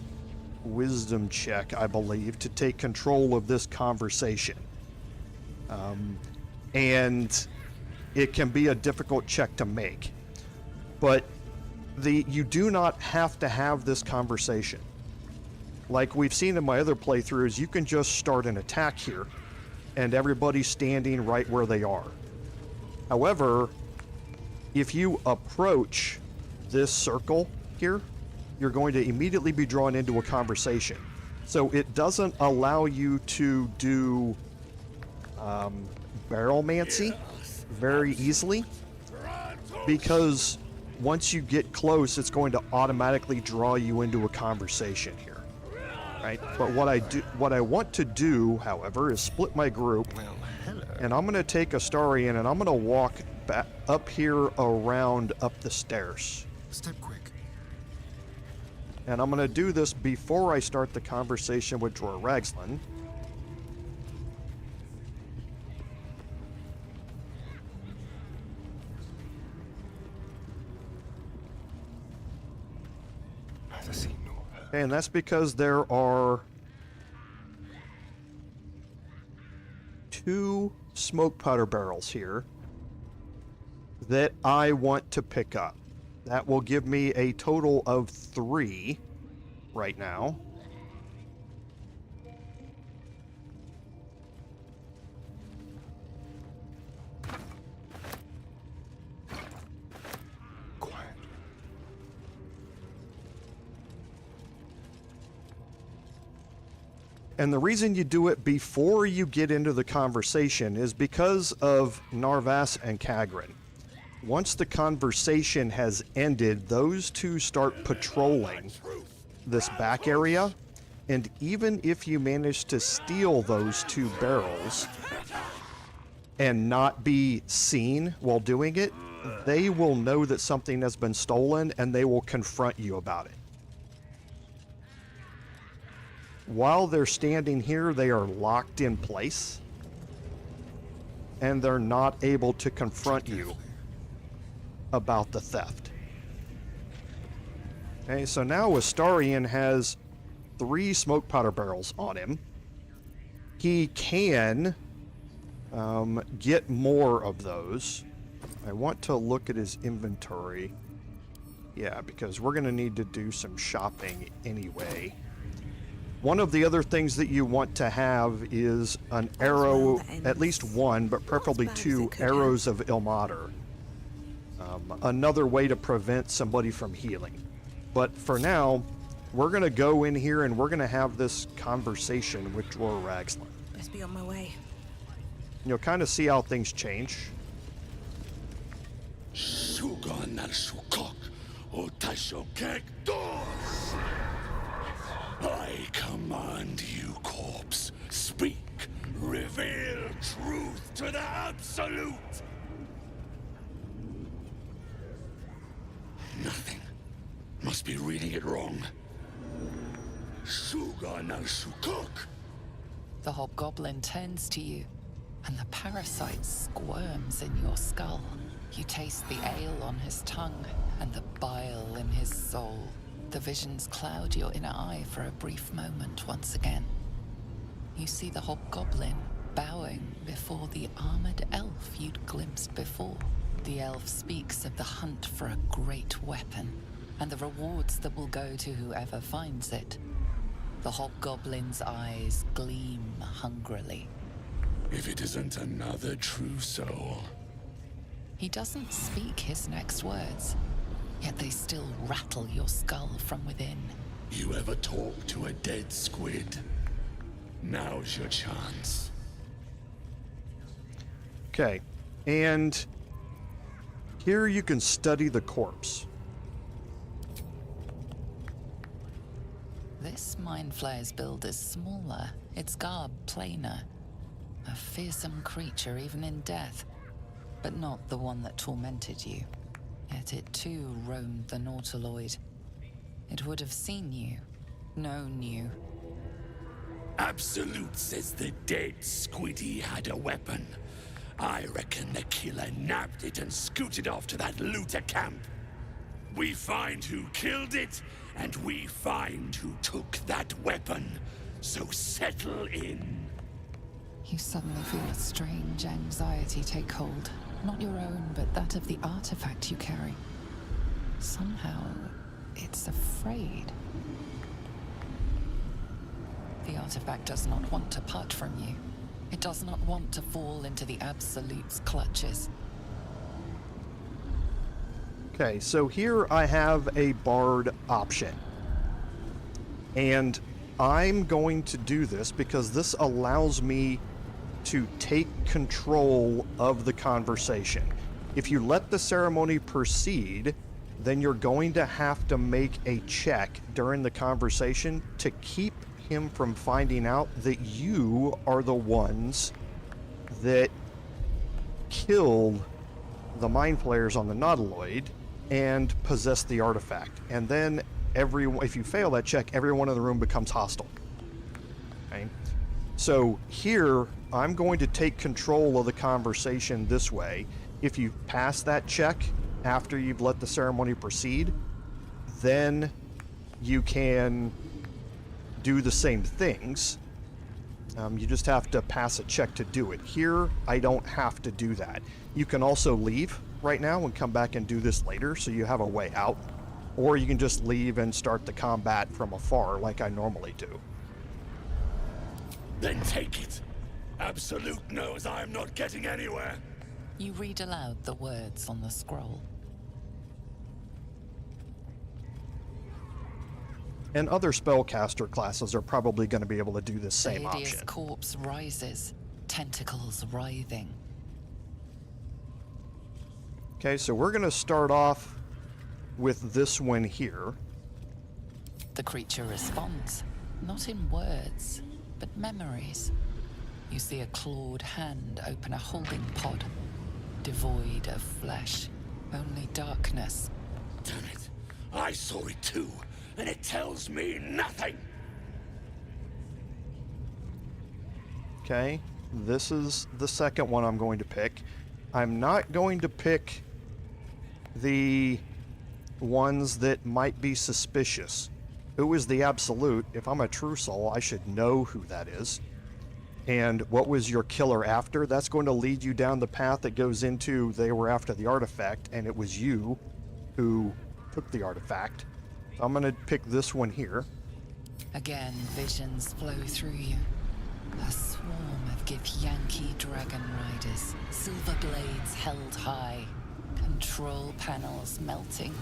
wisdom check, I believe, to take control of this conversation. And it can be a difficult check to make. But you do not have to have this conversation. Like we've seen in my other playthroughs, you can just start an attack here, and everybody's standing right where they are. However, if you approach this circle here, you're going to immediately be drawn into a conversation. So it doesn't allow you to do barrelmancy very easily, because once you get close, it's going to automatically draw you into a conversation here, right? But what I want to do, however, is split my group, and I'm going to take Astarion and I'm going to walk back up here around up the stairs. Step quick. And I'm going to do this before I start the conversation with Dror Ragsland. And that's because there are 2 smoke powder barrels here that I want to pick up. That will give me a total of 3 right now. And the reason you do it before you get into the conversation is because of Narvas and Kagrin. Once the conversation has ended, those two start patrolling this back area, and even if you manage to steal those 2 barrels and not be seen while doing it, they will know that something has been stolen and they will confront you about it. While they're standing here, they are locked in place and they're not able to confront you about the theft. Okay, so now Astarion has 3 smoke powder barrels on him. He can get more of those. I want to look at his inventory. Yeah, because we're going to need to do some shopping anyway. One of the other things that you want to have is an arrow, at least 1, but preferably 2 arrows of Ilmater. Another way to prevent somebody from healing. But for now, we're going to go in here and we're going to have this conversation with Dror Ragsland. Best be on my way. You'll kind of see how things change. I command you, corpse. Speak. Reveal truth to the absolute. Nothing. Must be reading it wrong. Suga no Sukuk. The hobgoblin turns to you, and the parasite squirms in your skull. You taste the ale on his tongue, and the bile in his soul. The visions cloud your inner eye for a brief moment once again. You see the hobgoblin bowing before the armored elf you'd glimpsed before. The elf speaks of the hunt for a great weapon, and the rewards that will go to whoever finds it. The hobgoblin's eyes gleam hungrily. If it isn't another true soul. He doesn't speak his next words, yet they still rattle your skull from within. You ever talk to a dead squid? Now's your chance. Okay, and here you can study the corpse. This mind flayer's build is smaller, its garb plainer. A fearsome creature even in death, but not the one that tormented you. Yet it too roamed the Nautiloid. It would have seen you, known you. Absolute says the dead squiddy had a weapon. I reckon the killer nabbed it and scooted off to that looter camp. We find who killed it, and we find who took that weapon. So settle in. You suddenly feel a strange anxiety take hold. Not your own, but that of the artifact you carry. Somehow, it's afraid. The artifact does not want to part from you. It does not want to fall into the Absolute's clutches. Okay, so here I have a bard option. And I'm going to do this because this allows me to take control of the conversation. If you let the ceremony proceed, then you're going to have to make a check during the conversation to keep him from finding out that you are the ones that killed the mind flayers on the Nautiloid and possessed the artifact. And then if you fail that check, everyone in the room becomes hostile. Okay? So here, I'm going to take control of the conversation this way. If you pass that check after you've let the ceremony proceed, then you can do the same things. You just have to pass a check to do it. Here, I don't have to do that. You can also leave right now and come back and do this later, so you have a way out. Or you can just leave and start the combat from afar like I normally do. Then take it. Absolute knows I'm not getting anywhere. You read aloud the words on the scroll. And other spellcaster classes are probably going to be able to do the same The hideous option. corpse rises, tentacles writhing. Okay, so we're going to start off with this one here. The creature responds, not in words, but memories. You see a clawed hand open a holding pod, devoid of flesh, only darkness. Damn it. I saw it too, and it tells me nothing. Okay, this is the second one I'm going to pick. I'm not going to pick the ones that might be suspicious. Who is the absolute? If I'm a true soul, I should know who that is. And what was your killer after? That's going to lead you down the path that goes into they were after the artifact, and it was you who took the artifact. So I'm going to pick this one here. Again, visions flow through you. A swarm of Githyanki dragon riders, silver blades held high, control panels melting,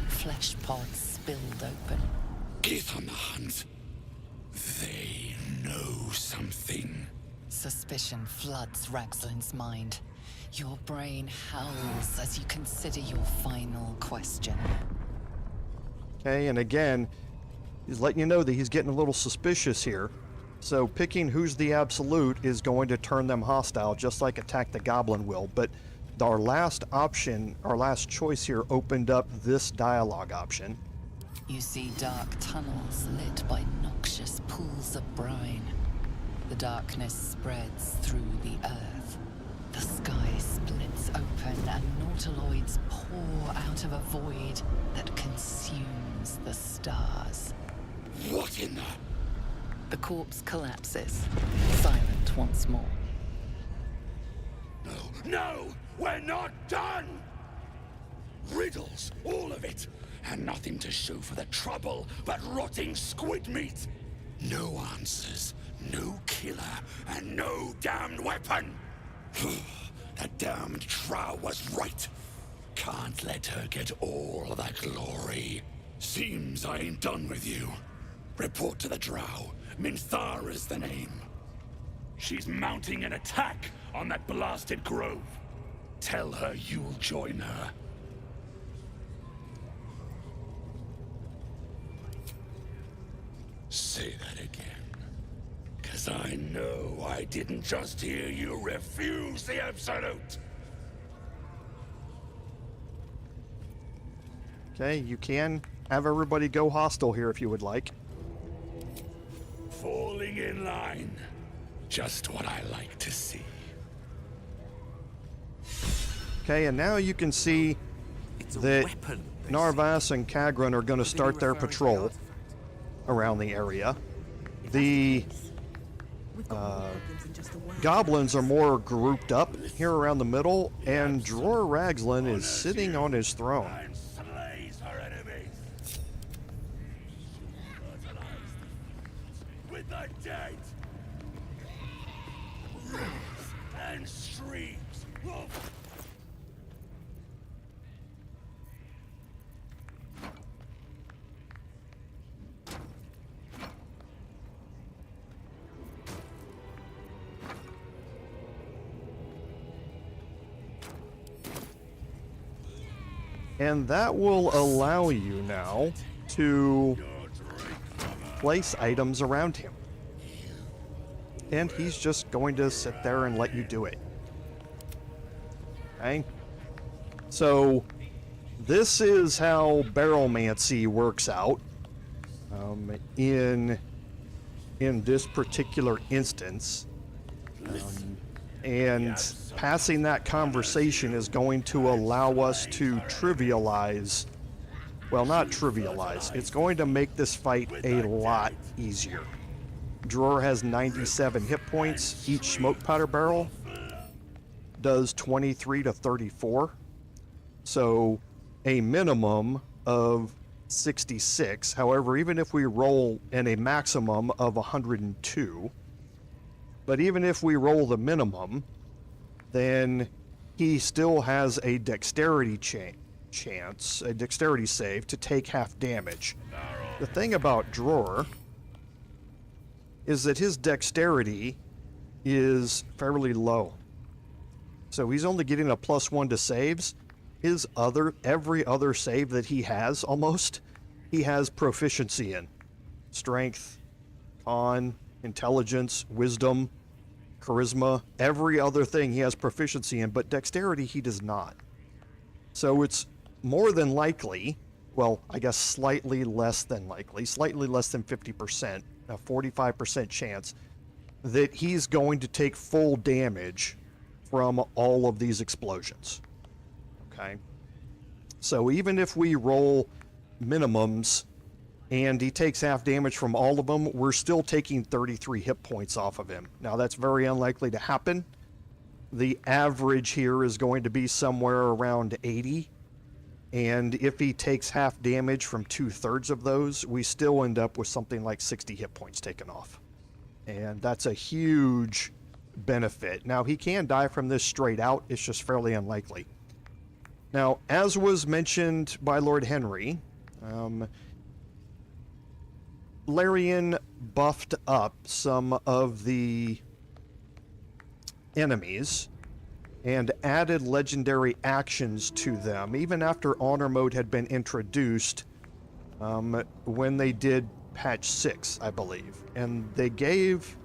flesh pods spilled open. Gith on the hunt. They know something. Suspicion floods Ragslin's mind. Your brain howls as you consider your final question. Okay, and again, he's letting you know that he's getting a little suspicious here. So picking who's the absolute is going to turn them hostile, just like Attack the Goblin will. But our last option, our last choice here, opened up this dialogue option. You see dark tunnels lit by noxious pools of brine. The darkness spreads through the earth. The sky splits open and nautiloids pour out of a void that consumes the stars. What in the... The corpse collapses, silent once more. No! We're not done! Riddles, all of it, and nothing to show for the trouble but rotting squid meat. No answers, no killer, and no damned weapon. That damned Drow was right. Can't let her get all the glory. Seems I ain't done with you. Report to the Drow. Minthara's the name. She's mounting an attack on that blasted grove. Tell her you'll join her. Say that again. 'Cause I know I didn't just hear you refuse the Absolute. Okay, you can have everybody go hostile here if you would like. Falling in line. Just what I like to see. Okay, and now you can see that Narvas and Kagran are going to start their patrol around the area. The goblins are more grouped up here around the middle, and Dror Raglan is sitting on his throne. Slays her enemies. With the dead. And streams. And that will allow you now to place items around him. And he's just going to sit there and let you do it. Okay? So, this is how Barrelmancy works out in this particular instance. And passing that conversation is going to allow us to trivialize, well, not trivialize, it's going to make this fight a lot easier. Dror has 97 hit points. Each smoke powder barrel does 23 to 34. So a minimum of 66. However, even if we roll in a maximum of 102, but even if we roll the minimum, then he still has a dexterity chance, a dexterity save to take half damage. The thing about Dror is that his dexterity is fairly low. So he's only getting a +1 to saves, every other save that he has almost, he has proficiency in. Strength, con, intelligence, wisdom, charisma, every other thing he has proficiency in, but dexterity he does not. So it's more than likely, well, I guess slightly less than likely, slightly less than 50%, a 45% chance that he's going to take full damage from all of these explosions. Okay? So even if we roll minimums and he takes half damage from all of them, we're still taking 33 hit points off of him. Now that's very unlikely to happen. The average here is going to be somewhere around 80. And if he takes half damage from 2/3 of those, we still end up with something like 60 hit points taken off. And that's a huge benefit. Now, he can die from this straight out. It's just fairly unlikely. Now, as was mentioned by Lord Henry, Larian buffed up some of the enemies and added legendary actions to them, even after Honor Mode had been introduced when they did patch 6, I believe. And they gave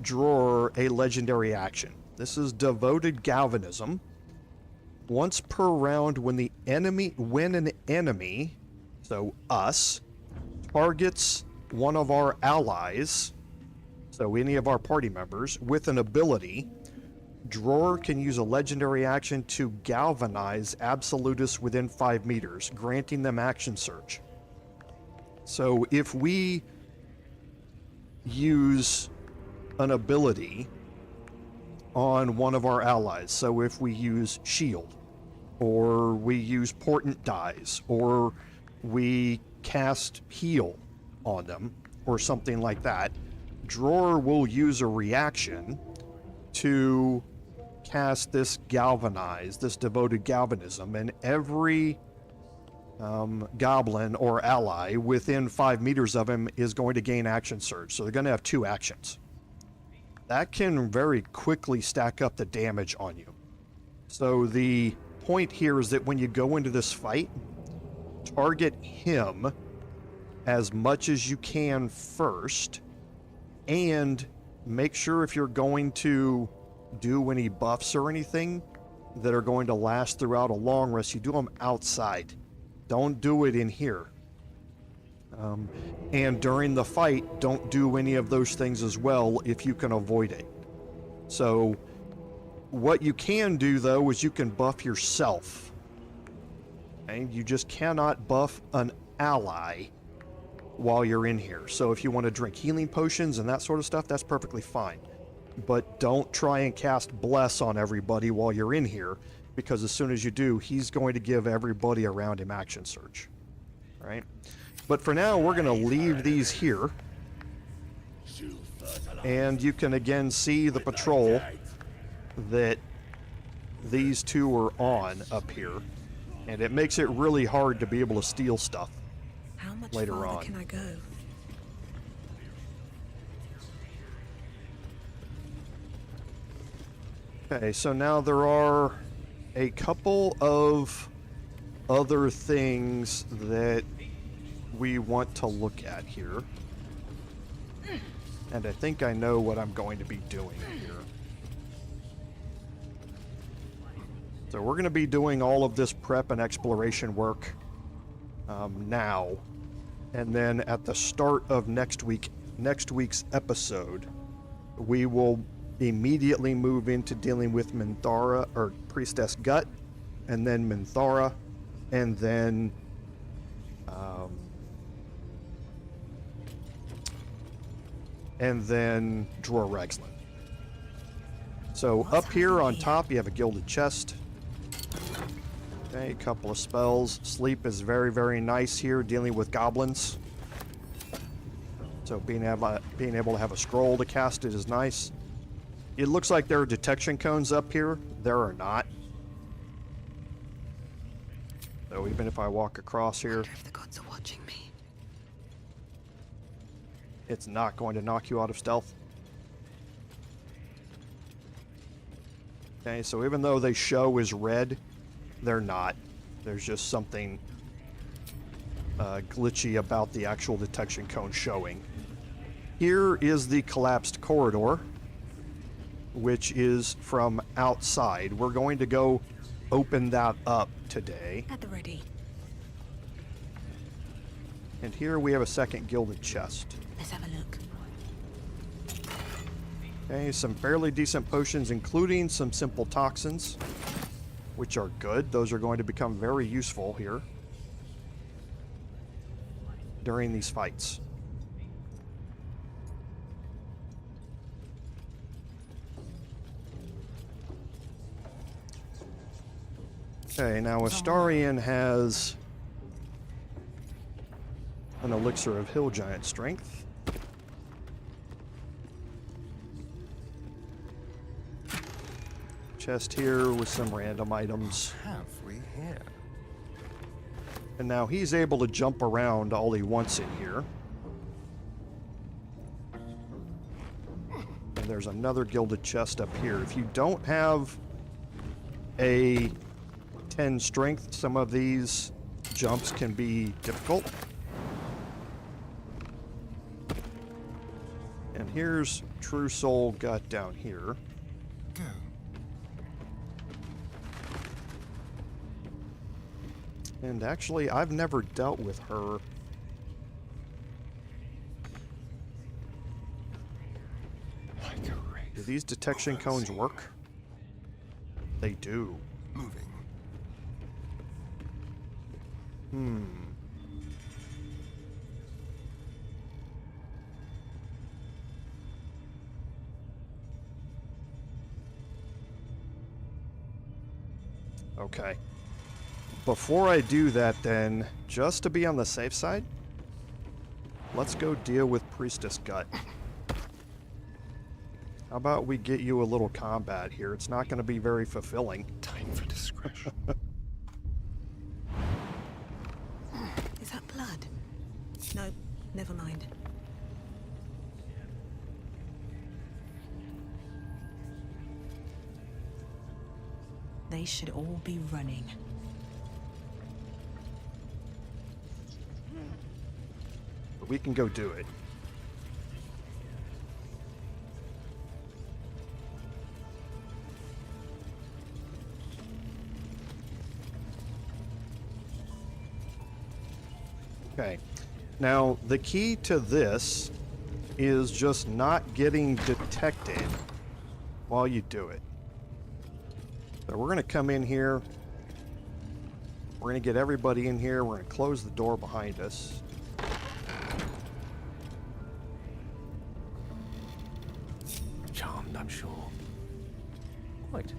Dror a legendary action. This is Devoted Galvanism. Once per round when an enemy, so us, targets one of our allies, so any of our party members, with an ability, Dror can use a legendary action to galvanize absolutists within 5 meters, granting them action surge. So if we use an ability on one of our allies, so if we use shield, or we use portent dies, or we cast heal on them, or something like that, Dror will use a reaction to cast this galvanize, this devoted galvanism, and every goblin or ally within 5 meters of him is going to gain action surge. So they're going to have 2 actions. That can very quickly stack up the damage on you. So the point here is that when you go into this fight, target him as much as you can first, and make sure if you're going to do any buffs or anything that are going to last throughout a long rest, you do them outside. Don't do it in here. And during the fight, don't do any of those things as well if you can avoid it. So what you can do, though, is you can buff yourself. And you just cannot buff an ally while you're in here. So if you want to drink healing potions and that sort of stuff, that's perfectly fine. But don't try and cast Bless on everybody while you're in here, because as soon as you do, he's going to give everybody around him action surge. Right? But for now, we're going to leave these here. And you can again see the patrol that these two are on up here. And it makes it really hard to be able to steal stuff later on. How much farther can I go? Okay, so now there are a couple of other things that we want to look at here. And I think I know what I'm going to be doing here. So we're going to be doing all of this prep and exploration work now. And then at the start of next week's episode, we will immediately move into dealing with Minthara, or Priestess Gut, and then Minthara, and then Dror Rexland. So up here on top, you have a gilded chest. Okay, a couple of spells. Sleep is very, very nice here, dealing with goblins. So being able to have a scroll to cast it is nice. It looks like there are detection cones up here. There are not. So even if I walk across here, If the gods are watching me. it's not going to knock you out of stealth. Okay, so even though they show as red, they're not. There's just something glitchy about the actual detection cone showing. Here is the collapsed corridor, which is from outside. We're going to go open that up today. At the ready. And here we have a second gilded chest. Let's have a look. Okay, some fairly decent potions, including some simple toxins, which are good. Those are going to become very useful here during these fights. Okay, now Astarion has an elixir of hill giant strength. Chest here with some random items. What have we here? And now he's able to jump around all he wants in here. And there's another gilded chest up here. If you don't have a 10 strength, some of these jumps can be difficult. And here's True Soul Gut down here. Go. And actually, I've never dealt with her. Do these detection cones work? They do. Moving. Okay. Before I do that then, just to be on the safe side, let's go deal with Priestess Gut. How about we get you a little combat here? It's not going to be very fulfilling. Time for discretion. Is that blood? No, never mind. They should all be running. But we can go do it. Okay. Now, the key to this is just not getting detected while you do it. So we're going to come in here. We're going to get everybody in here. We're going to close the door behind us. Charmed, I'm sure. Quite.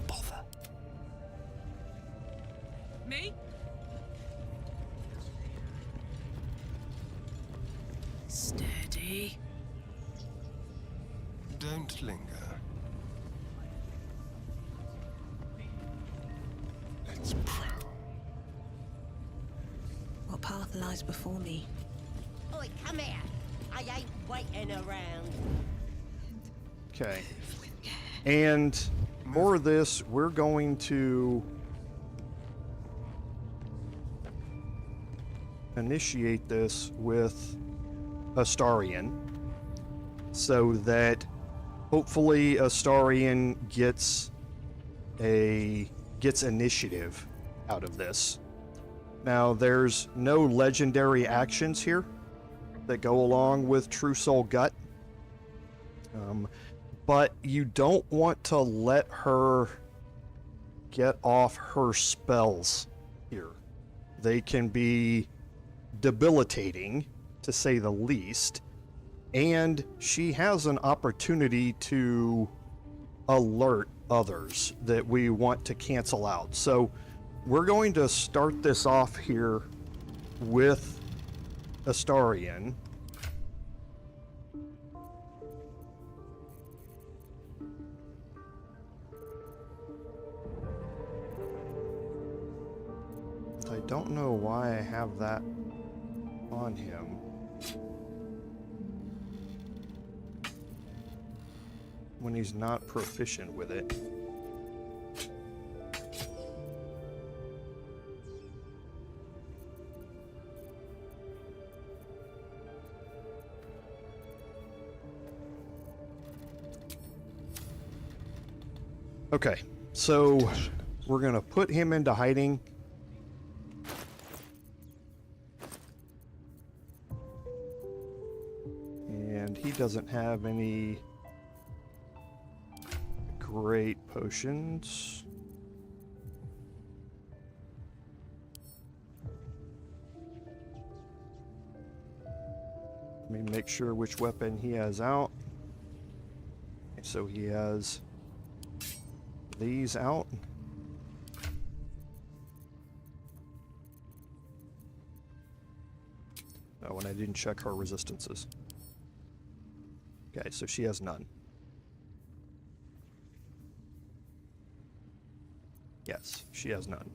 Bother. Me? Steady. Don't linger. Let's prowl. What path lies before me? Oi, come here. I ain't waiting around. Okay. And for this, we're going to initiate this with Astarion so that hopefully Astarion gets initiative out of this. Now, there's no legendary actions here that go along with True Soul Gut. But you don't want to let her get off her spells here. They can be debilitating, to say the least, and she has an opportunity to alert others that we want to cancel out. So we're going to start this off here with Astarion. I don't know why I have that on him. when he's not proficient with it. Okay, so we're gonna put him into hiding. And he doesn't have any great potions. Let me make sure which weapon he has out. So he has these out. Oh, and I didn't check her resistances. Okay, so she has none. Yes, she has none.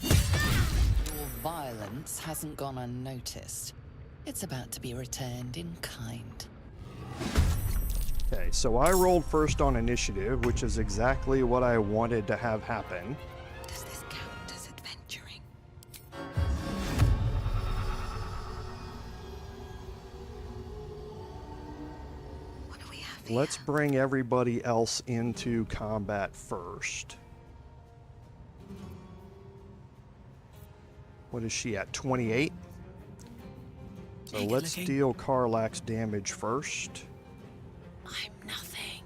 Your violence hasn't gone unnoticed. It's about to be returned in kind. Okay, so I rolled first on initiative, which is exactly what I wanted to have happen. Does this count as adventuring? What do we have here? Let's bring everybody else into combat first. What is she at? 28? So let's deal Karlach's damage first. I'm nothing.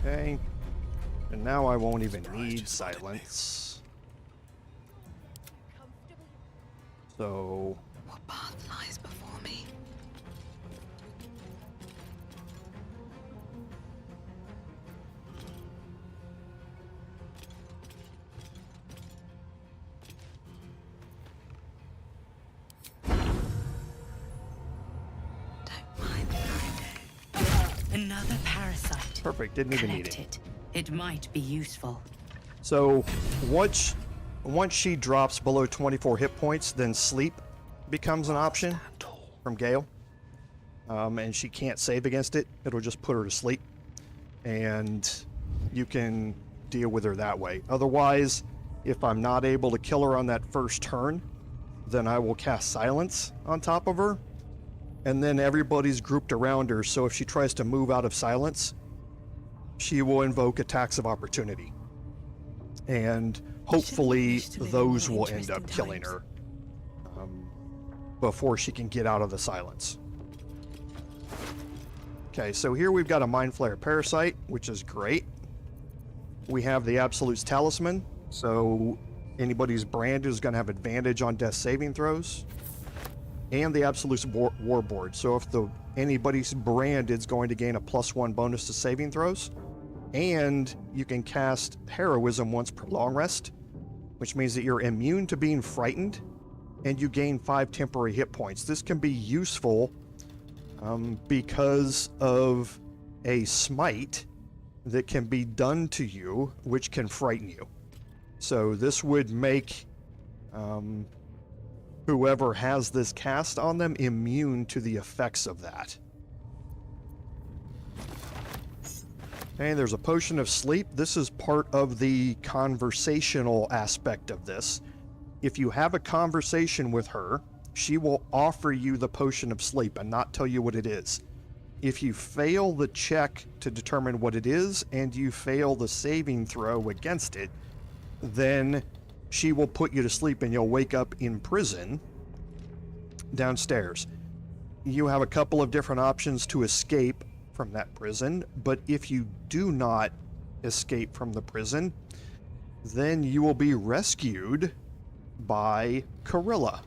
Okay. And now I won't even need silence. So... What path lies before me? Another parasite. Perfect, didn't even need it. It might be useful. So, once she drops below 24 hit points, then sleep becomes an option from Gale. And she can't save against it. It'll just put her to sleep. And you can deal with her that way. Otherwise, if I'm not able to kill her on that first turn, then I will cast Silence on top of her. And then everybody's grouped around her, so if she tries to move out of silence, she will invoke attacks of opportunity. And hopefully those will end up killing her before she can get out of the silence. Okay, so here we've got a Mind Flayer Parasite, which is great. We have the Absolute's Talisman, so anybody's brand is going to have advantage on death saving throws. And the Absolute's Warboard, so if anybody's brand is going to gain a +1 bonus to saving throws. And you can cast Heroism once per long rest, which means that you're immune to being frightened, and you gain 5 temporary hit points. This can be useful because of a smite that can be done to you, which can frighten you. So this would make whoever has this cast on them immune to the effects of that. And there's a Potion of Sleep. This is part of the conversational aspect of this. If you have a conversation with her, she will offer you the Potion of Sleep and not tell you what it is. If you fail the check to determine what it is, and you fail the saving throw against it, then she will put you to sleep and you'll wake up in prison downstairs. You have a couple of different options to escape from that prison, but if you do not escape from the prison, then you will be rescued by Corilla.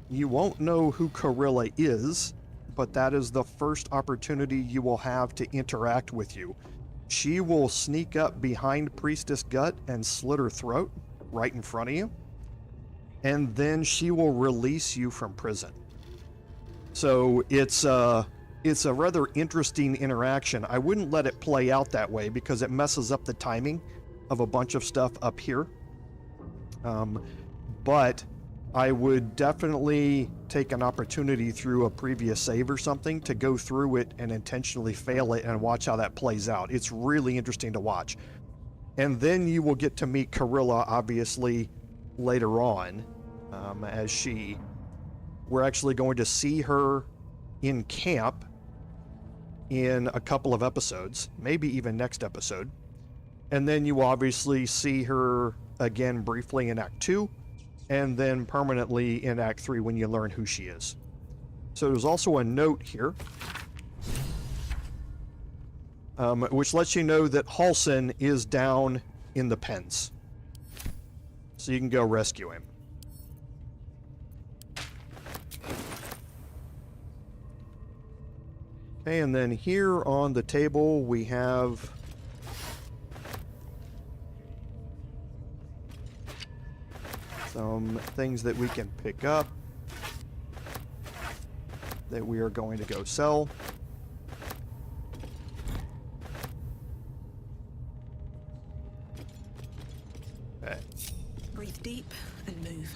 You won't know who Corilla is, but that is the first opportunity you will have to interact with you. She will sneak up behind Priestess Gut and slit her throat right in front of you, and then she will release you from prison. So it's a rather interesting interaction. I wouldn't let it play out that way because it messes up the timing of a bunch of stuff up here. But I would definitely take an opportunity through a previous save or something to go through it and intentionally fail it and watch how that plays out. It's really interesting to watch. And then you will get to meet Carilla, obviously, later on, as we're actually going to see her in camp in a couple of episodes, maybe even next episode. And then you obviously see her again briefly in Act 2, and then permanently in Act 3 when you learn who she is. So there's also a note here, which lets you know that Halsin is down in the pens. So you can go rescue him. Okay, and then here on the table we have some things that we can pick up that we are going to go sell. Okay. Breathe deep and move.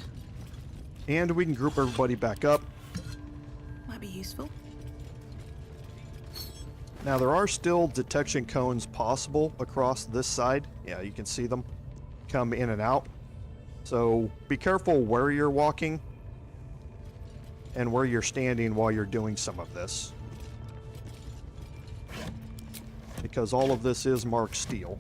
And we can group everybody back up. Might be useful. Now there are still detection cones possible across this side. Yeah, you can see them come in and out. So be careful where you're walking and where you're standing while you're doing some of this, because all of this is marked steel.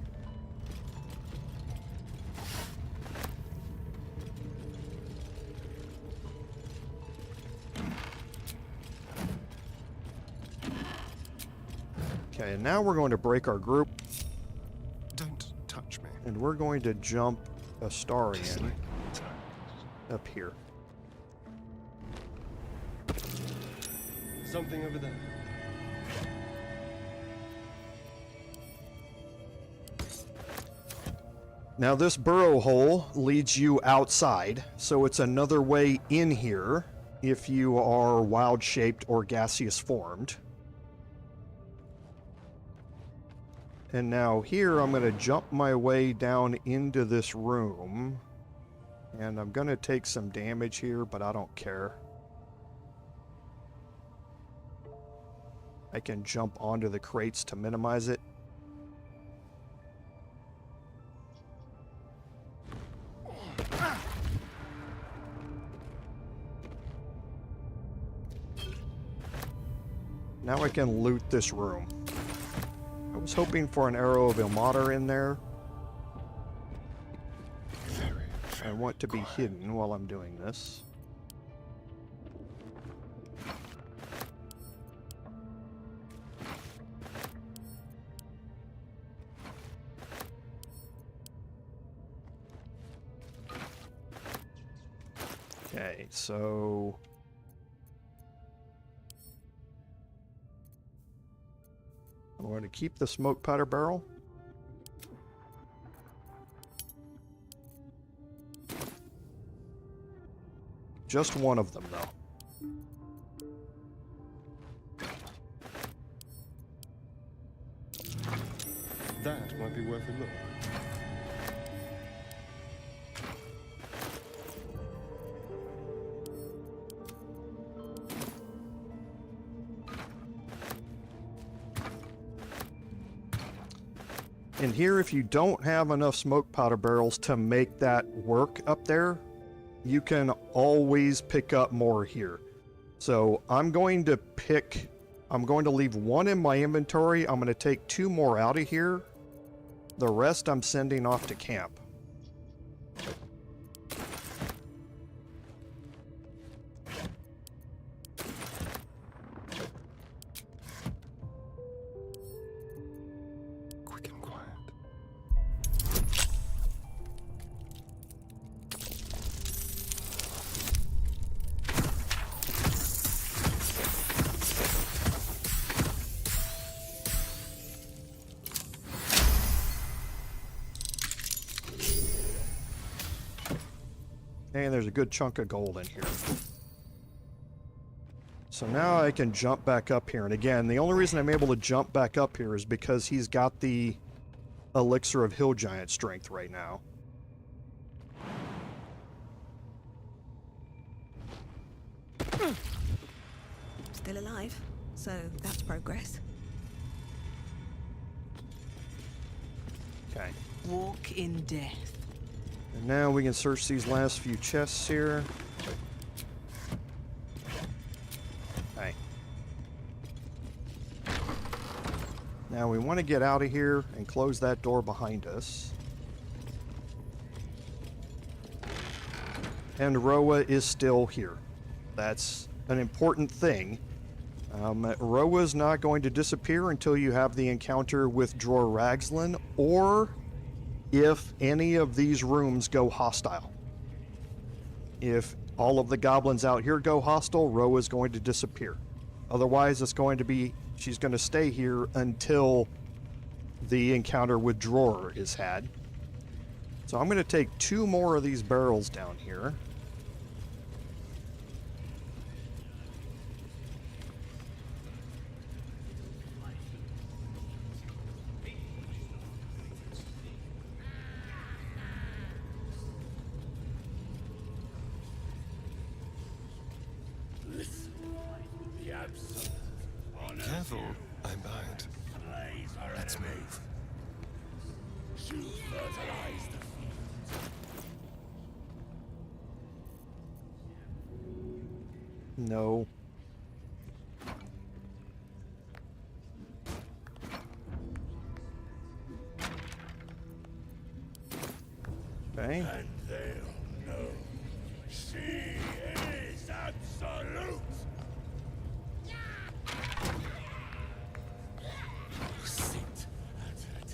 Okay, and now we're going to break our group. Don't touch me. And we're going to jump Astarian up here. Something over there. Now this burrow hole leads you outside, so it's another way in here if you are wild-shaped or gaseous formed. And now here I'm going to jump my way down into this room. And I'm going to take some damage here, but I don't care. I can jump onto the crates to minimize it. Now I can loot this room. I was hoping for an arrow of Ilmater in there. I want to be hidden while I'm doing this. Okay, so I'm going to keep the smoke powder barrel. Just one of them, though. That might be worth a look. And here, if you don't have enough smoke powder barrels to make that work up there, you can always pick up more here. So I'm going to leave one in my inventory. I'm going to take 2 more out of here. The rest I'm sending off to camp. And there's a good chunk of gold in here. So now I can jump back up here. And again, the only reason I'm able to jump back up here is because he's got the Elixir of Hill Giant Strength right now. Still alive, so that's progress. Okay. Walk in death. And now we can search these last few chests here. Okay. Now we want to get out of here and close that door behind us. And Roa is still here. That's an important thing. Roa's not going to disappear until you have the encounter with Dror Ragzlin, or if any of these rooms go hostile. If all of the goblins out here go hostile, Roa's going to disappear. Otherwise, it's going to be, she's going to stay here until the encounter with Dror is had. So I'm going to take 2 more of these barrels down here. Careful, I bite. Let's move. No. Okay. And they'll know she is absolute.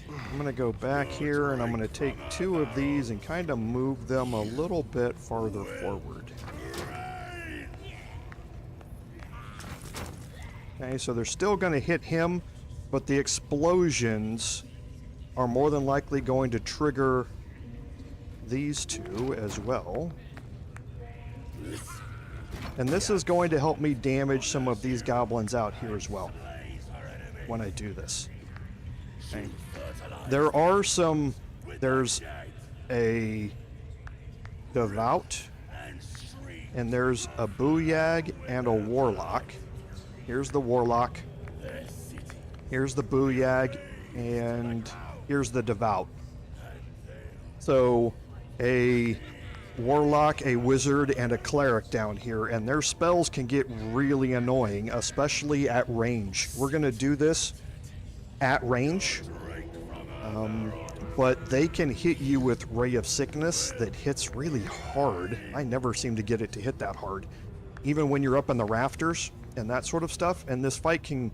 I'm going to go back here and I'm going to take 2 of these and kind of move them a little bit farther forward. Okay, so they're still going to hit him, but the explosions are more than likely going to trigger these 2 as well. And this is going to help me damage some of these goblins out here as well when I do this. Okay. There are some, there's a Devout, and there's a Booyag and a Warlock. Here's the Warlock, here's the Booyag, and here's the Devout. So, a Warlock, a Wizard, and a Cleric down here, and their spells can get really annoying, especially at range. We're going to do this at range. But they can hit you with Ray of Sickness that hits really hard. I never seem to get it to hit that hard. Even when you're up in the rafters and that sort of stuff. And this fight can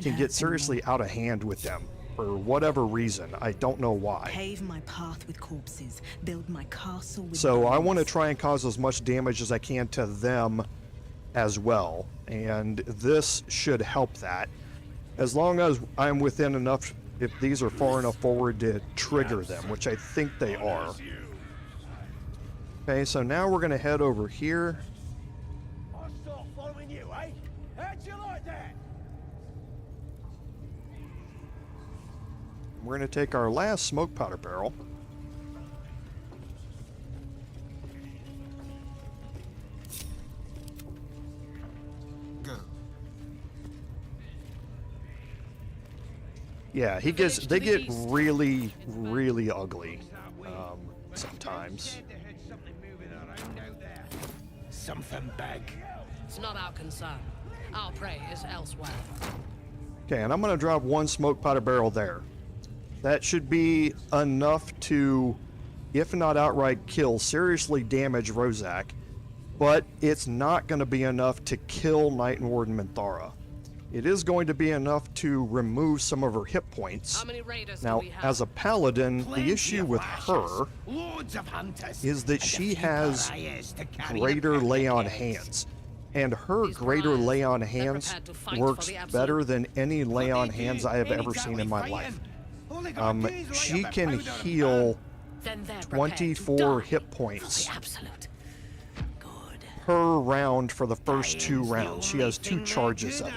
get seriously out of hand with them for whatever reason. I don't know why. Pave my path with corpses. Build my castle with So I bones. want to try and cause as much damage as I can to them as well. And this should help that. As long as I'm within enough, if these are far enough forward to trigger them, which I think they are. Okay, so now we're going to head over here. I'll start following you, eh? How'd you like that? We're going to take our last smoke powder barrel. Go. Yeah, they get really, really ugly sometimes. Something big. It's not our concern. Our prey is elsewhere. Okay, and I'm going to drop 1 smoke powder barrel there. That should be enough to, if not outright kill, seriously damage Rozak, but it's not going to be enough to kill Knight and Warden Minthara. It is going to be enough to remove some of her hit points. How many raiders Now, do we have? as a paladin, the issue with her is that she has greater lay on hands. And her greater lay on hands works better than any lay on hands I have ever seen in my life. She can heal 24 hit points her round for the first 2 rounds. She has 2 charges of it.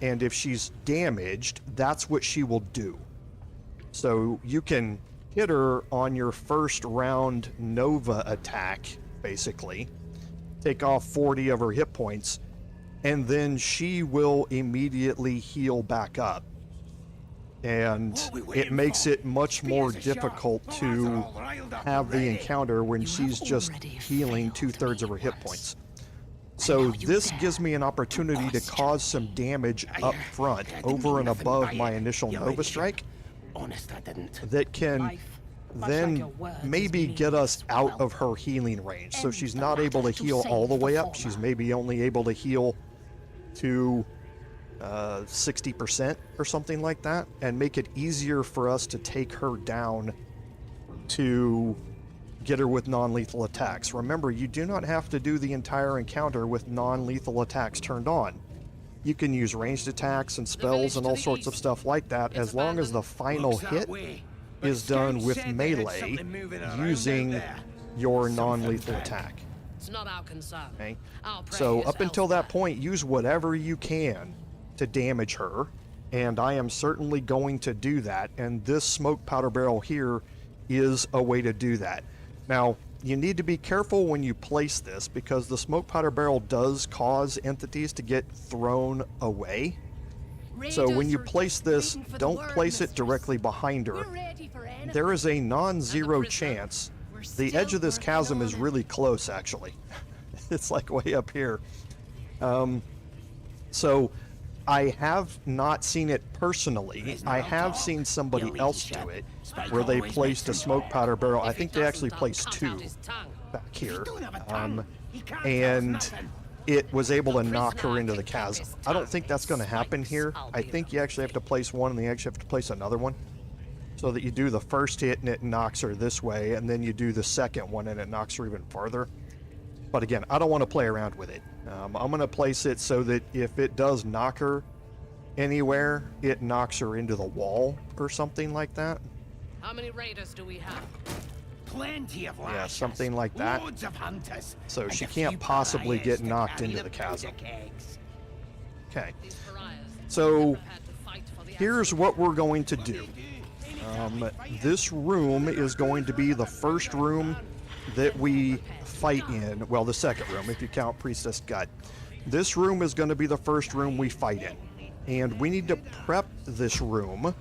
And if she's damaged, that's what she will do. So you can hit her on your first round Nova attack, basically. Take off 40 of her hit points, and then she will immediately heal back up. And it makes it much more difficult to have the encounter when she's just healing 2/3 of her hit points. So this gives me an opportunity to cause some damage up front over and above my initial Nova Strike that can then maybe get us out of her healing range. So she's not able to heal all the way up. She's maybe only able to heal to 60% or something like that, and make it easier for us to take her down to get her with non-lethal attacks. Remember, you do not have to do the entire encounter with non-lethal attacks turned on. You can use ranged attacks and spells and all sorts of stuff like that, as long as the final hit is done with melee using your non-lethal attack. It's not our concern. Okay? So up until that point, use whatever you can to damage her, and I am certainly going to do that, and this smoke powder barrel here is a way to do that. Now, you need to be careful when you place this, because the smoke powder barrel does cause entities to get thrown away. So when you place this, don't place it directly behind her. There is a non-zero chance. The edge of this chasm is really close, actually. It's like way up here. So I have not seen it personally. I have seen somebody else do it, where they placed a smoke powder barrel. I think they actually placed 2 back here, and it was able to knock her into the chasm. I don't think that's going to happen here. I think you actually have to place one, and then you actually have to place another one, so that you do the first hit and it knocks her this way, and then you do the second one and it knocks her even farther. But again, I don't want to play around with it. I'm going to place it so that if it does knock her anywhere, it knocks her into the wall or something like that. How many raiders do we have? Plenty of Yeah, something like that. loads of hunters, So and she a few can't possibly pariahs get to knocked carry into the powder chasm. kegs. Okay. So here's what we're going to do. This room is going to be the first room that we fight in. Well, the second room, if you count Priestess Gut. This room is going to be the first room we fight in. And we need to prep this room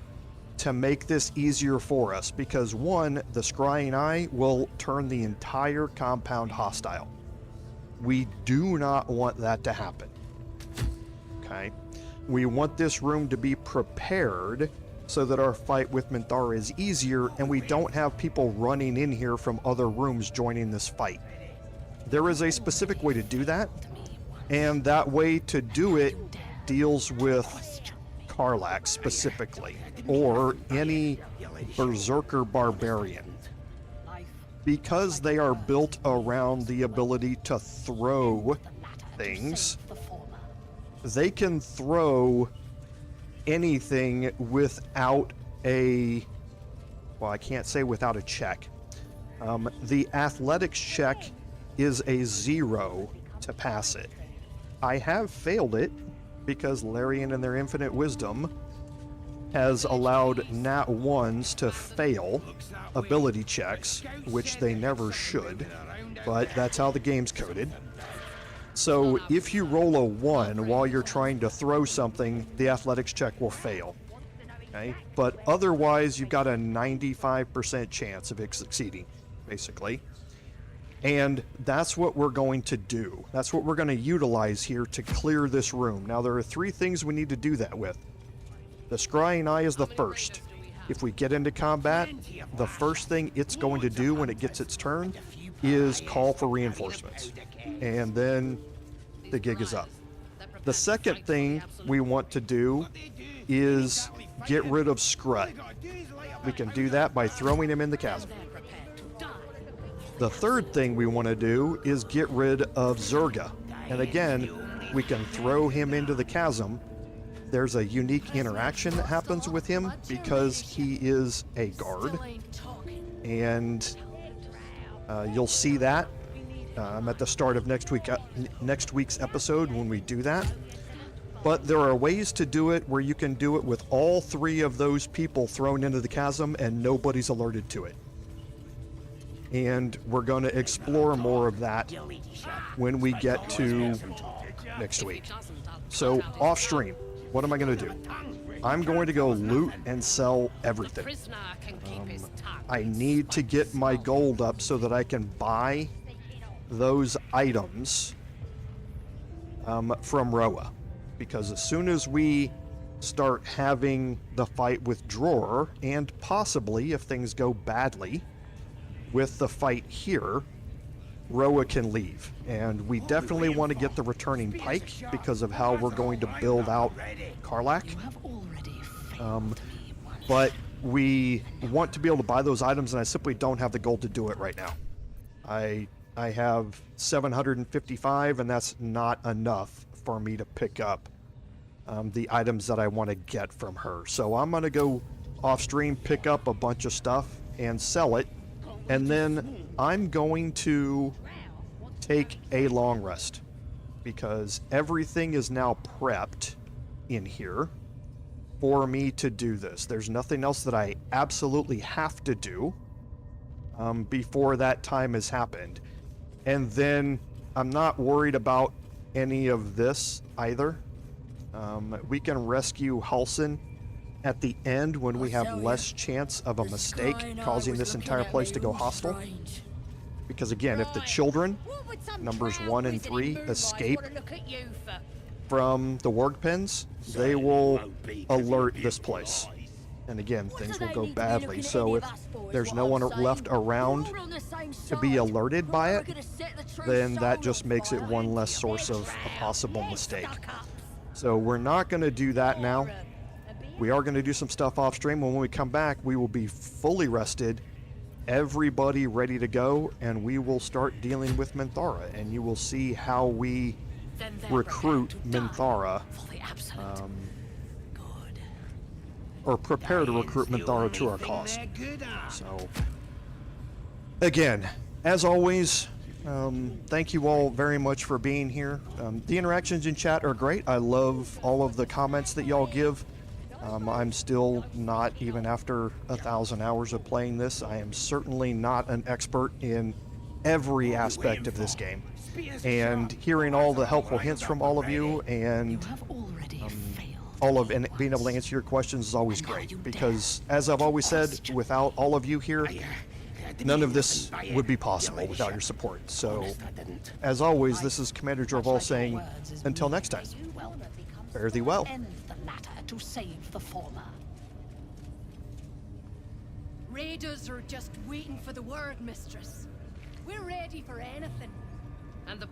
to make this easier for us, because one, the scrying eye will turn the entire compound hostile. We do not want that to happen. Okay? We want this room to be prepared so that our fight with Minthara is easier, and we don't have people running in here from other rooms joining this fight. There is a specific way to do that, and that way to do it deals with Karlach specifically, or any Berserker Barbarian. Because they are built around the ability to throw things, they can throw anything without a, well, I can't say without a check. The athletics check is a 0 to pass it. I have failed it because Larian in their infinite wisdom has allowed nat 1s to fail ability checks, which they never should, but that's how the game's coded. So if you roll a 1 while you're trying to throw something, the athletics check will fail. Okay? But otherwise, you've got a 95% chance of it succeeding, basically. And that's what we're going to do. That's what we're going to utilize here to clear this room. Now, there are 3 things we need to do that with. The scrying eye is the first. If we get into combat, the first thing it's going to do when it gets its turn is call for reinforcements. And then the gig is up. The second thing we want to do is get rid of Scrut. We can do that by throwing him in the chasm. The third thing we want to do is get rid of Zerga. And again, we can throw him into the chasm. There's a unique interaction that happens with him because he is a guard. And you'll see that at the start of next week's episode when we do that. But there are ways to do it where you can do it with all 3 of those people thrown into the chasm and nobody's alerted to it. And we're going to explore more of that when we get to next week. So off stream, what am I going to do? I'm going to go loot and sell everything. I need to get my gold up so that I can buy those items from Roa. Because as soon as we start having the fight with Dror, and possibly, if things go badly, with the fight here, Roa can leave. And we definitely want to get the returning pike because of how we're going to build out Karlach. But we want to be able to buy those items, and I simply don't have the gold to do it right now. I have 755, and that's not enough for me to pick up the items that I want to get from her. So I'm going to go off stream, pick up a bunch of stuff, and sell it. And then I'm going to take a long rest because everything is now prepped in here for me to do this. There's nothing else that I absolutely have to do before that time has happened. And then I'm not worried about any of this either. We can rescue Halsin at the end when we have less chance of a mistake causing this entire place to go hostile. Because again, if the children, numbers 1 and 3, escape from the warg pens, they will alert this place. And again, things will go badly. So if there's no one left around to be alerted by it, then that just makes it one less source of a possible mistake. So we're not going to do that now. We are going to do some stuff off stream, and when we come back, we will be fully rested, everybody ready to go, and we will start dealing with Minthara, and you will see how we recruit Minthara, or prepare to recruit Minthara to our cause. So, again, as always, thank you all very much for being here. The interactions in chat are great. I love all of the comments that y'all give. I'm still not, even after 1,000 hours of playing this, I am certainly not an expert in every aspect of this game. And hearing all the helpful hints from all of you and being able to answer your questions is always great. Because, as I've always said, without all of you here, none of this would be possible without your support. So, as always, this is Commander Dror saying, until next time, fare thee well. To save the former. Raiders are just waiting for the word, mistress. We're ready for anything.